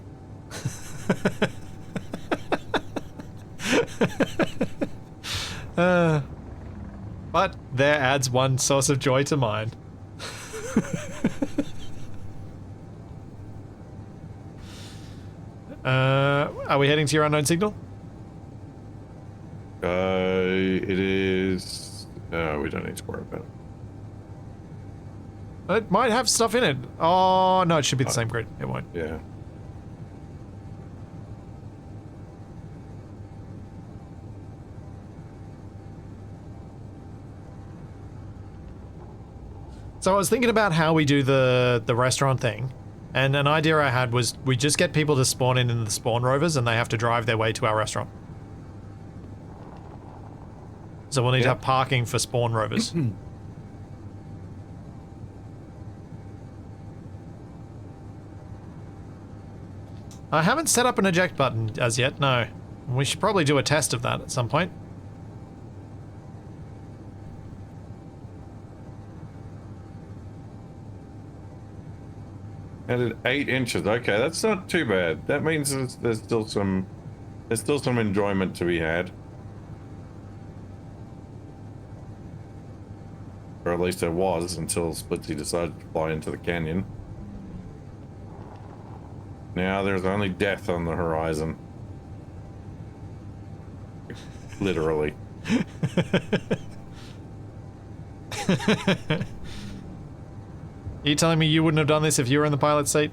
But there adds one source of joy to mine. Are we heading to your unknown signal?
It is. We don't need to worry about it.
It might have stuff in it. Oh, no, it should be the same grid. It won't.
Yeah.
So I was thinking about how we do the restaurant thing, and an idea I had was we just get people to spawn in the spawn rovers and they have to drive their way to our restaurant. So we'll need to have parking for spawn rovers. I haven't set up an eject button as yet, no. We should probably do a test of that at some point.
Added 8 inches. Okay, that's not too bad. That means there's still some enjoyment to be had. Or at least there was until Splitsy decided to fly into the canyon. Now there's only death on the horizon. Literally.
Are you telling me you wouldn't have done this if you were in the pilot seat?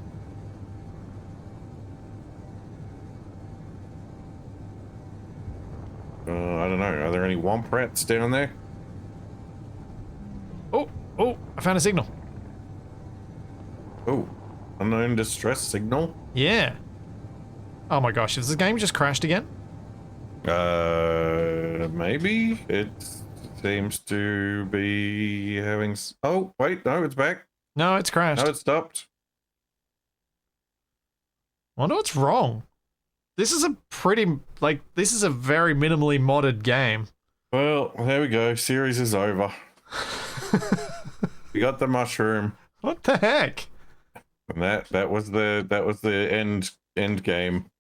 I don't know. Are there any womp rats down there?
Oh, I found a signal.
Oh, unknown distress signal?
Yeah. Oh my gosh, has this game just crashed again?
Maybe. It seems to be having... Oh, wait, no, it's back.
No, it's crashed.
No, it stopped.
I wonder what's wrong. This is a this is a very minimally modded game.
Well, there we go. Series is over. We got the mushroom.
What the heck?
And that was the end game.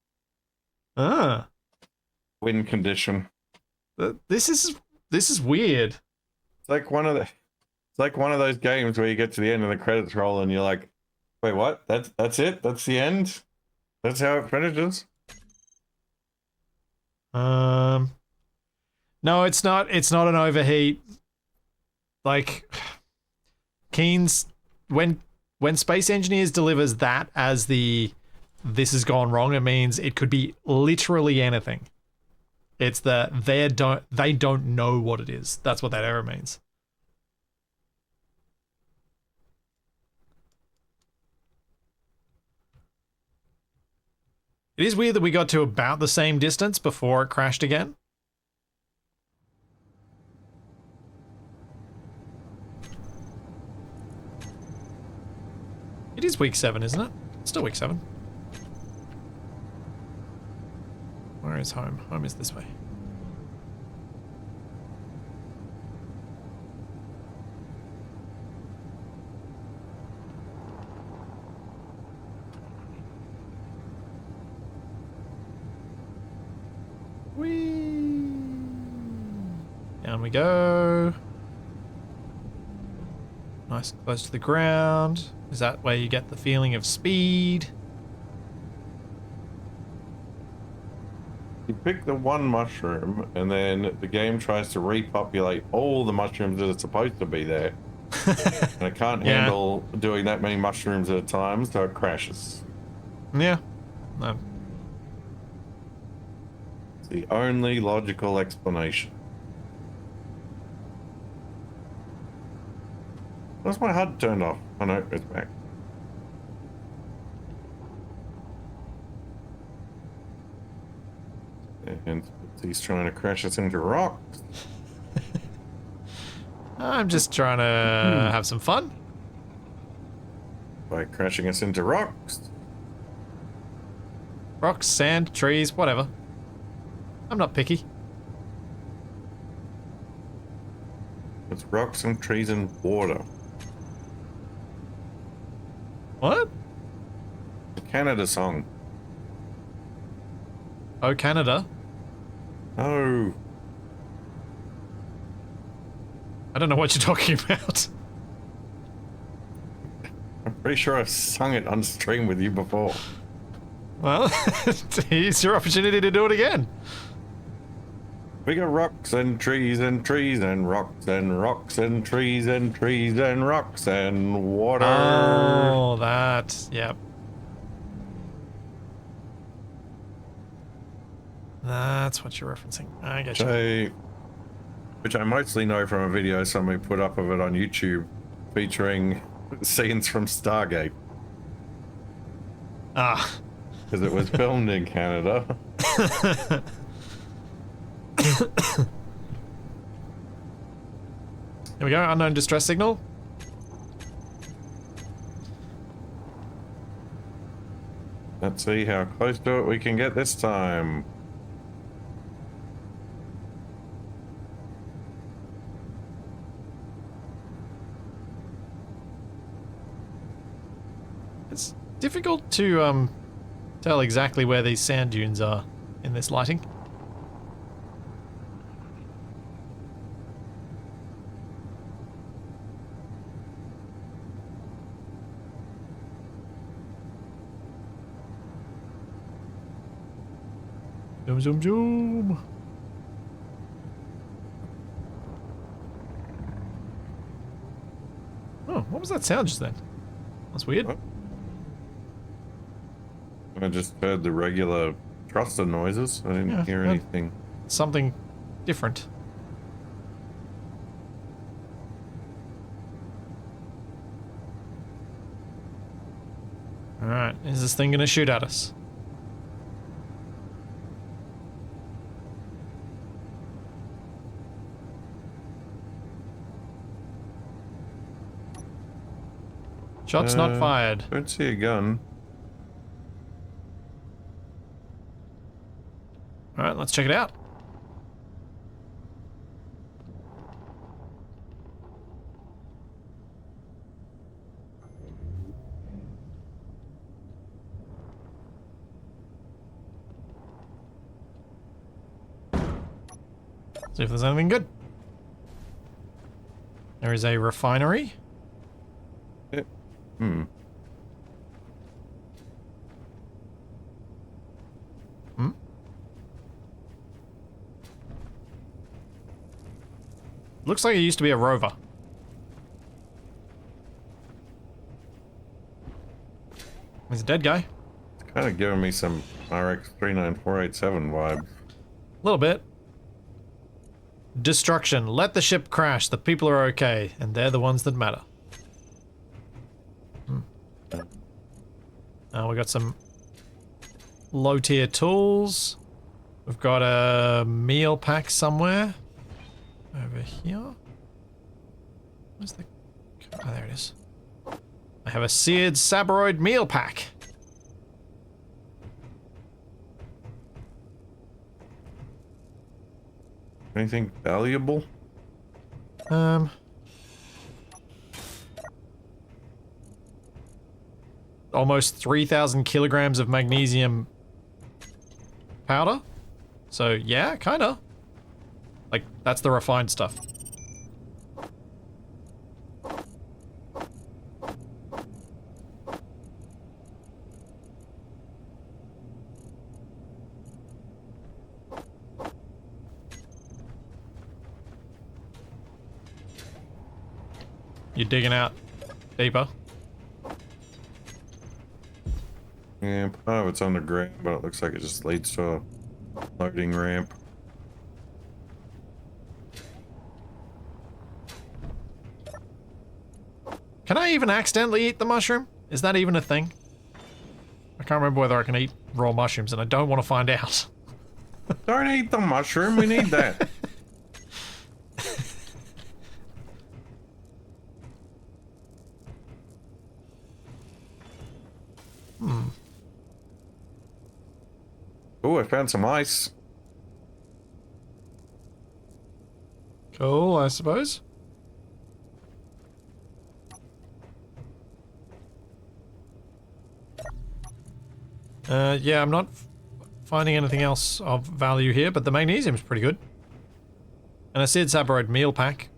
Win condition.
This is weird.
It's like one of those games where you get to the end of the credits roll and you're like, wait, what? That's it? That's the end? That's how it finishes?
No, it's not an overheat. Like, Keen's when Space Engineers delivers that as the this has gone wrong, it means it could be literally anything. It's the they don't know what it is. That's what that error means. It is weird that we got to about the same distance before it crashed again. It is week 7, isn't it? It's still week 7. Where is home? Home is this way. Whee! Down we go. Nice and close to the ground. Is that where you get the feeling of speed?
You pick the one mushroom, and then the game tries to repopulate all the mushrooms that are supposed to be there. And it can't handle doing that many mushrooms at a time, so it crashes.
Yeah. No.
It's the only logical explanation. What's my HUD turned off? Oh no, it's back. And he's trying to crash us into rocks.
I'm just trying to have some fun.
By crashing us into rocks.
Rocks, sand, trees, whatever. I'm not picky.
It's rocks and trees and water.
What?
The Canada song.
Oh, Canada.
No.
I don't know what you're talking about.
I'm pretty sure I've sung it on stream with you before.
Well, here's your opportunity to do it again.
We got rocks and trees and trees and rocks and rocks and trees and trees and rocks and water.
Oh, that. Yep. That's what you're referencing. I get you.
Which I mostly know from a video somebody put up of it on YouTube featuring scenes from Stargate.
Ah.
Because it was filmed in Canada.
Here we go, unknown distress signal.
Let's see how close to it we can get this time.
It's difficult to tell exactly where these sand dunes are in this lighting. Zoom, zoom, zoom. Oh, what was that sound just then? That's weird.
Oh. I just heard the regular thruster noises. I didn't hear anything.
Something different. Alright, is this thing gonna shoot at us? Shots not fired.
Don't see a gun.
Alright, let's check it out. See if there's anything good. There is a refinery. Looks like it used to be a rover. He's a dead guy.
It's kind of giving me some RX 39487 vibes.
A little bit. Destruction. Let the ship crash. The people are okay, and they're the ones that matter. We got some low-tier tools. We've got a meal pack somewhere. Over here. Where's the... Oh, there it is. I have a seared sabroid meal pack.
Anything valuable?
Almost 3,000 kilograms of magnesium powder. So yeah, kinda. Like, that's the refined stuff. You're digging out deeper.
Yeah, part of it's underground, but it looks like it just leads to a loading ramp.
Can I even accidentally eat the mushroom? Is that even a thing? I can't remember whether I can eat raw mushrooms, and I don't want to find out.
Don't eat the mushroom, we need that. Oh, I found some ice.
Cool, I suppose. Yeah, I'm not finding anything else of value here, but the magnesium's pretty good. And a seared sabroid meal pack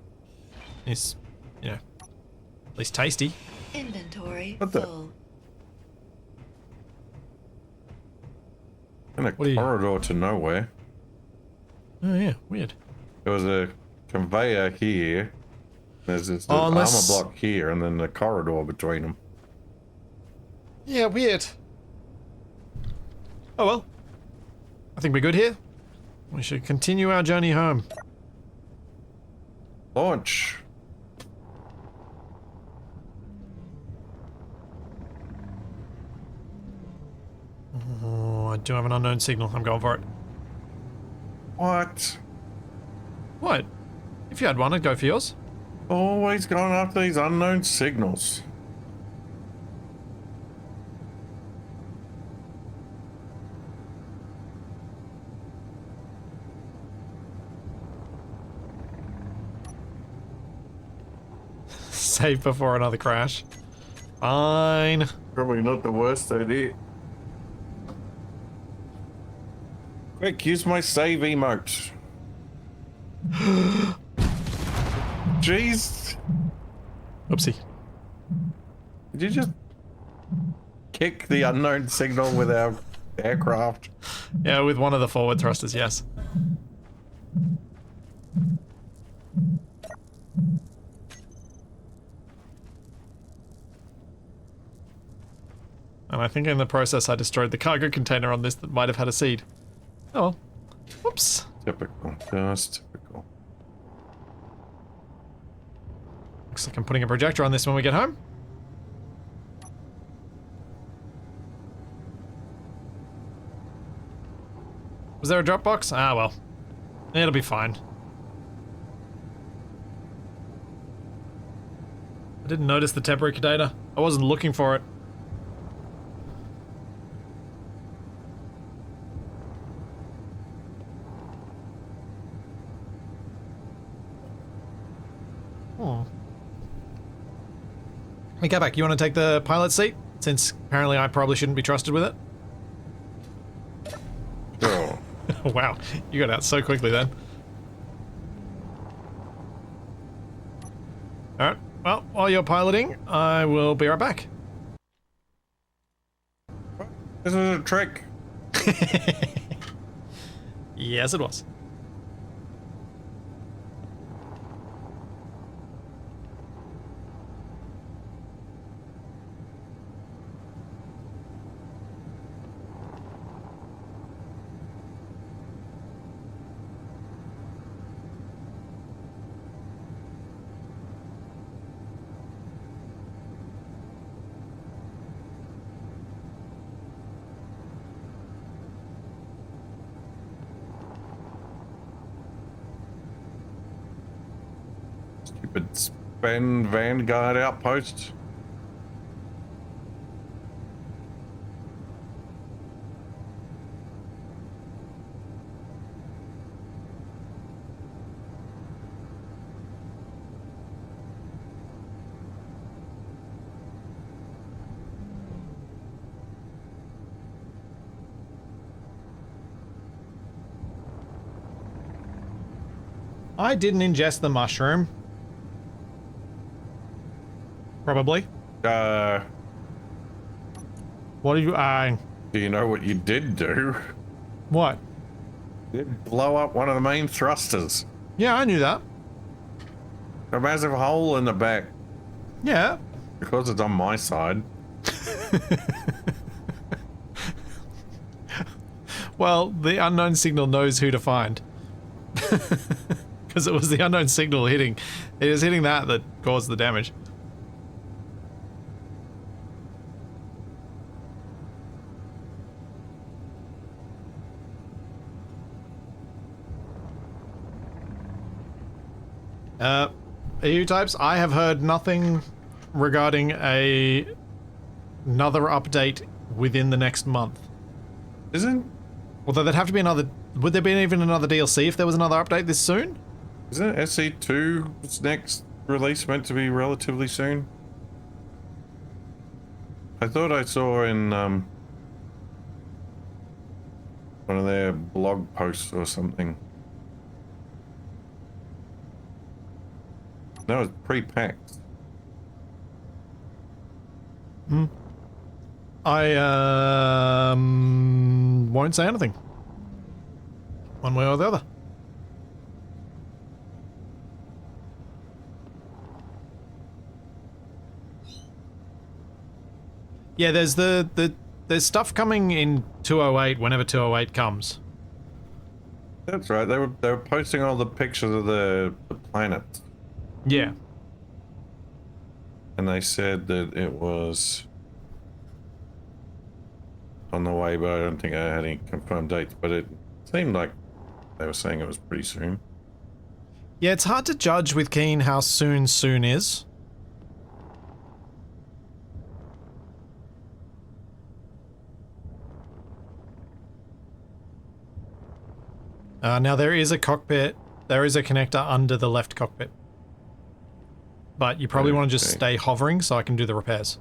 is, you know, at least tasty.
Inventory
What the-
full.
In a
What are you-
corridor to nowhere.
Oh yeah, weird.
There was a conveyor here. There's this
Oh, unless-
armor block here, and then the corridor between them.
Yeah, weird. Oh well. I think we're good here. We should continue our journey home.
Launch.
Oh, I do have an unknown signal. I'm going for it.
What?
What? If you had one, I'd go for yours.
Always going after these unknown signals.
Save before another crash. Fine.
Probably not the worst idea. Quick, use my save emote. Jeez.
Oopsie.
Did you just kick the unknown signal with our aircraft?
Yeah, with one of the forward thrusters, yes. And I think in the process I destroyed the cargo container on this that might have had a seed. Oh well. Whoops.
Typical. Just typical.
Looks like I'm putting a projector on this when we get home. Was there a drop box? Ah, well. It'll be fine. I didn't notice the temporary container. I wasn't looking for it. Oh. Hey, Capac, you want to take the pilot seat? Since apparently I probably shouldn't be trusted with it.
Sure.
Wow, you got out so quickly then. Alright, well, while you're piloting, I will be right back.
This is a trick.
Yes, it was.
Stupid spend Vanguard outpost.
I didn't ingest the mushroom. Probably. What are you eyeing?
Do you know what you did do?
What?
You did blow up one of the main thrusters.
Yeah, I knew that.
A massive hole in the back.
Yeah.
Because it's on my side.
Well, the unknown signal knows who to find. Because it was the unknown signal hitting. It was hitting that caused the damage. EU types, I have heard nothing regarding another update within the next month.
Isn't...
Although there'd have to be another... Would there be even another DLC if there was another update this soon?
Isn't SE2's next release meant to be relatively soon? I thought I saw in one of their blog posts or something. No, it's pre-packed.
I won't say anything. One way or the other. Yeah, there's there's stuff coming in 208 whenever 208 comes.
That's right. They were posting all the pictures of the planets.
Yeah.
And they said that it was on the way, but I don't think I had any confirmed dates. But it seemed like they were saying it was pretty soon.
Yeah, it's hard to judge with Keen how soon is. Now there is a cockpit. There is a connector under the left cockpit. But you probably want to just stay hovering so I can do the repairs.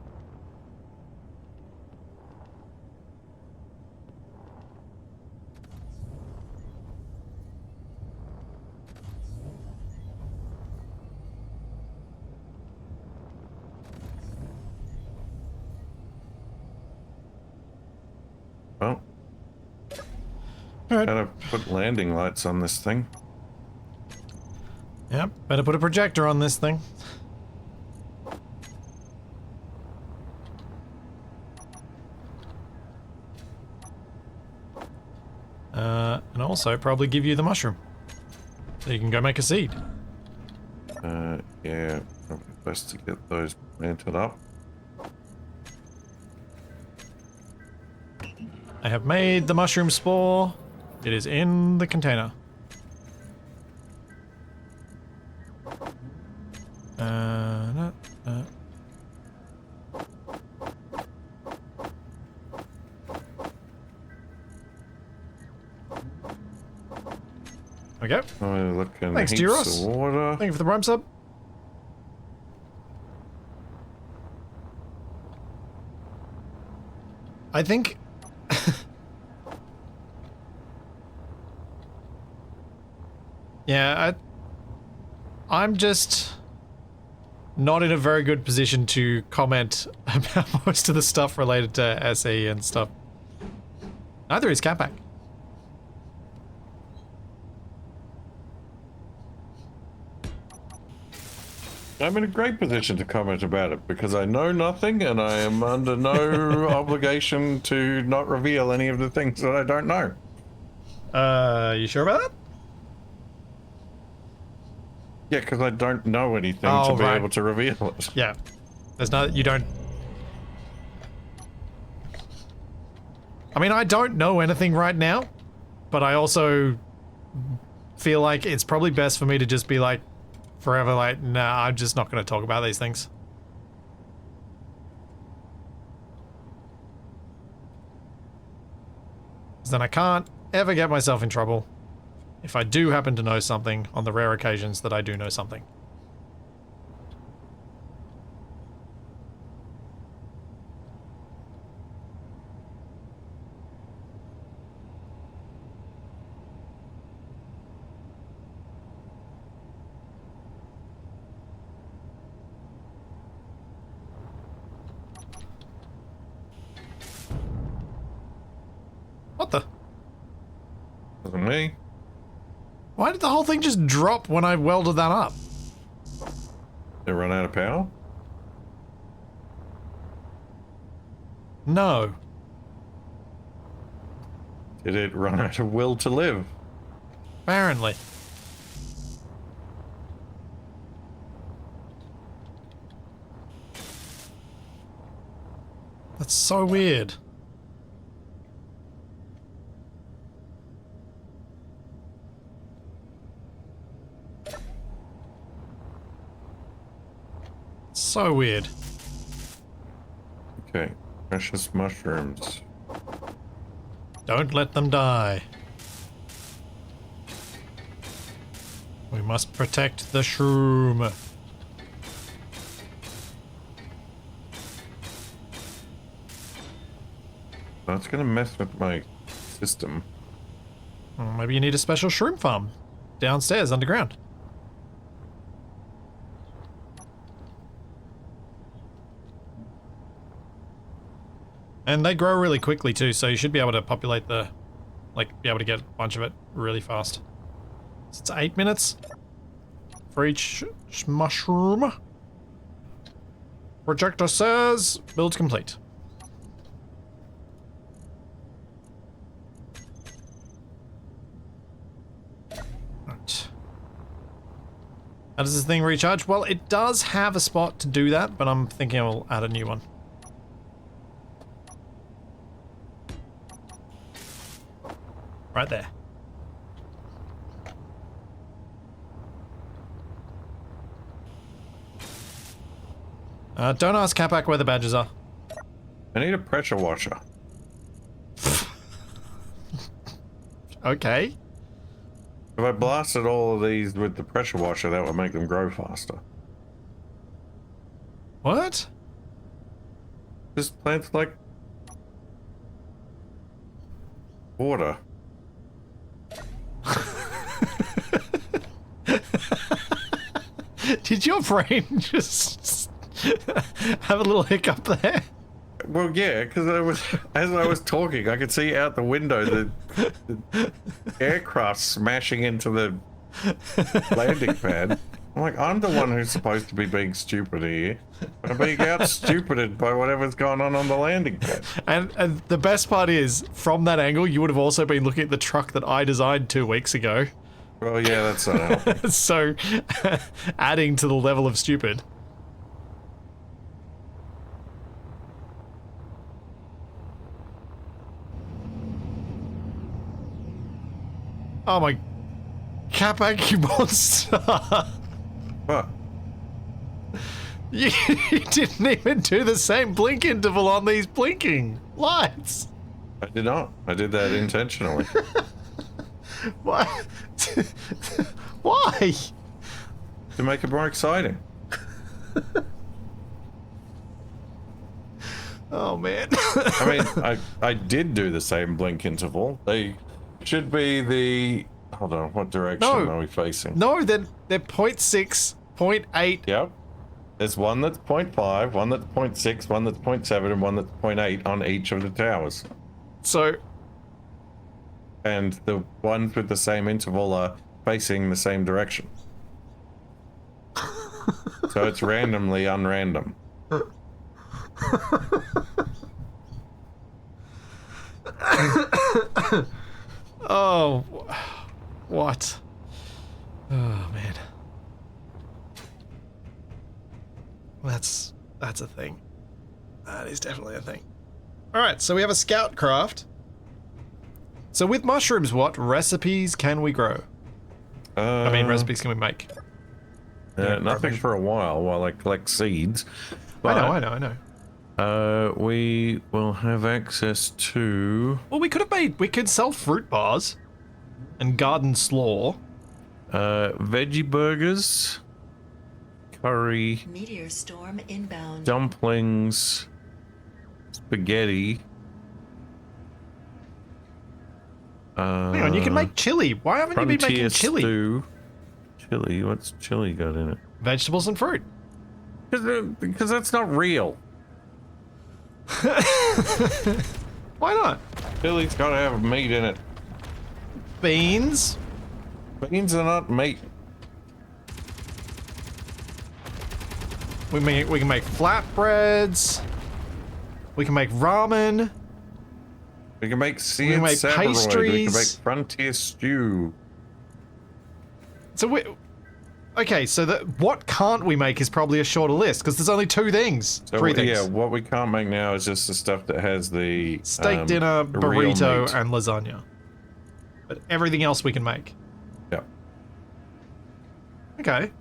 Well,
Alright.
gotta put landing lights on this thing.
Yep, better put a projector on this thing. And also probably give you the mushroom. So you can go make a seed.
Yeah, probably best to get those planted up.
I have made the mushroom spore. It is in the container. Okay.
Oh, looking
Thanks,
heaps
G-Ross.
of water.
Thank you for the Prime sub. I think... yeah, I'm just not in a very good position to comment about most of the stuff related to SE and stuff. Neither is Capac.
I'm in a great position to comment about it because I know nothing and I am under no obligation to not reveal any of the things that I don't know.
You sure about that?
Yeah, because I don't know anything
Oh,
to be
right.
able to reveal it.
Yeah. There's no, you don't... I mean, I don't know anything right now, but I also feel like it's probably best for me to just be like, forever like, nah, I'm just not going to talk about these things. Because then I can't ever get myself in trouble if I do happen to know something on the rare occasions that I do know something.
Me?
Why did the whole thing just drop when I welded that up?
They run out of power?
No.
Did it run out of will to live?
Apparently. That's so weird. So weird.
Okay. Precious mushrooms.
Don't let them die. We must protect the shroom.
That's gonna mess with my system.
Well, maybe you need a special shroom farm downstairs underground. And they grow really quickly too, so you should be able to populate the, like, be able to get a bunch of it really fast. So it's 8 minutes for each mushroom. Projector says build complete. Right. How does this thing recharge? Well, it does have a spot to do that, but I'm thinking I'll add a new one. Right there. Don't ask Capac where the badges are.
I need a pressure washer.
Okay.
If I blasted all of these with the pressure washer, that would make them grow faster.
What?
This plant's like water.
Did your brain just have a little hiccup there?
Well, yeah, because as I was talking, I could see out the window the aircraft smashing into the landing pad. I'm like, I'm the one who's supposed to be being stupid here. I'm being out-stupided by whatever's going on the landing pad.
And the best part is, from that angle, you would have also been looking at the truck that I designed 2 weeks ago.
Well, yeah, that's not helping.
So, adding to the level of stupid. Oh my... Capac, you monster!
What?
You didn't even do the same blink interval on these blinking lights!
I did not. I did that intentionally.
Why? Why?
To make it more exciting.
Oh man.
I mean, I did do the same blink interval. They should be the... Hold on, what direction are we facing?
No, they're 0.6, 0.8.
Yep. There's one that's 0.5, one that's 0.6, one that's 0.7, and one that's 0.8 on each of the towers.
So...
And the ones with the same interval are facing the same direction. So it's randomly unrandom.
Oh, what? Oh man, that's a thing. That is definitely a thing. All right, so we have a scout craft. So with mushrooms, what recipes can we grow? I mean, recipes can we make?
Nothing for a while I collect seeds. But,
I know.
We will have access to...
Well, we could sell fruit bars and garden slaw.
Veggie burgers, curry,
Meteor storm inbound.
dumplings, spaghetti.
Hang on, you can make chili. Why haven't you been making chili?
Stew. Chili? What's chili got in it?
Vegetables and fruit.
Because that's not real.
Why not?
Chili's got to have meat in it.
beans.
Beans are not meat.
We can make flatbreads. We can make ramen.
We can make
We
seared
can make
saveroid. We can
pastries.
make frontier stew.
So what can't we make is probably a shorter list because there's only 2 things,
So
3 things.
yeah, what we can't make now is just the stuff that has the
Steak dinner,
real
burrito,
meat.
and lasagna. But everything else we can make.
Yeah.
Okay.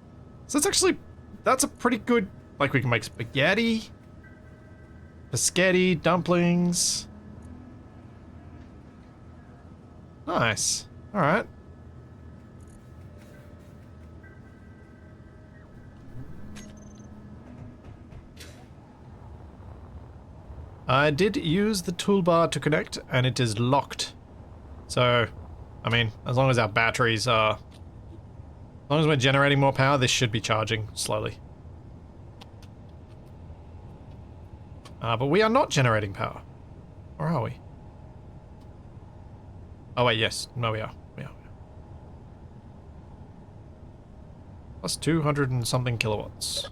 So that's a pretty good, like we can make spaghetti, biscotti, dumplings. Nice. Alright. I did use the toolbar to connect, and it is locked. So, I mean, as long as our batteries are... As long as we're generating more power, this should be charging slowly. But we are not generating power. Or are we? Oh wait, yes. No, we are. We are. Plus 200 and something kilowatts.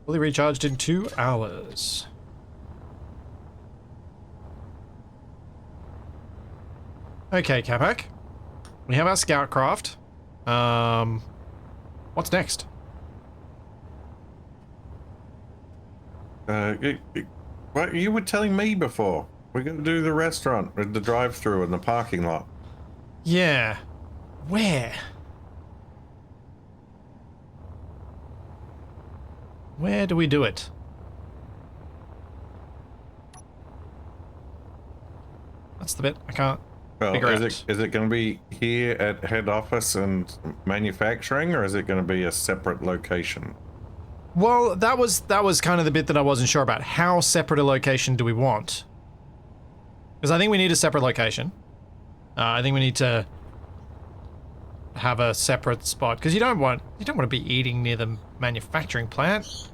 Fully recharged in 2 hours. Okay, Capac. We have our scout craft. What's next?
What you were telling me before? We're going to do the restaurant with the drive-through and the parking lot.
Yeah. Where? Where do we do it? That's the bit I can't figure out.
Is it going to be here at head office and manufacturing, or is it going to be a separate location?
Well, that was kind of the bit that I wasn't sure about. How separate a location do we want? Because I think we need a separate location. I think we need to have a separate spot because you don't want to be eating near the manufacturing plant.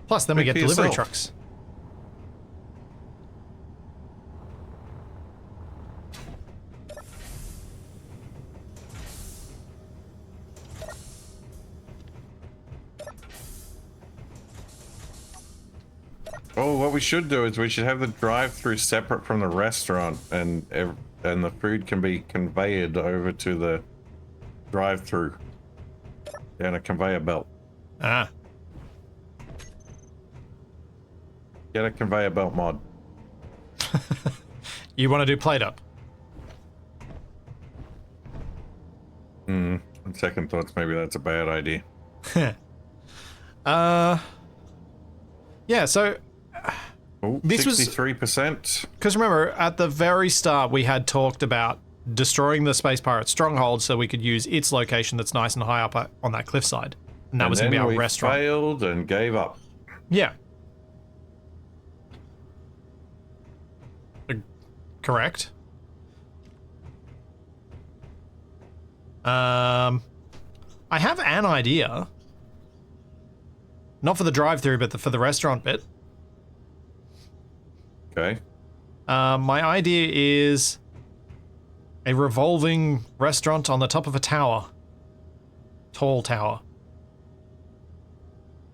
Plus, then we get delivery trucks.
Oh, what we should do is we should have the drive-through separate from the restaurant, and the food can be conveyed over to the drive-through down a conveyor belt.
Ah.
Get a conveyor belt mod.
You want to do plate up?
On second thoughts, maybe that's a bad idea.
Yeah, so
Oh,
this was
63%.
because remember at the very start we had talked about destroying the Space Pirate stronghold so we could use its location that's nice and high up on that cliffside, and that was going to be our restaurant.
Failed and gave up.
Yeah. Correct. I have an idea. Not for the drive-through, but for the restaurant bit.
Okay.
My idea is a revolving restaurant on the top of a tower. Tall tower.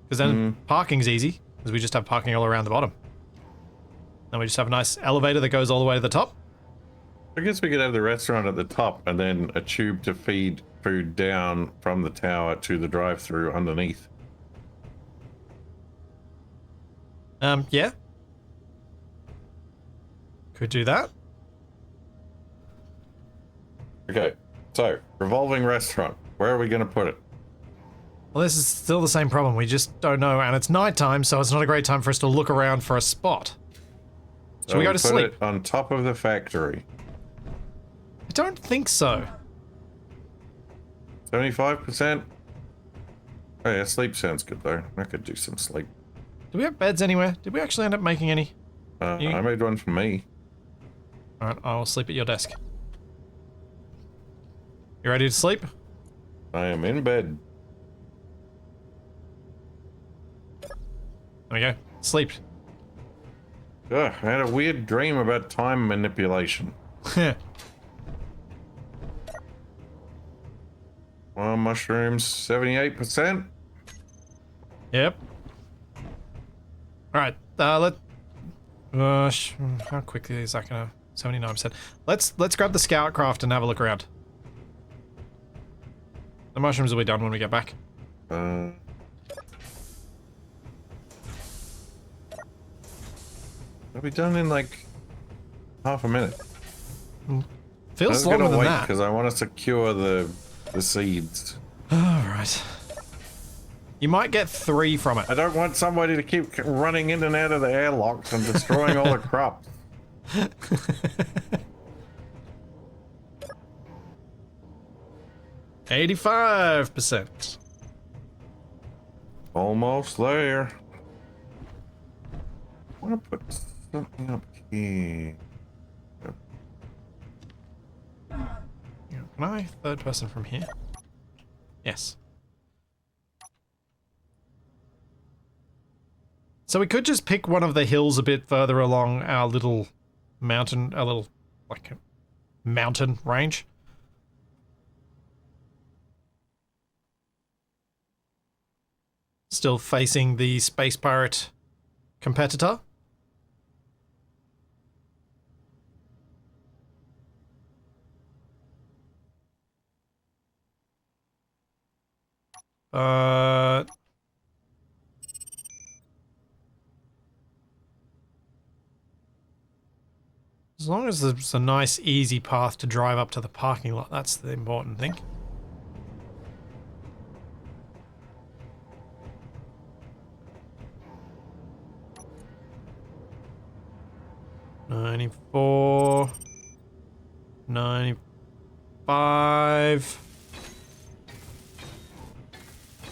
Because then parking's easy, because we just have parking all around the bottom. Then we just have a nice elevator that goes all the way to the top.
I guess we could have the restaurant at the top and then a tube to feed food down from the tower to the drive-through underneath.
Yeah. Could do that.
Okay, so revolving restaurant. Where are we going to put it?
Well, this is still the same problem. We just don't know, and it's nighttime, so it's not a great time for us to look around for a spot. Should we go to
put
sleep?
it on top of the factory.
I don't think so.
75%. Oh yeah, sleep sounds good though. I could do some sleep.
Do we have beds anywhere? Did we actually end up making any?
I made one for me.
Alright, I will sleep at your desk. You ready to sleep?
I am in bed.
There we go. Sleep.
Ugh, I had a weird dream about time manipulation. Well, mushrooms, 78%.
Yep. Alright, how quickly is that gonna... 79%. Let's grab the scout craft and have a look around. The mushrooms will be done when we get back.
That'll be done in like half a minute.
Feels longer than that.
Because I want to secure the seeds.
Alright. You might get 3 from it.
I don't want somebody to keep running in and out of the airlocks and destroying all the crops.
85%.
Almost there. I want to put something up here.
Can I third person from here? Yes. So we could just pick one of the hills a bit further along our little mountain, like mountain range. Still facing the space pirate competitor. As long as there's a nice, easy path to drive up to the parking lot, that's the important thing. $94, $95.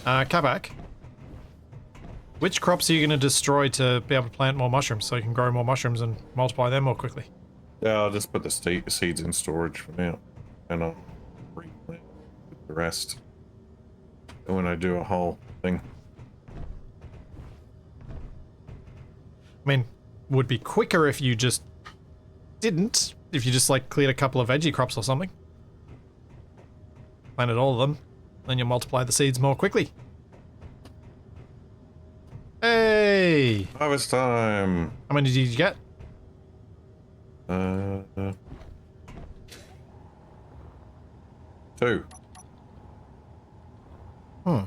Capac, which crops are you going to destroy to be able to plant more mushrooms so you can grow more mushrooms and multiply them more quickly?
Yeah, I'll just put the seeds in storage for now, and I'll replant the rest when I do a whole thing.
I mean, would be quicker if you just didn't, if you just like cleared a couple of veggie crops or something. Planted all of them, then you'll multiply the seeds more quickly. Hey!
Harvest time!
How many did you get?
2.
I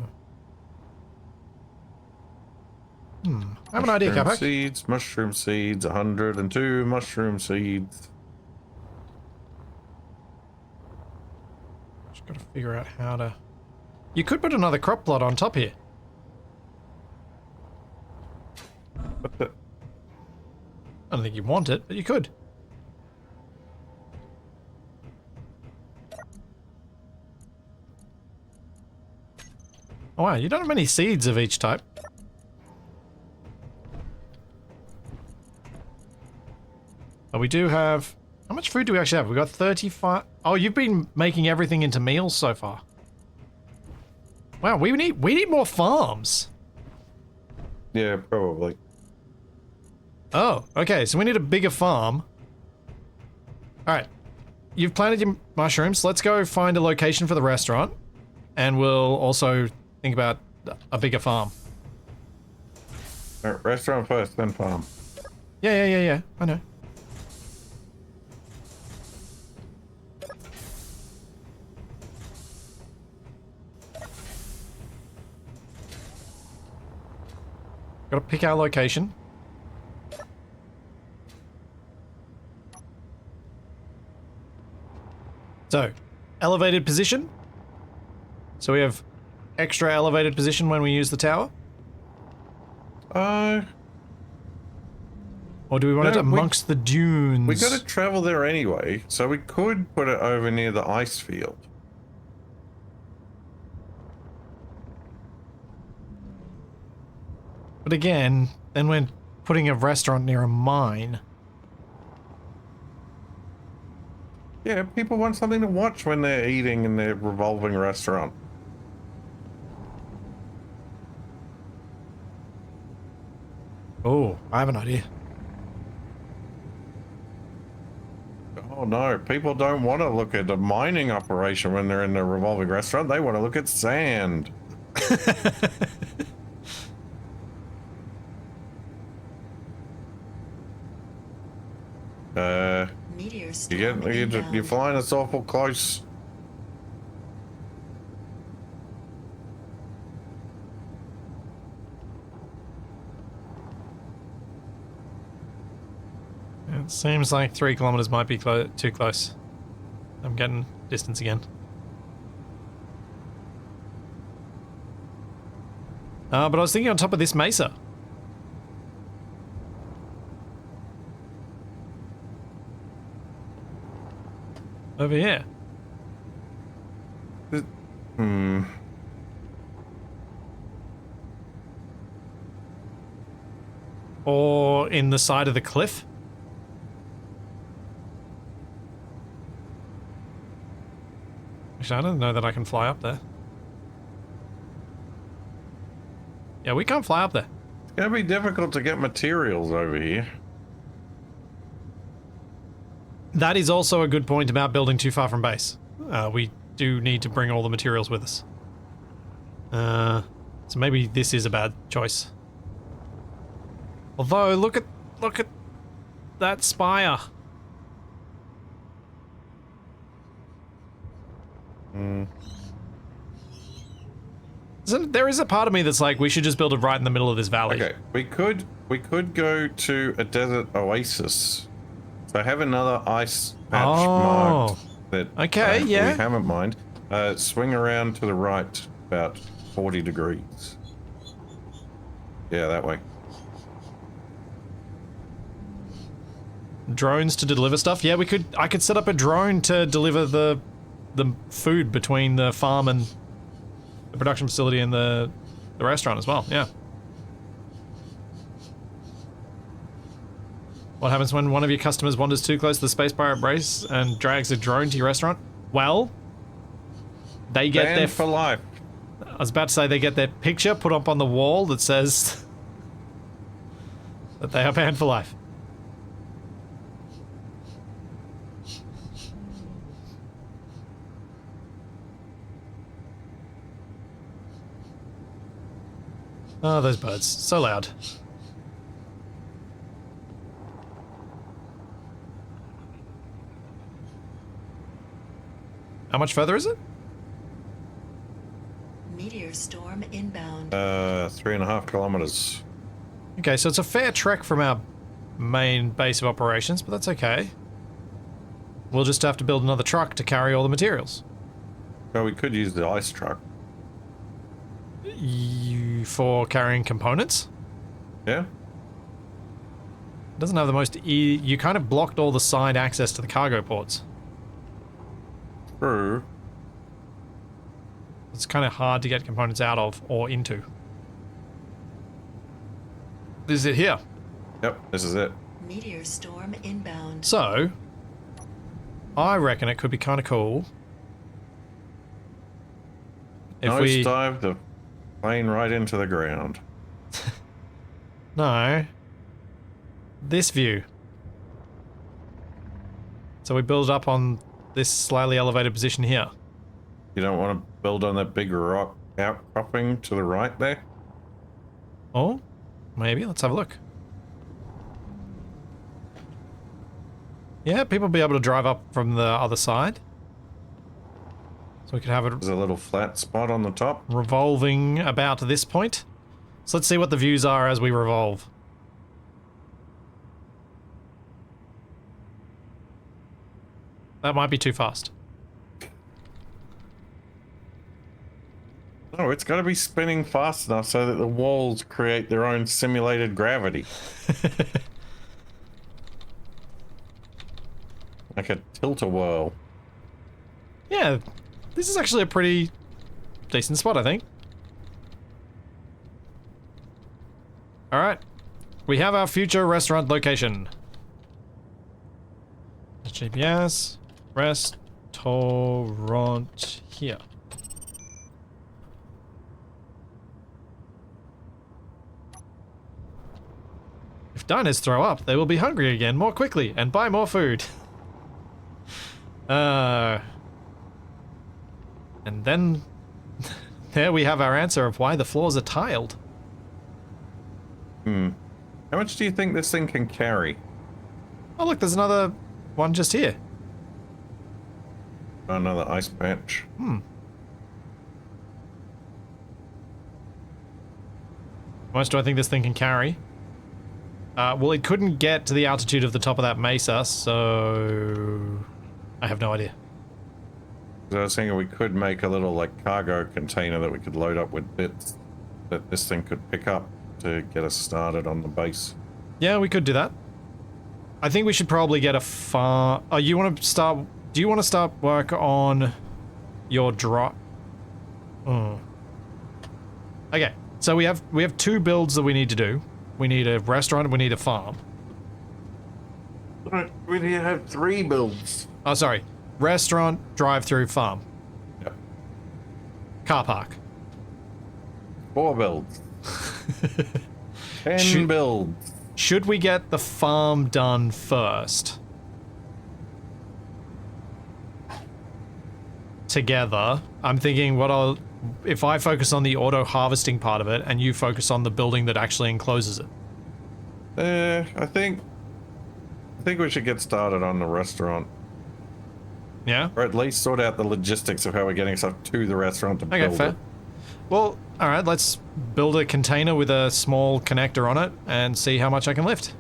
have an idea, Capac.
Mushroom seeds, 102 mushroom seeds.
Just gotta figure out how to... You could put another crop plot on top here.
What the?
I don't think you want it, but you could. Oh wow, you don't have many seeds of each type. But we do have... How much food do we actually have? We got 35... Oh, you've been making everything into meals so far. Wow, we need more farms.
Yeah, probably.
Oh, okay, so we need a bigger farm. Alright. You've planted your mushrooms. Let's go find a location for the restaurant. And we'll also think about a bigger farm.
Alright, restaurant first, then farm.
Yeah. I know. Gotta pick our location. So, elevated position. So we have extra elevated position when we use the tower? Or do we want it amongst the dunes?
We gotta travel there anyway, so we could put it over near the ice field.
But again, then we're putting a restaurant near a mine.
Yeah, people want something to watch when they're eating in their revolving restaurant.
Oh, I have an idea.
Oh no, people don't want to look at a mining operation when they're in the revolving restaurant. They want to look at sand.
Meteor storm inbound.
You're flying us awful close.
It seems like 3 kilometers might be too close. I'm getting distance again. But I was thinking on top of this mesa. Over here. Or in the side of the cliff. Actually, I don't know that I can fly up there. Yeah, we can't fly up there.
It's gonna be difficult to get materials over here.
That is also a good point about building too far from base. We do need to bring all the materials with us. So maybe this is a bad choice. Although, look at that spire. There is a part of me that's like, we should just build it right in the middle of this valley.
Okay, we could go to a desert oasis. So I have another ice patch marked that we haven't mined. Swing around to the right about 40 degrees. Yeah, that way.
Drones to deliver stuff? Yeah, I could set up a drone to deliver the food between the farm and the production facility and the restaurant as well, yeah. What happens when one of your customers wanders too close to the space pirate base and drags a drone to your restaurant? Well, they get
Banned for life.
I was about to say they get their picture put up on the wall that says that they are banned for life. Oh, those birds. So loud. How much further is it?
Meteor storm inbound.
3.5 kilometers.
Okay, so it's a fair trek from our main base of operations, but that's okay. We'll just have to build another truck to carry all the materials.
Well, we could use the ice truck.
For carrying components?
Yeah.
It doesn't have the most you kind of blocked all the side access to the cargo ports.
True.
It's kind of hard to get components out of or into. This is it here.
Yep, this is it.
Meteor storm inbound.
So, I reckon it could be kind of cool if we
dive the plane right into the ground.
No. This view. So we build up on this slightly elevated position here.
You don't want to build on that big rock outcropping to the right there?
Oh, maybe. Let's have a look. Yeah, people will be able to drive up from the other side. So we could have it
There's a little flat spot on the top.
revolving about this point. So let's see what the views are as we revolve. That might be too fast.
No, it's got to be spinning fast enough so that the walls create their own simulated gravity. Like a tilt-a-whirl.
Yeah, this is actually a pretty decent spot, I think. Alright. We have our future restaurant location. GPS. Restaurant here. diners throw up, they will be hungry again more quickly and buy more food. And then there we have our answer of why the floors are tiled.
How much do you think this thing can carry?
Oh look, there's another one just here.
Another ice patch.
How much do I think this thing can carry? Well, it couldn't get to the altitude of the top of that mesa, so I have no idea.
So I was thinking we could make a little like cargo container that we could load up with bits that this thing could pick up to get us started on the base.
Yeah, we could do that. I think we should probably get a farm. Oh, you want to start? Do you want to start work on your drop? Okay, so we have 2 builds that we need to do. We need a restaurant and we need a farm.
We need to have 3 builds.
Oh, sorry. Restaurant, drive-through, farm.
Yep.
Car park.
4 builds. 10 builds.
Should we get the farm done first? Together. I'm thinking if I focus on the auto harvesting part of it and you focus on the building that actually encloses it.
I think we should get started on the restaurant.
Yeah?
Or at least sort out the logistics of how we're getting stuff to the restaurant to build
Okay, fair.
it.
Well, alright, let's build a container with a small connector on it and see how much I can lift.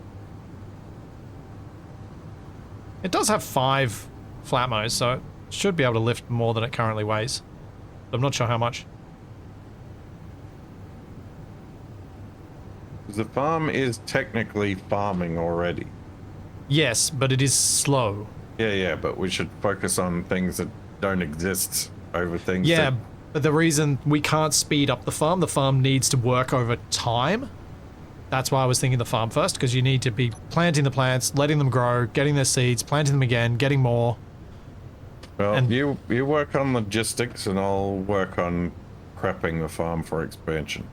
It does have 5 flat motors, so it should be able to lift more than it currently weighs. But I'm not sure how much.
The farm is technically farming already.
Yes, but it is slow.
Yeah, but we should focus on things that don't exist over things.
Yeah,
that...
but the reason we can't speed up the farm needs to work over time. That's why I was thinking the farm first, because you need to be planting the plants, letting them grow, getting their seeds, planting them again, getting more.
Well,
and
you work on logistics and I'll work on prepping the farm for expansion.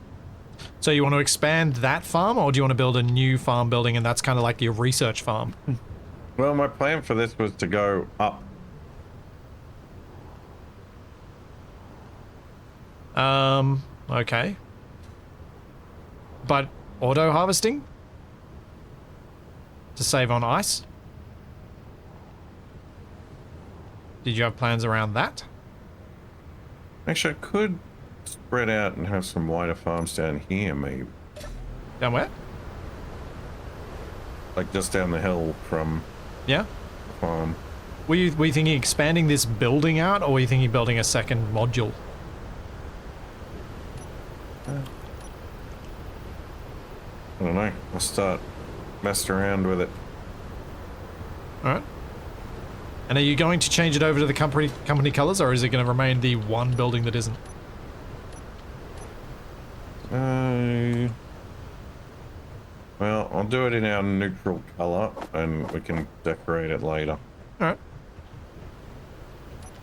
So you want to expand that farm, or do you want to build a new farm building and that's kind of like your research farm?
Well, my plan for this was to go up.
Okay. But auto harvesting? To save on ice? Did you have plans around that?
Actually, I could spread out and have some wider farms down here, maybe.
Down where?
Like just down the hill from
Yeah?
the farm.
Were you thinking expanding this building out, or were you thinking building a second module?
I don't know. I'll start messing around with it.
Alright. And are you going to change it over to the company colors, or is it going to remain the one building that isn't?
Well, I'll do it in our neutral color, and we can decorate it later.
Alright.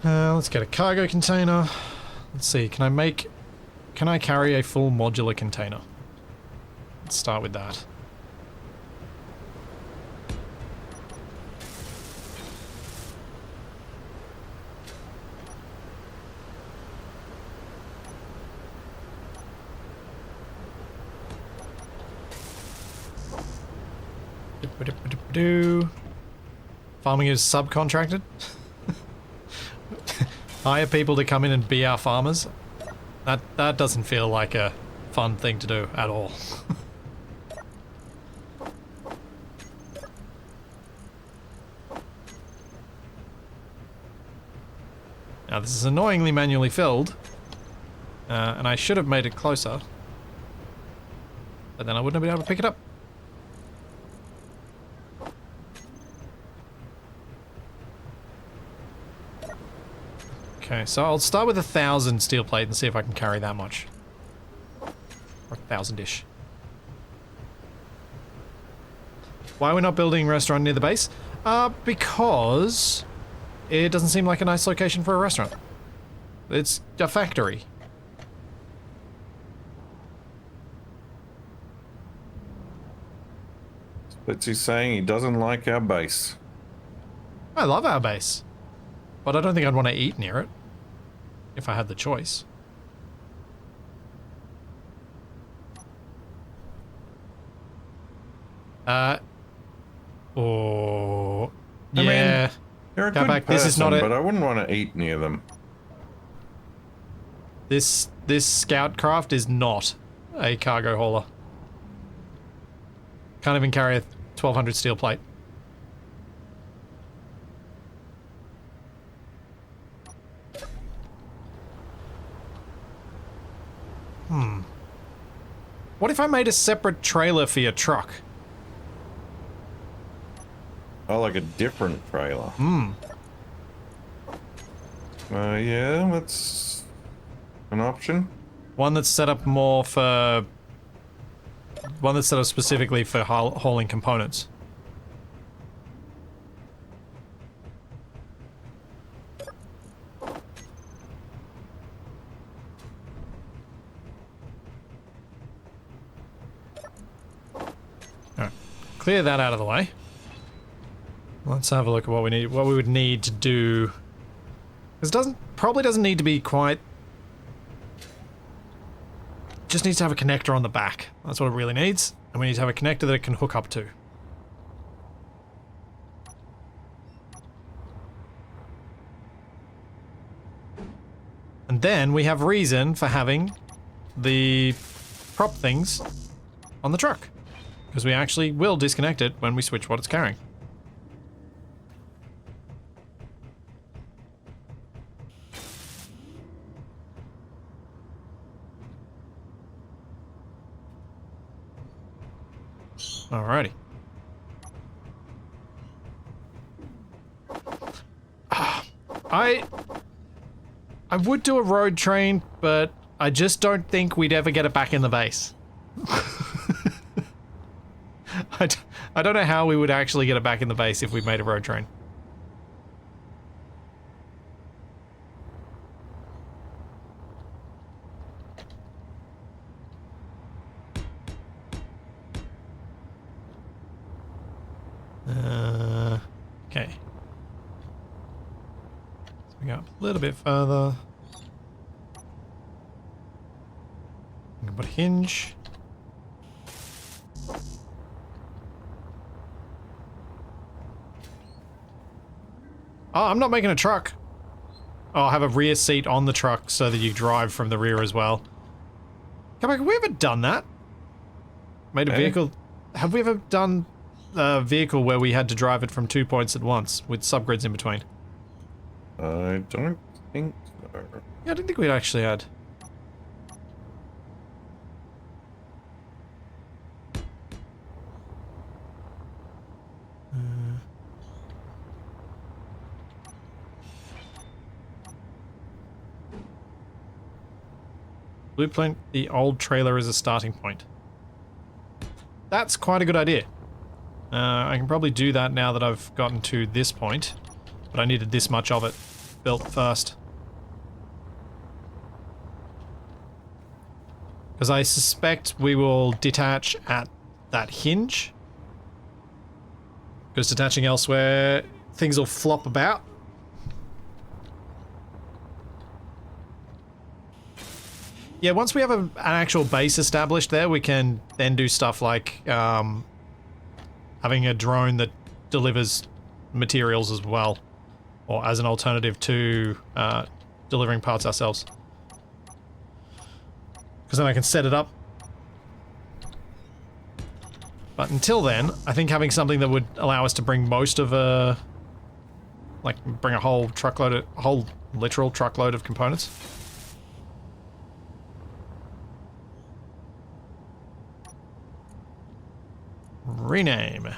Let's get a cargo container. Let's see, can I carry a full modular container? Let's start with that. Farming is subcontracted. Hire people to come in and be our farmers. That doesn't feel like a fun thing to do at all. Now this is annoyingly manually filled, and I should have made it closer, but then I wouldn't have been able to pick it up. Okay, so I'll start with 1,000 steel plate and see if I can carry that much. Or 1,000-ish. Why are we not building a restaurant near the base? Because it doesn't seem like a nice location for a restaurant. It's a factory.
What's he saying? He doesn't like our base.
I love our base. But I don't think I'd want to eat near it. If I had the choice. Oh...
I
Yeah.
mean, you're a
Capac,
good person,
this is not
but I wouldn't want to eat near them.
This scout craft is not a cargo hauler. Can't even carry a 1200 steel plate. What if I made a separate trailer for your truck?
Oh, like a different trailer.
Hmm.
Yeah, that's an option.
One that's set up more for... One that's set up specifically for hauling components. Alright. Clear that out of the way. Let's have a look at what we would need to do. This probably doesn't need to be quite... Just needs to have a connector on the back. That's what it really needs. And we need to have a connector that it can hook up to. And then we have reason for having the prop things on the truck. Because we actually will disconnect it when we switch what it's carrying. Alrighty. I would do a road train, but I just don't think we'd ever get it back in the base. I don't know how we would actually get it back in the base if we made a road train. Okay. So we go up a little bit further. We can put a hinge. Oh, I'm not making a truck. Oh, I'll have a rear seat on the truck so that you drive from the rear as well. Come on, have we ever done that? Made a vehicle... Have we ever done a vehicle where we had to drive it from 2 points at once with subgrids in between?
I don't think so.
Yeah, I didn't think we'd actually had. Blueprint the old trailer as a starting point. That's quite a good idea. I can probably do that now that I've gotten to this point, but I needed this much of it built first. Because I suspect we will detach at that hinge. Because detaching elsewhere, things will flop about. Yeah, once we have an actual base established there, we can then do stuff like having a drone that delivers materials as well, or as an alternative to delivering parts ourselves. Because then I can set it up. But until then, I think having something that would allow us to bring most of a... like, bring a whole truckload, a whole literal truckload of components. Rename.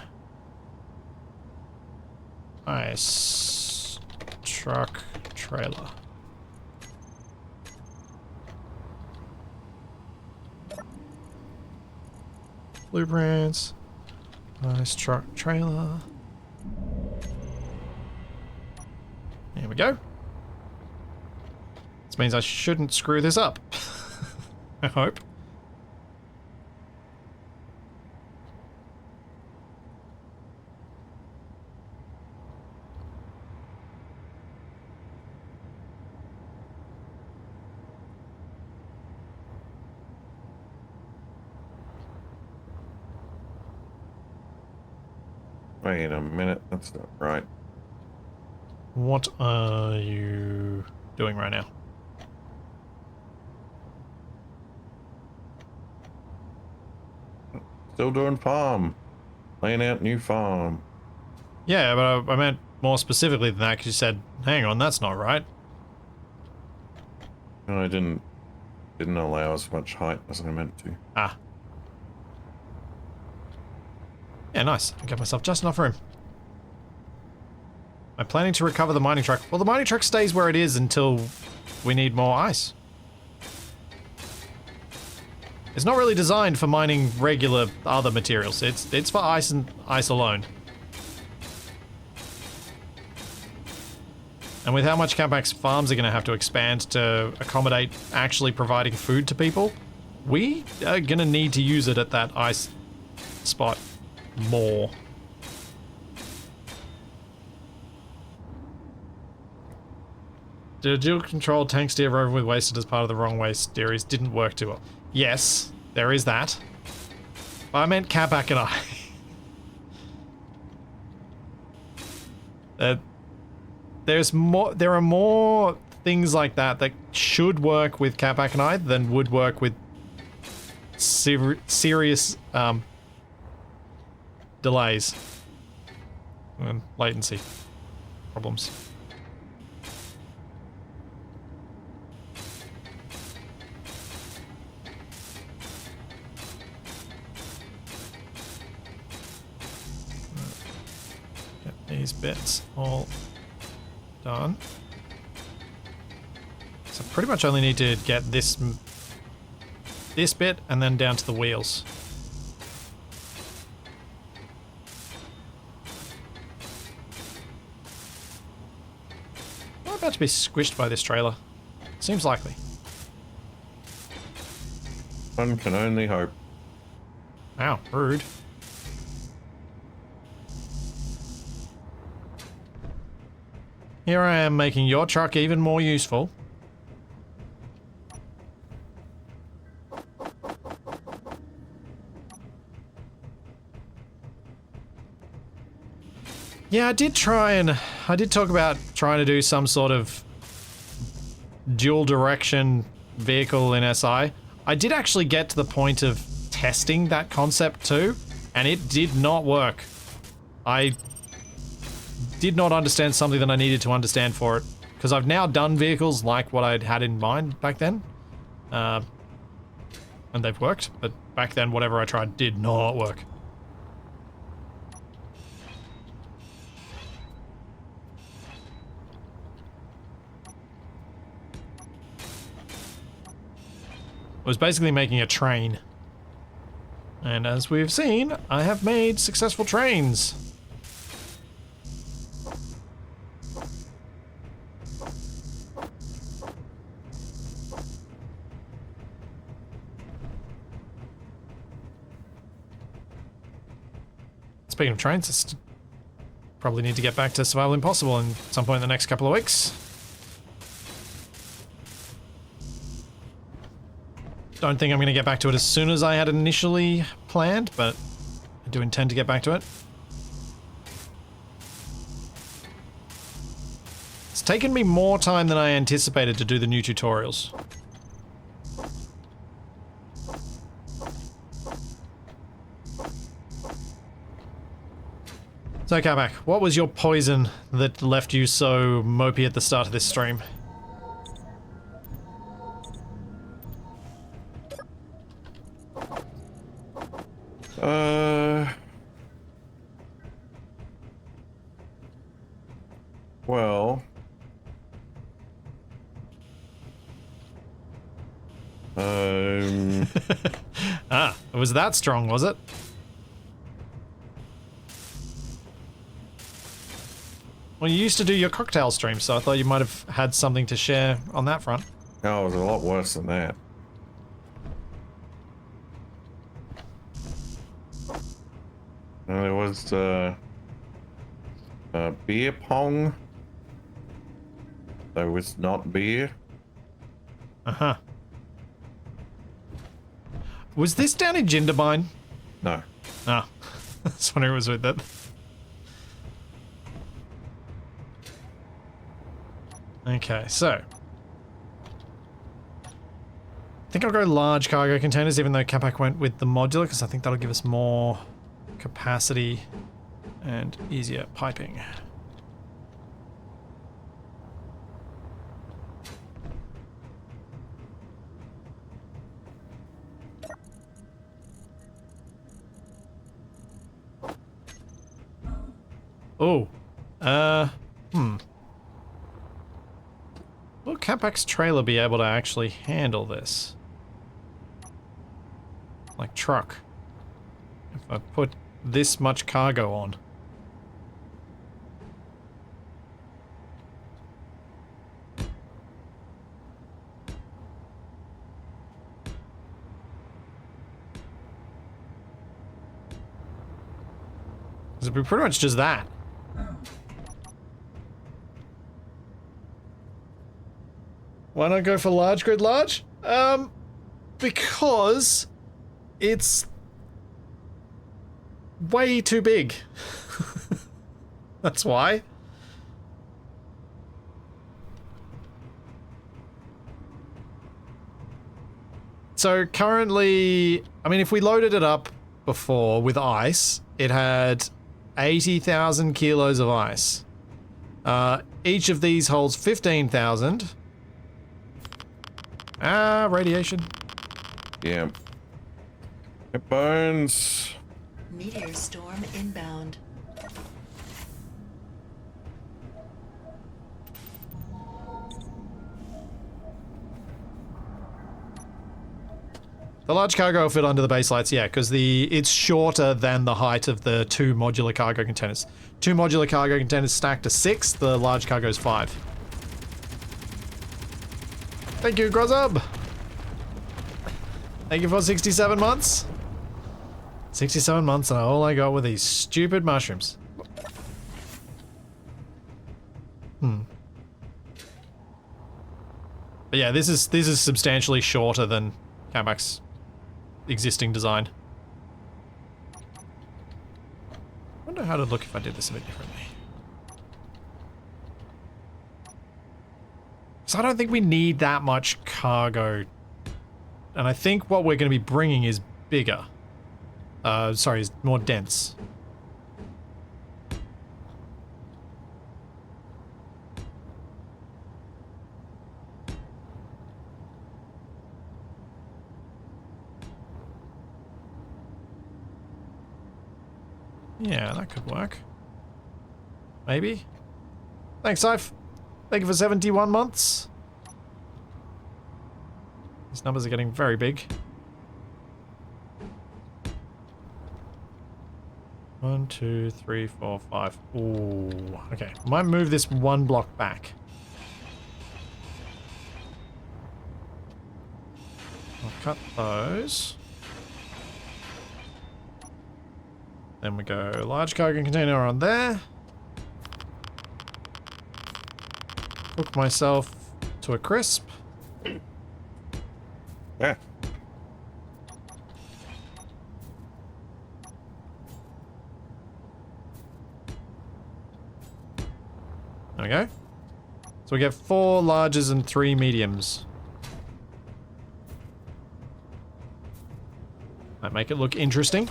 Ice truck trailer. Blueprints. Ice truck trailer. There we go. This means I shouldn't screw this up. I hope.
Wait a minute, that's not right.
What are you doing right now?
Still doing farm. Laying out new farm.
Yeah, but I meant more specifically than that because you said, hang on, that's not right.
No, I didn't allow as much height as I meant to.
Ah. Yeah, nice. I got myself just enough room. I'm planning to recover the mining truck. Well, the mining truck stays where it is until we need more ice. It's not really designed for mining regular other materials. It's for ice and ice alone. And with how much Capac's farms are going to have to expand to accommodate actually providing food to people, we are going to need to use it at that ice spot more. The dual control tank steer rover with wasted as part of the wrong way series didn't work too well. Yes, there is that. But I meant Capac and I. There are more things like that that should work with Capac and I than would work with serious delays and latency problems. Get these bits all done. So pretty much only need to get this bit and then down to the wheels. I'm about to be squished by this trailer. Seems likely.
One can only hope.
Ow, rude. Here I am making your truck even more useful. Yeah, I did talk about trying to do some sort of dual direction vehicle in SI. I did actually get to the point of testing that concept too, and it did not work. I did not understand something that I needed to understand for it, because I've now done vehicles like what I'd had in mind back then, and they've worked, but back then whatever I tried did not work. I was basically making a train, and as we've seen, I have made successful trains. Speaking of trains, probably need to get back to Survival Impossible in some point in the next couple of weeks. Don't think I'm going to get back to it as soon as I had initially planned, but I do intend to get back to it. It's taken me more time than I anticipated to do the new tutorials. So, Capac, what was your poison that left you so mopey at the start of this stream?
Well,
Ah, it was that strong, was it? Well, you used to do your cocktail stream, so I thought you might have had something to share on that front.
no, it was a lot worse than that. There was beer pong. There was not beer.
Uh-huh. Was this down in Jindabyne?
No.
Ah, that's when it was with it. Okay, so. I think I'll go large cargo containers, even though Capac went with the modular, because I think that'll give us more capacity and easier piping. Oh, Will Capac's trailer be able to actually handle this? Like truck. If I put this much cargo on. It'd be pretty much just that. Why not go for large grid large? Because it's way too big. That's why. So currently, I mean, if we loaded it up before with ice, it had 80,000 kilos of ice. Each of these holds 15,000. Ah, radiation.
Yeah. It burns.
Meteor storm inbound.
The large cargo will fit under the base lights, yeah, because it's shorter than the height of the 2 modular cargo containers. 2 modular cargo containers stacked to 6, the large cargo is 5. Thank you, Grozub! Thank you for 67 months. 67 months and all I got were these stupid mushrooms. But yeah, this is substantially shorter than Capac's existing design. I wonder how it'd look if I did this a bit differently. So I don't think we need that much cargo. And I think what we're going to be bringing is bigger. Sorry, is more dense. Yeah, that could work. Maybe. Thanks, Scythe. Thank you for 71 months. These numbers are getting very big. 1, 2, 3, 4, 5. Ooh, okay. Might move this 1 block back. I'll cut those. Then we go large cargo container on there. Cook myself to a crisp.
Yeah.
There we go. So we get 4 larges and 3 mediums. Might make it look interesting.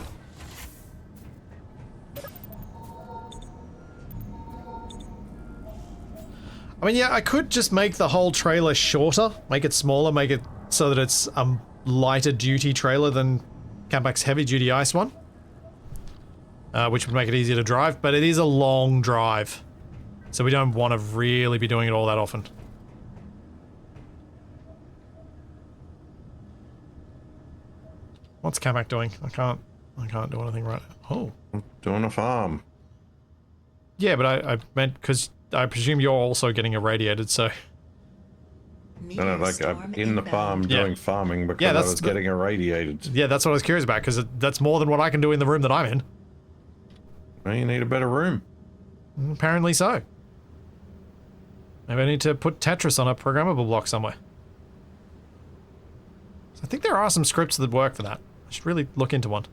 I mean, yeah, I could just make the whole trailer shorter, make it smaller, make it so that it's a lighter duty trailer than Capac's heavy duty ice one. Which would make it easier to drive, but it is a long drive. So we don't want to really be doing it all that often. What's Capac doing? I can't do anything right now. Oh.
I'm doing a farm.
Yeah, but I meant because I presume you're also getting irradiated, so...
No, like I'm in the farm doing farming because I was getting irradiated.
Yeah, that's what I was curious about, because that's more than what I can do in the room that I'm in.
Well, you need a better room.
Apparently so. Maybe I need to put Tetris on a programmable block somewhere. So I think there are some scripts that work for that. I should really look into one.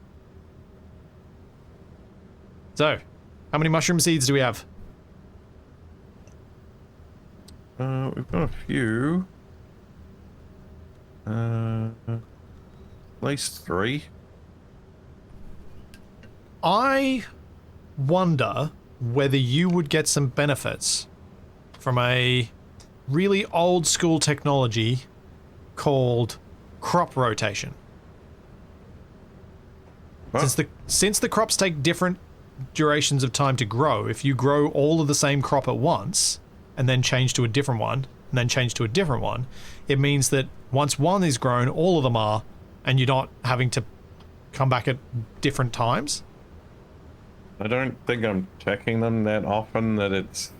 So, how many mushroom seeds do we have?
We've got a few. At least 3.
I wonder whether you would get some benefits from a really old school technology called crop rotation.
What?
Since the crops take different durations of time to grow, if you grow all of the same crop at once and then change to a different one and then change to a different one, it means that once one is grown, all of them are, and you're not having to come back at different times.
I don't think I'm checking them that often that it's...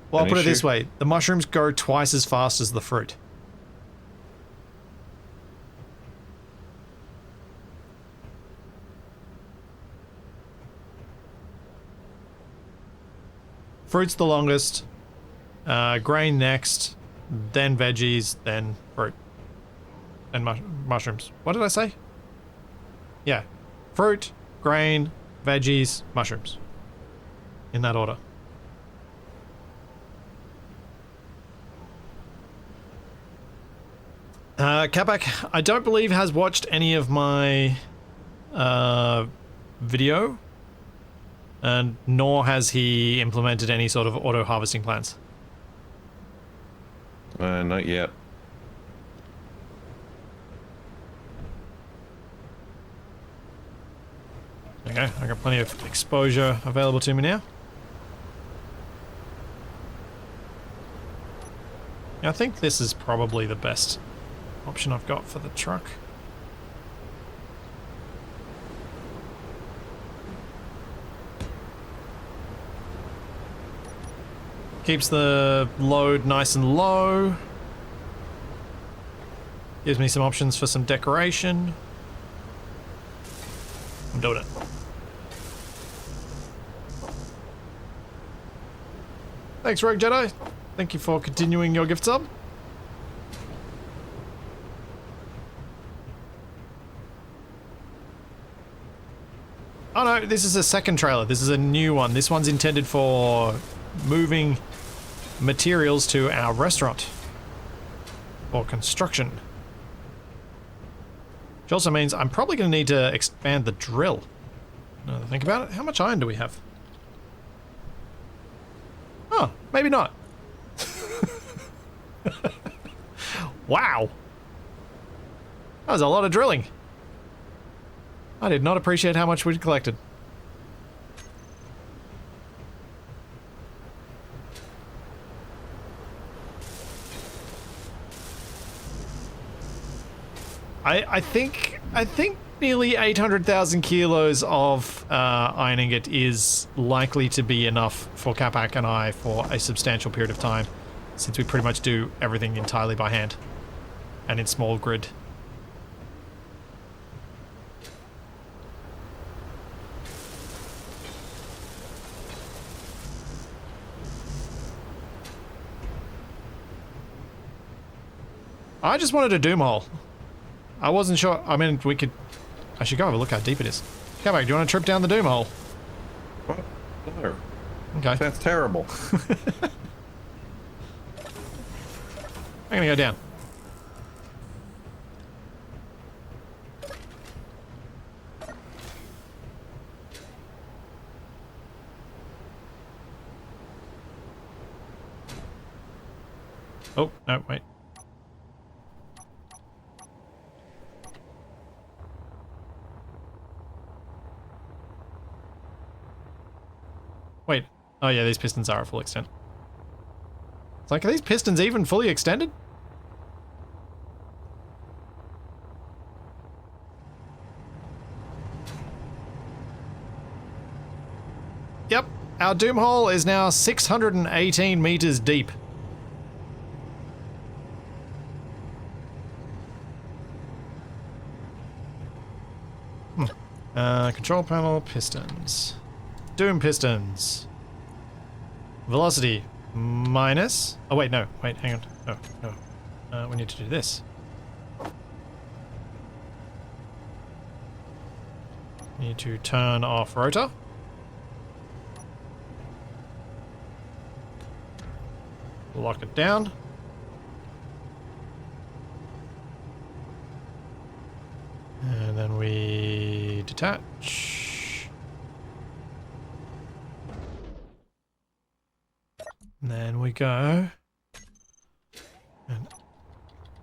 Well, I'll put it this
issue.
way. The mushrooms go twice as fast as the fruit. Fruit's the longest, grain next, then veggies, then fruit, and mushrooms. What did I say? Yeah. Fruit, grain, veggies, mushrooms. In that order. Capac, I don't believe has watched any of my video, and nor has he implemented any sort of auto harvesting plans.
Not yet.
Okay, I got plenty of exposure available to me now. Yeah, I think this is probably the best option I've got for the truck. Keeps the load nice and low. Gives me some options for some decoration. I'm doing it. Thanks, Rogue Jedi. Thank you for continuing your gift sub. Oh no, this is a second trailer. This is a new one. This one's intended for moving materials to our restaurant. Or construction. Which also means I'm probably going to need to expand the drill. Now that I think about it, how much iron do we have? Oh, maybe not. Wow. That was a lot of drilling. I did not appreciate how much we'd collected. I think nearly 800,000 kilos of iron ingot is likely to be enough for Capac and I for a substantial period of time, since we pretty much do everything entirely by hand and in small grid. I just wanted a doom hole. I wasn't sure. I mean, I should go have a look how deep it is. Come back. Do you want to trip down the doom hole?
What? No.
Okay.
That's terrible.
I'm gonna go down. Oh, no, wait. Wait. Oh yeah, these pistons are at full extent. It's like, are these pistons even fully extended? Yep, our doom hole is now 618 meters deep. Control panel, pistons. Doom pistons. Velocity minus. Oh wait, no. Wait, hang on. No, no. We need to do this. Need to turn off rotor. lock it down. And then we detach. And then we go and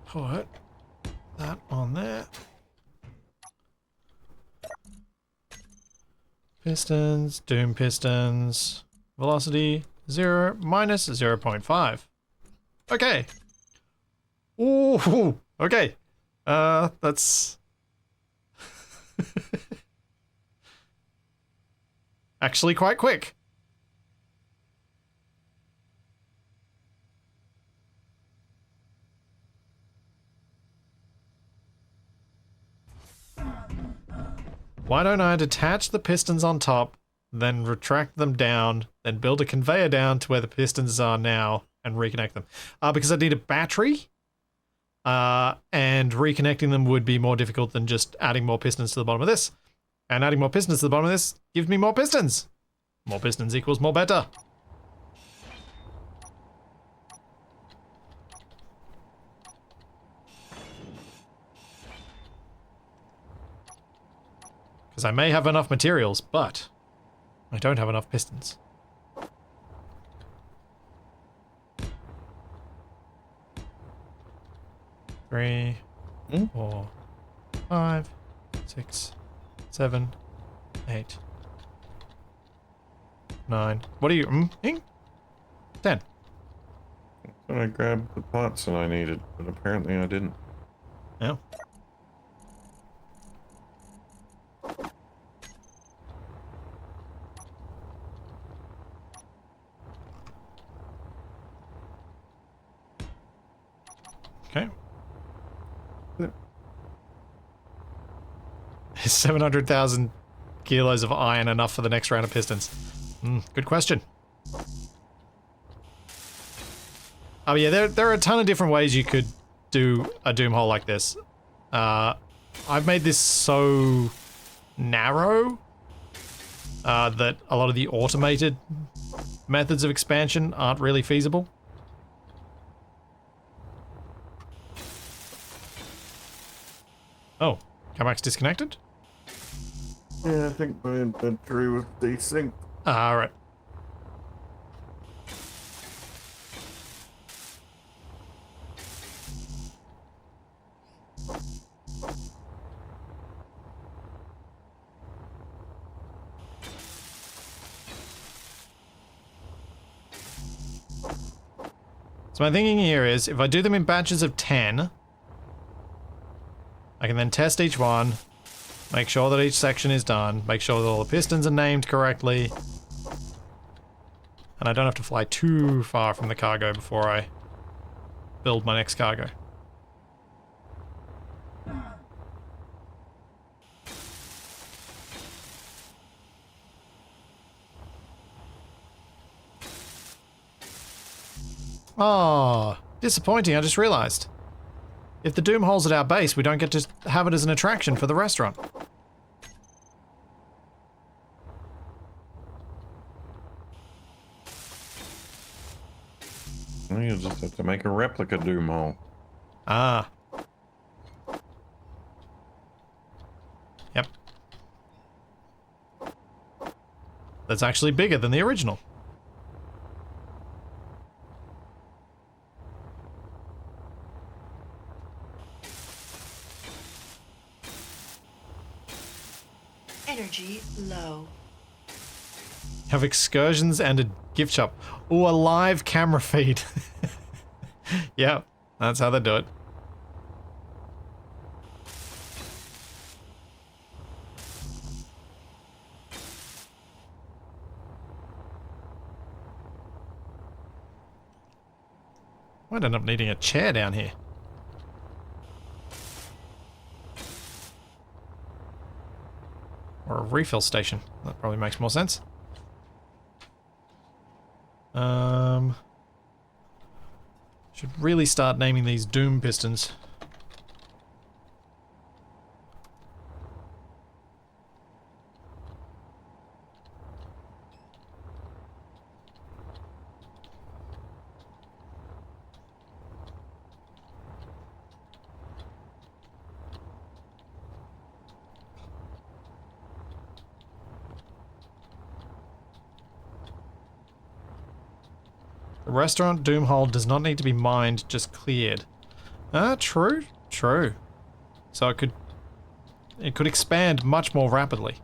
put that on there. Pistons, doom pistons, velocity 0 minus 0.5. Okay. Ooh, okay. That's actually quite quick. Why don't I detach the pistons on top, then retract them down, then build a conveyor down to where the pistons are now and reconnect them? Because I need a battery, and reconnecting them would be more difficult than just adding more pistons to the bottom of this. And adding more pistons to the bottom of this gives me more pistons. More pistons equals more better. Because I may have enough materials, but I don't have enough pistons. Three, 4, 5, 6, 7, 8, 9. What are you? 10.
I grabbed the parts that I needed, but apparently I didn't.
No. Okay. Is 700,000 kilos of iron enough for the next round of pistons? Good question. Oh yeah, there are a ton of different ways you could do a doom hole like this. I've made this so narrow that a lot of the automated methods of expansion aren't really feasible. Oh, Capac's disconnected?
Yeah, I think my inventory was desynced.
Alright. So my thinking here is, if I do them in batches of 10, I can then test each one, make sure that each section is done, make sure that all the pistons are named correctly, and I don't have to fly too far from the cargo before I build my next cargo. Oh, disappointing, I just realized. If the doom hole's at our base, we don't get to have it as an attraction for the restaurant.
Well, you just have to make a replica doom hole.
Ah. Yep. That's actually bigger than the original.
Energy low.
Have excursions and a gift shop. Ooh, a live camera feed. Yep, that's how they do it. Might end up needing a chair down here. Or a refill station. That probably makes more sense. Should really start naming these doom pistons. The restaurant doomhole does not need to be mined, just cleared. True. True. So it could expand much more rapidly.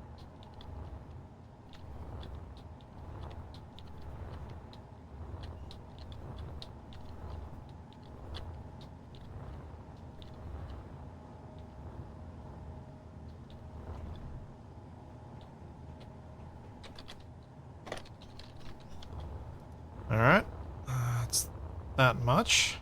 Alright. That's that much.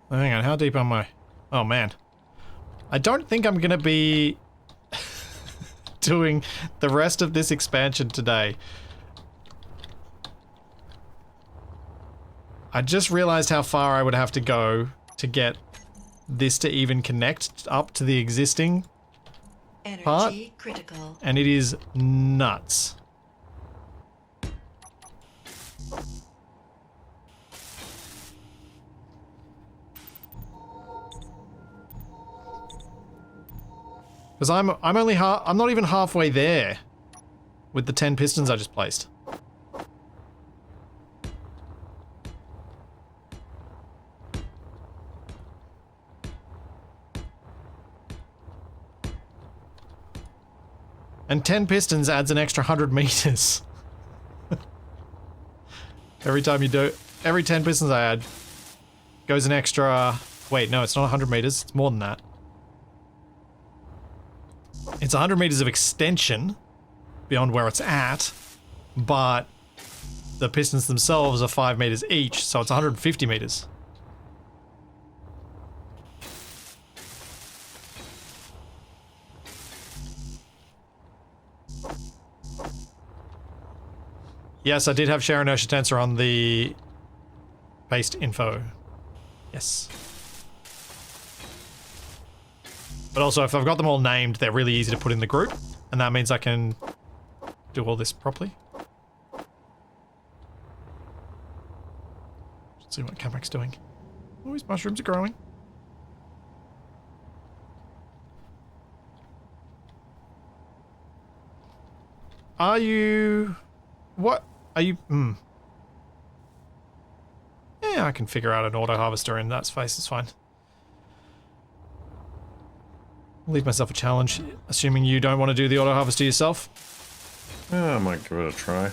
Hang on, how deep am I? Oh man. I don't think I'm gonna be doing the rest of this expansion today. I just realized how far I would have to go to get this to even connect up to the existing part.
Energy critical.
And it is nuts. Because I'm not even halfway there with the 10 pistons I just placed. And 10 pistons adds an extra 100 meters. Every 10 pistons I add goes an extra, wait, no, it's not 100 meters, it's more than that. It's 100 meters of extension beyond where it's at, but the pistons themselves are 5 meters each, so it's 150 meters. Yes, I did have share inertia tensor on the paste info. Yes. But also, if I've got them all named, they're really easy to put in the group, and that means I can do all this properly. Let's see what Capac's doing. Oh, his mushrooms are growing. Are you... What? Are you... Yeah, I can figure out an auto harvester in that space, it's fine. Leave myself a challenge, assuming you don't want to do the auto harvester yourself.
Yeah, I might give it a try.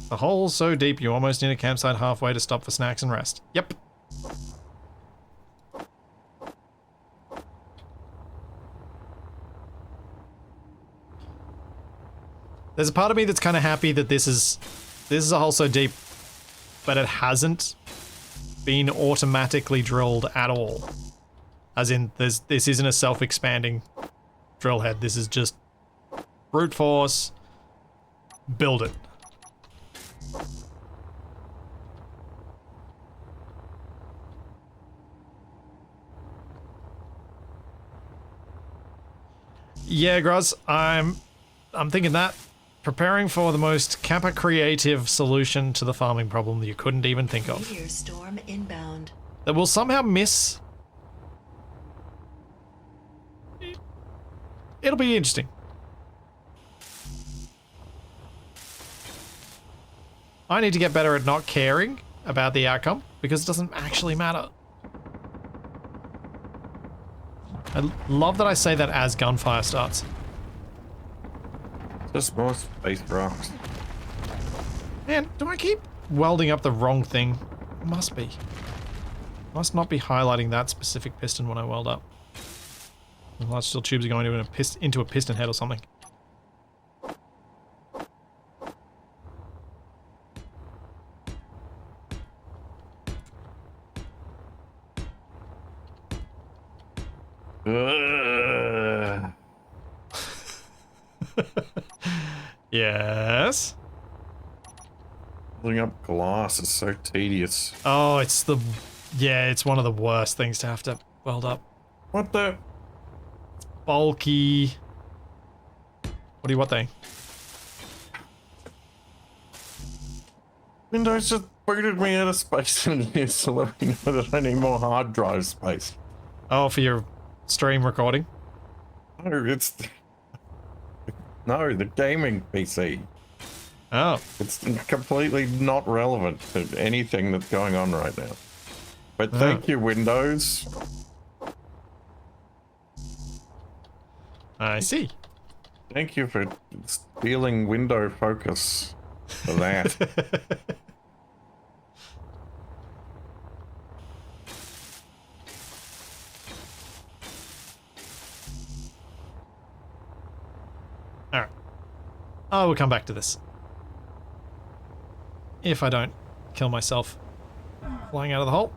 The hole's so deep you almost need a campsite halfway to stop for snacks and rest. Yep. There's a part of me that's kind of happy that this is a hole so deep, but it hasn't been automatically drilled at all. As in, this isn't a self-expanding drill head. This is just brute force, build it. Yeah, Groz, I'm thinking that. Preparing for the most Kappa creative solution to the farming problem that you couldn't even think of.
Meteor storm inbound.
That will somehow miss. It'll be interesting. I need to get better at not caring about the outcome because it doesn't actually matter. I love that I say that as gunfire starts.
Just more space rocks.
Man, do I keep welding up the wrong thing? Must be. Must not be highlighting that specific piston when I weld up. The large steel tubes are going into a piston head or something.
Ugh.
Yes.
Pulling up glass is so tedious.
Oh, it's the... Yeah, it's one of the worst things to have to weld up.
What the?
Bulky. What thing?
Windows just booted me out of Space Engineers to let me know that I need more hard drive space.
Oh, for your stream recording?
No, it's... No, the gaming PC.
Oh.
It's completely not relevant to anything that's going on right now. But thank you, Windows.
I see.
Thank you for stealing window focus for that.
Alright. I will come back to this. If I don't kill myself flying out of the hole.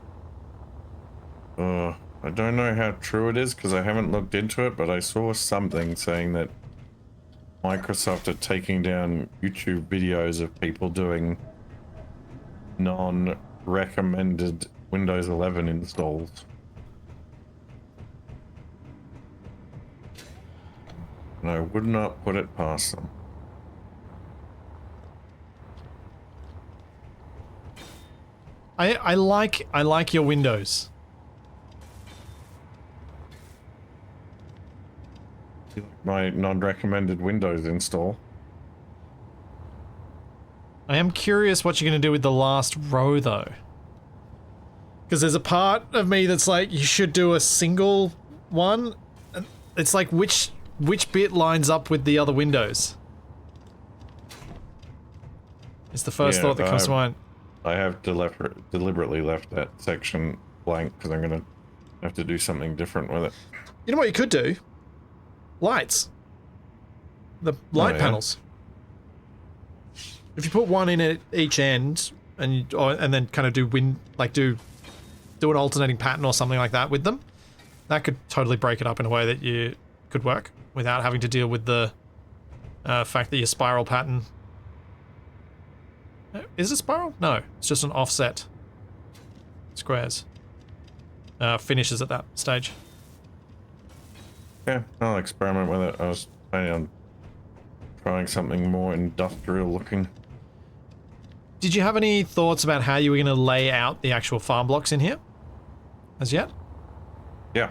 I don't know how true it is because I haven't looked into it, but I saw something saying that Microsoft are taking down YouTube videos of people doing non-recommended Windows 11 installs. And I would not put it past them.
I like your Windows.
My non-recommended Windows install.
I am curious what you're going to do with the last row, though. Because there's a part of me that's like, you should do a single one. It's like, which bit lines up with the other windows? It's the first thought that comes to mind.
I have deliberately left that section blank because I'm going to have to do something different with it.
You know what you could do? Lights. The light panels. If you put one in at each end and then kind of do do an alternating pattern or something like that with them, that could totally break it up in a way that you could work without having to deal with the fact that your spiral pattern... Is it spiral? No, it's just an offset. Squares. Finishes at that stage.
Yeah, I'll experiment with it. I was planning on trying something more industrial looking.
Did you have any thoughts about how you were going to lay out the actual farm blocks in here? As yet?
Yeah.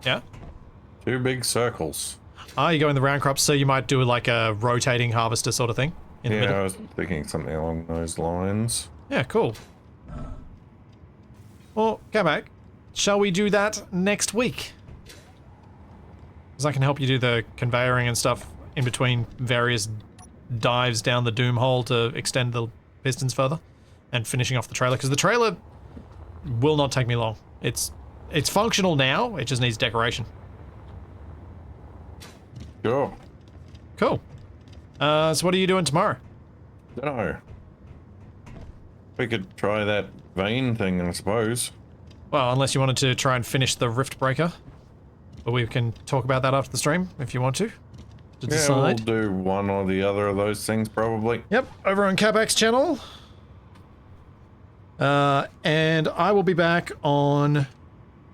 Yeah?
2 big circles.
Ah, you go in the round crops, so you might do like a rotating harvester sort of thing in the middle?
Yeah, I was thinking something along those lines.
Yeah, cool. Well, Capac, shall we do that next week? Because I can help you do the conveyoring and stuff in between various dives down the doom hole to extend the pistons further, and finishing off the trailer, because the trailer will not take me long. It's functional now, it just needs decoration.
Sure.
Cool. So what are you doing tomorrow?
Dunno. We could try that vein thing, I suppose.
Well, unless you wanted to try and finish the rift breaker. But we can talk about that after the stream, if you want to decide.
Yeah, we'll do one or the other of those things, probably.
Yep, over on Capac's channel. And I will be back on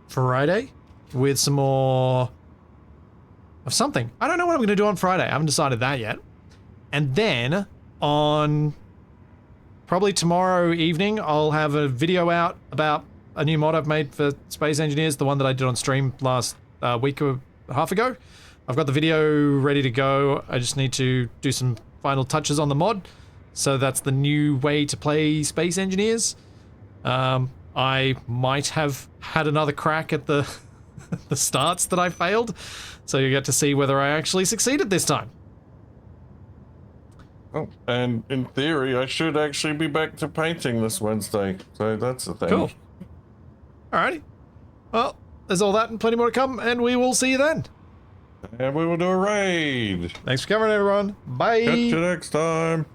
Friday with some more of something. I don't know what I'm going to do on Friday. I haven't decided that yet. And then on probably tomorrow evening, I'll have a video out about a new mod I've made for Space Engineers, the one that I did on stream last week or a half ago. I've got the video ready to go. I just need to do some final touches on the mod. So that's the new way to play Space Engineers. I might have had another crack at the the starts that I failed. So you get to see whether I actually succeeded this time.
Oh, and in theory, I should actually be back to painting this Wednesday. So that's the thing.
Cool. Alrighty. Well, there's all that and plenty more to come, and we will see you then.
And we will do a raid.
Thanks for covering, everyone. Bye.
Catch you next time.